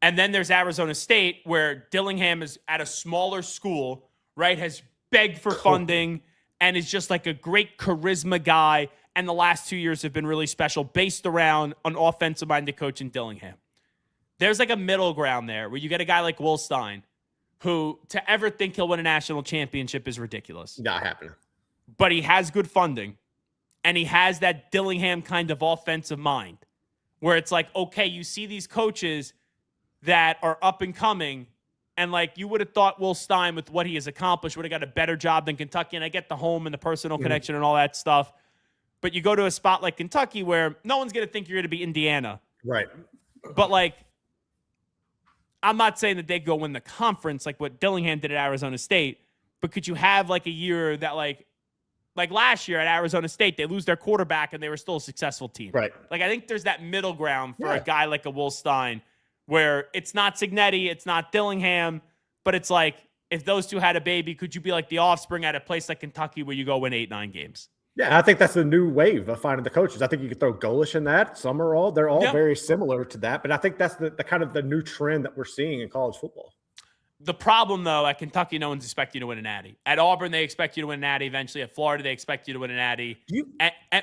And then there's Arizona State, where Dillingham is at a smaller school, right? Has begged for funding and is just a great charisma guy. And the last 2 years have been really special, based around an offensive-minded coach in Dillingham. There's a middle ground there where you get a guy like Will Stein, who to ever think he'll win a national championship is ridiculous. Not happening. But he has good funding, and he has that Dillingham kind of offensive mind, where it's okay, you see these coaches that are up and coming, and you would have thought Will Stein, with what he has accomplished, would have got a better job than Kentucky. And I get the home and the personal connection and all that stuff. But you go to a spot like Kentucky where no one's going to think you're going to be Indiana. Right. But I'm not saying that they go win the conference like what Dillingham did at Arizona State, but could you have a year that Like last year at Arizona State, they lose their quarterback and they were still a successful team. Right. Like I think there's that middle ground for a guy like a Will Stein where it's not Cignetti, it's not Dillingham, but it's like if those two had a baby, could you be like the offspring at a place like Kentucky where you go win 8-9 games? Yeah, I think that's the new wave of finding the coaches. I think you could throw Golish in that. They're all very similar to that, but I think that's the kind of the new trend that we're seeing in college football. The problem, though, at Kentucky, no one's expecting you to win a natty. At Auburn, they expect you to win a natty eventually. At Florida, they expect you to win a natty.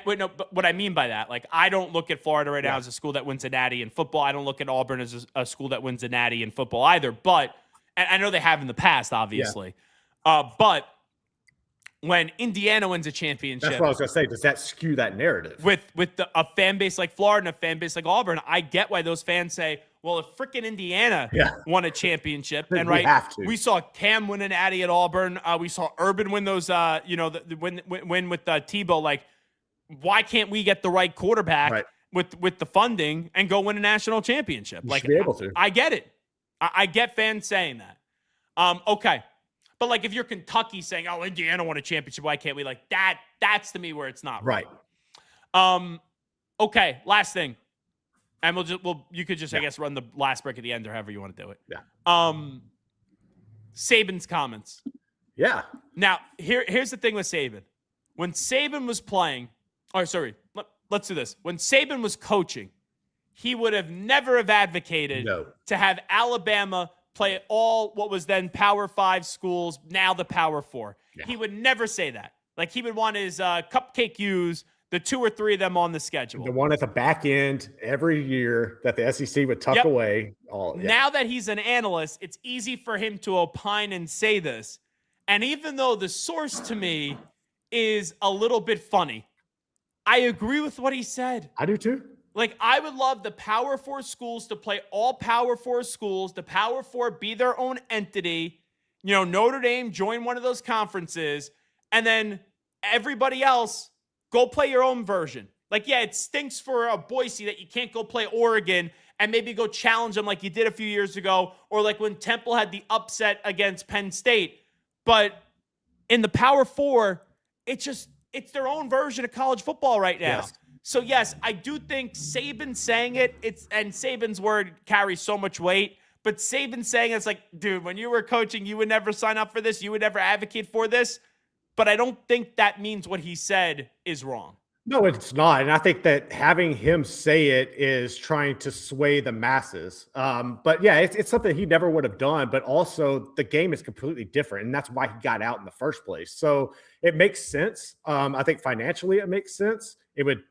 But what I mean by that, like, I don't look at Florida right now as a school that wins a natty in football. I don't look at Auburn as a school that wins a natty in football either. But, and I know they have in the past, obviously. But when Indiana wins a championship. That's what I was going to say. Does that skew that narrative? With a fan base like Florida and a fan base like Auburn, I get why those fans say, well, if freaking Indiana won a championship, and we saw Cam win an Natty at Auburn. We saw Urban win those, win with Tebow. Like, why can't we get the right quarterback with the funding and go win a national championship? You should be able to. I get it. I get fans saying that. Okay. But like, if you're Kentucky saying, oh, Indiana won a championship, why can't we? Like that's to me where it's not right. Okay. Last thing. And you could just, I guess, run the last break at the end or however you want to do it. Yeah. Saban's comments. Yeah. Now, here's the thing with Saban. When Saban was playing, let's do this. When Saban was coaching, he would have never have advocated to have Alabama play all what was then Power 5 schools, now the Power 4. Yeah. He would never say that. Like, he would want his cupcake U's, the 2 or 3 of them on the schedule. The one at the back end every year that the SEC would tuck away. Now that he's an analyst, it's easy for him to opine and say this. And even though the source to me is a little bit funny, I agree with what he said. I do too. Like, I would love the Power 4 schools to play all Power 4 schools, the Power 4 be their own entity, Notre Dame join one of those conferences, and then everybody else go play your own version. Like, yeah, it stinks for a Boise that you can't go play Oregon and maybe go challenge them like you did a few years ago, or like when Temple had the upset against Penn State. But in the Power 4, it's their own version of college football right now. Yes. So, yes, I do think Saban saying it, and Saban's word carries so much weight, but Saban saying it's like, dude, when you were coaching, you would never sign up for this. You would never advocate for this. But I don't think that means what he said is wrong. No, it's not. And I think that having him say it is trying to sway the masses. But yeah, it's something he never would have done. But also the game is completely different. And that's why he got out in the first place. So it makes sense. I think financially it makes sense. It would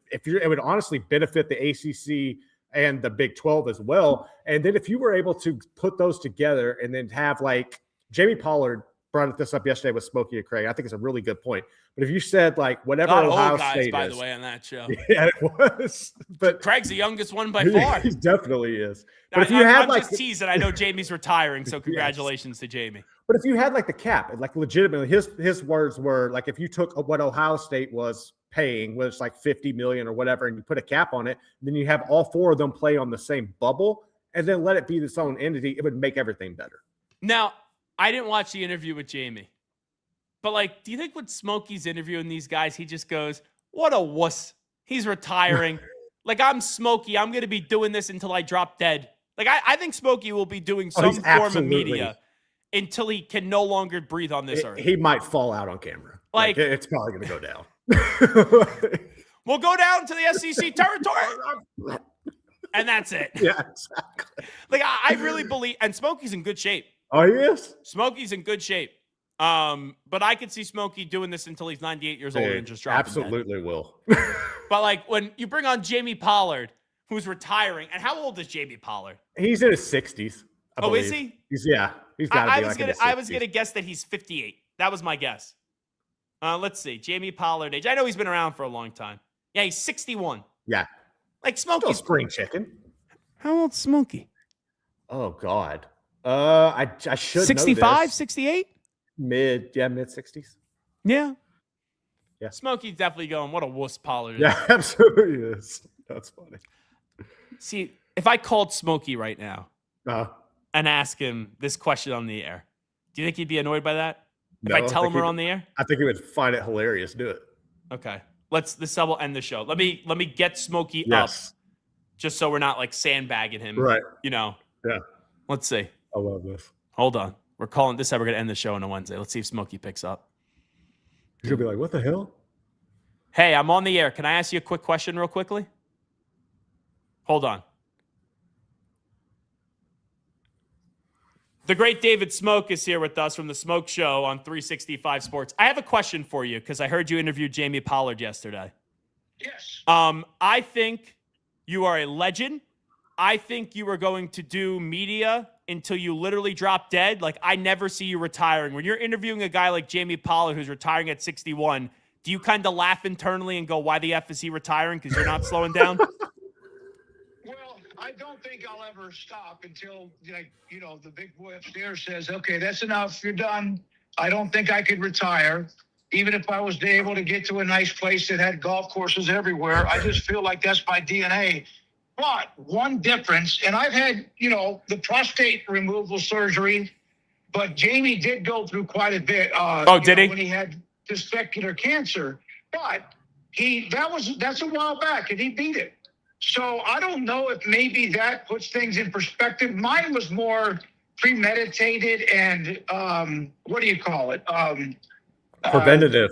honestly benefit the ACC and the Big 12 as well. And then if you were able to put those together and then have like Jamie Pollard brought this up yesterday with Smokey and Craig. I think it's a really good point. But if you said like whatever Ohio State by is, the way, on that show, yeah, it was. But Craig's the youngest one by far. He definitely is. But if you had I'm just teasing. I know Jamie's retiring, so congratulations to Jamie. But if you had like the cap, like legitimately, his words were like, if you took what Ohio State was paying, was like $50 million or whatever, and you put a cap on it, then you have all 4 of them play on the same bubble, and then let it be its own entity. It would make everything better. Now, I didn't watch the interview with Jamie, but like, do you think when Smokey's interviewing these guys, he just goes, what a wuss. He's retiring. Like, I'm Smokey. I'm going to be doing this until I drop dead. Like, I think Smokey will be doing some form of media until he can no longer breathe on this earth. He might fall out on camera. Like it's probably going to go down. We'll go down to the SEC territory. And that's it. Yeah, exactly. Like, I really believe, and Smokey's in good shape. Oh, he is? Smokey's in good shape. But I could see Smokey doing this until he's 98 years old and just dropping absolutely dead. Will. But like, when you bring on Jamie Pollard, who's retiring, and how old is Jamie Pollard? He's in his 60s. Oh, is he? He's got to be like in his 60s. I was gonna guess that he's 58. That was my guess. Let's see, Jamie Pollard age. I know he's been around for a long time. Yeah, he's 61. Yeah, like Smokey's spring chicken. How old's Smokey? Oh God. I should 65, 68? Mid 60s. Yeah. Smokey's definitely going, what a wuss Pollard is. Yeah, absolutely is. That's funny. See, if I called Smokey right now and ask him this question on the air, do you think he'd be annoyed by that? If I tell him we're on the air? I think he would find it hilarious. Do it. Okay. This will end the show. Let me get Smokey up, just so we're not like sandbagging him. Right. Yeah. Let's see. I love this. Hold on. We're calling this how we're gonna end the show on a Wednesday. Let's see if Smokey picks up. He's gonna be like, "What the hell?" Hey, I'm on the air. Can I ask you a quick question real quickly? Hold on. The great David Smoke is here with us from the Smoke Show on 365 Sports. I have a question for you because I heard you interviewed Jamie Pollard yesterday. Yes. I think you are a legend. I think you are going to do media until you literally drop dead. Like, I never see you retiring. When you're interviewing a guy like Jamie Pollard who's retiring at 61, do you kind of laugh internally and go, why the F is he retiring? Because you're not slowing down? Well, I don't think I'll ever stop until, the big boy upstairs says, okay, that's enough. You're done. I don't think I could retire. Even if I was able to get to a nice place that had golf courses everywhere, I just feel like that's my DNA. But one difference, and I've had, the prostate removal surgery, but Jamie did go through quite a bit. Did he? When he had testicular cancer. But that's a while back, and he beat it. So I don't know if maybe that puts things in perspective. Mine was more premeditated and what do you call it? Preventative.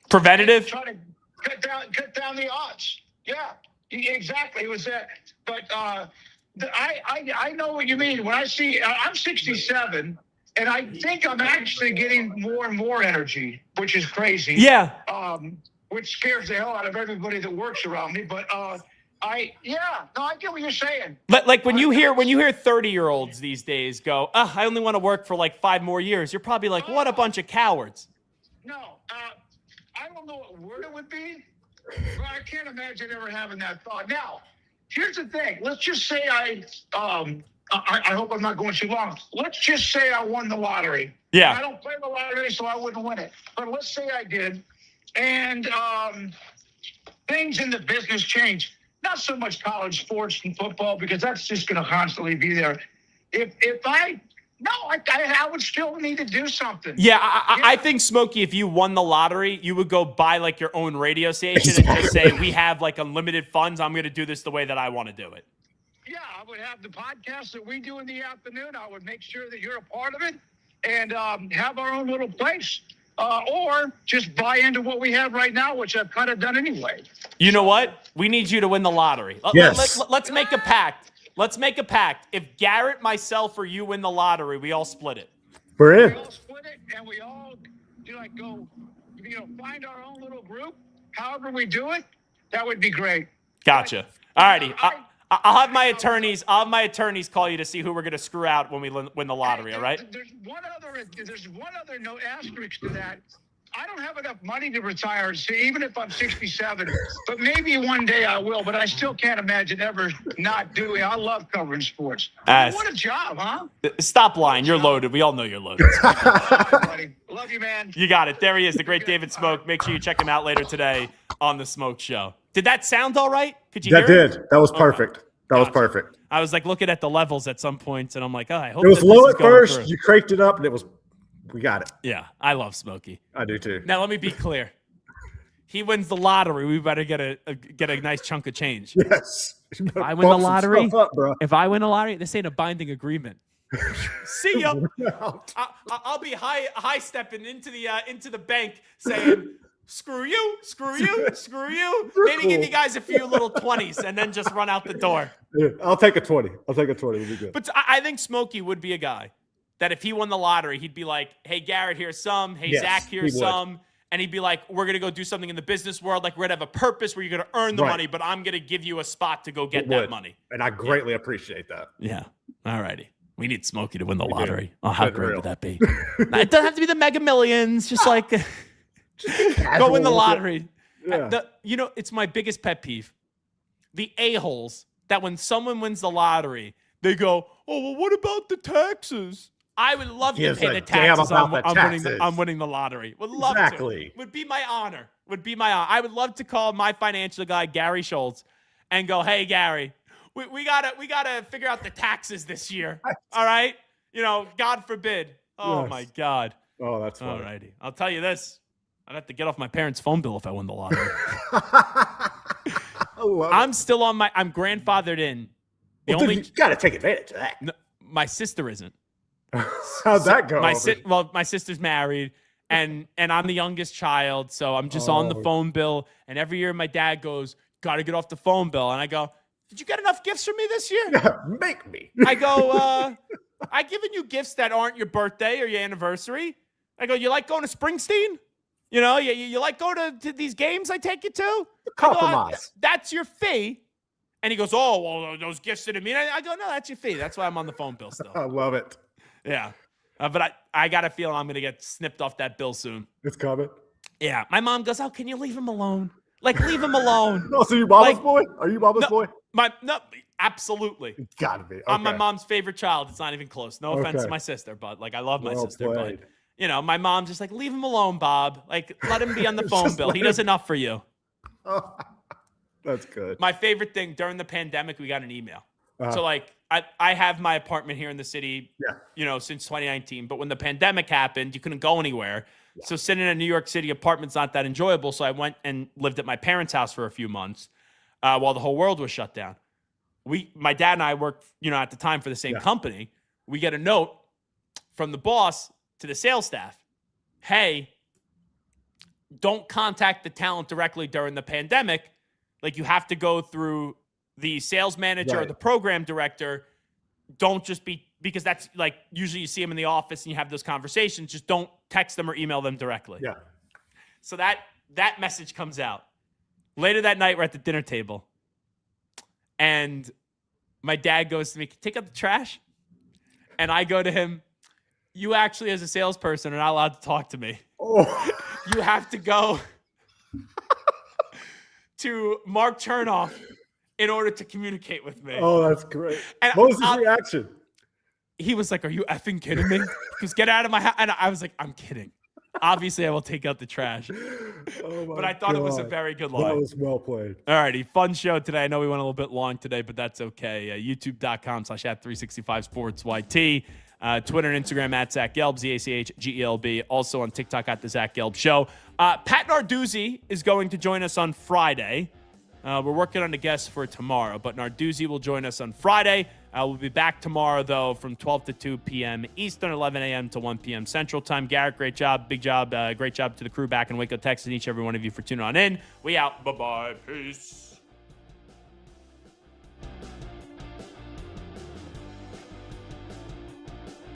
Preventative? Try to cut down the odds. Yeah, exactly. It was that. But I know what you mean. When I see, I'm 67, and I think I'm actually getting more and more energy, which is crazy. Yeah. Which scares the hell out of everybody that works around me. But I get what you're saying. Like when you hear 30-year-olds these days go, I only want to work for like 5 more years, you're probably like, what a bunch of cowards. No, I don't know what word it would be, but I can't imagine ever having that thought. Now, here's the thing. Let's just say I hope I'm not going too long. Let's just say I won the lottery. Yeah. I don't play the lottery, so I wouldn't win it. But let's say I did, and things in the business change. Not so much college sports and football, because that's just going to constantly be there. I would still need to do something. Yeah, I think, Smokey, if you won the lottery, you would go buy like your own radio station and just say, we have like unlimited funds. I'm going to do this the way that I want to do it. Yeah, I would have the podcast that we do in the afternoon. I would make sure that you're a part of it and have our own little place. Or just buy into what we have right now, which I've kind of done anyway. You know what? We need you to win the lottery. Yes. Let's make a pact. Let's make a pact. If Garrett, myself, or you win the lottery, we all split it. We're in. We all split it, and we all go, find our own little group. However we do it, that would be great. Gotcha. All righty. I'll have my attorneys. Call you to see who we're going to screw out when we win the lottery. All right. There's one other note asterisk to that. I don't have enough money to retire, so even if I'm 67. But maybe one day I will. But I still can't imagine ever not doing. I love covering sports. What a job, huh? Stop lying. You're loaded. We all know you're loaded. All right, buddy. Love you, man. You got it. There he is, the great David Smoke. Make sure you check him out later today on the Smoke Show. Did that sound all right? Could you hear That it? did. That was perfect. That was perfect. I was like looking at the levels at some points, and I'm like, I hope it was that low this is at going first. through. You cranked it up, and we got it. Yeah, I love Smokey. I do too. Now let me be clear. He wins the lottery, we better get a nice chunk of change. Yes. If I win the lottery, up, bro. this ain't a binding agreement. See ya. I'll be high stepping into the bank saying, screw you, screw you, screw you. Maybe give you guys a few little 20s and then just run out the door. Yeah, I'll take a 20. It'll be good. But I think Smokey would be a guy that if he won the lottery, he'd be like, hey, Garrett, here's some. Hey, Yes, Zach, here's some. And he'd be like, we're going to go do something in the business world. Like, we're going to have a purpose where you're going to earn the money, but I'm going to give you a spot to go get that money. And I greatly appreciate that. Yeah. All righty. We need Smokey to win the lottery. Oh, how great would that be? It doesn't have to be the Mega Millions. Just like, go win the lottery. Yeah. It's my biggest pet peeve. The a-holes that when someone wins the lottery, they go, oh, well, what about the taxes? I would love to pay the taxes on winning the lottery. Would love to. Would be my honor. I would love to call my financial guy, Gary Schultz, and go, hey, Gary, we gotta figure out the taxes this year. All right? God forbid. Oh, Yes. my God. Oh, that's funny. All righty. I'll tell you this. I'd have to get off my parents' phone bill if I won the lottery. I'm still on I'm grandfathered in. You got to take advantage of that. No, my sister isn't. How'd that go? My sister's married, and I'm the youngest child, so I'm just on the phone bill. And every year my dad goes, got to get off the phone bill. And I go, did you get enough gifts from me this year? Yeah, make me. I go, I've given you gifts that aren't your birthday or your anniversary. I go, you like going to Springsteen? You know, you like going to these games I take you to? Compromise. That's your fee. And he goes, oh, well, those gifts didn't mean. I go, no, that's your fee. That's why I'm on the phone bill still. I love it. Yeah. But I got a feeling I'm going to get snipped off that bill soon. It's coming. Yeah. My mom goes, oh, can you leave him alone? Like, leave him alone. Oh, so you mama's boy? Are you mama's boy? No, absolutely. It's got to be. Okay. I'm my mom's favorite child. It's not even close. No offense to my sister, but, like, I love my sister. Played. But, you know, my mom's just like, leave him alone, Bob. Like, let him be on the phone bill. He does enough for you. Oh, that's good. My favorite thing, during the pandemic, we got an email. So, like, I have my apartment here in the city, you know, since 2019. But when the pandemic happened, you couldn't go anywhere. Yeah. So sitting in a New York City apartment's not that enjoyable. So I went and lived at my parents' house for a few months while the whole world was shut down. My dad and I worked, you know, at the time for the same company. We get a note from the boss to the sales staff. Hey, don't contact the talent directly during the pandemic. Like, you have to go through the sales manager or the program director. Don't just because that's like, usually you see them in the office and you have those conversations. Just don't text them or email them directly. Yeah. So that message comes out. Later that night, we're at the dinner table. And my dad goes to me, take out the trash. And I go to him, you actually, as a salesperson, are not allowed to talk to me. Oh. You have to go to Mark Chernoff in order to communicate with me. Oh, that's great. And what was his reaction? He was like, are you effing kidding me? Because get out of my house. And I was like, I'm kidding. Obviously, I will take out the trash. But I thought it was a very good line. That was well played. All righty. Fun show today. I know we went a little bit long today, but that's okay. YouTube.com/@365SportsYT. Twitter and Instagram at Zach Gelb, ZACHGELB. Also on TikTok at The Zach Gelb Show. Pat Narduzzi is going to join us on Friday. We're working on a guest for tomorrow, but Narduzzi will join us on Friday. We'll be back tomorrow, though, from 12 to 2 p.m. Eastern, 11 a.m. to 1 p.m. Central Time. Garrett, great job. Big job. Great job to the crew back in Waco, Texas, and each and every one of you for tuning on in. We out. Bye-bye. Peace.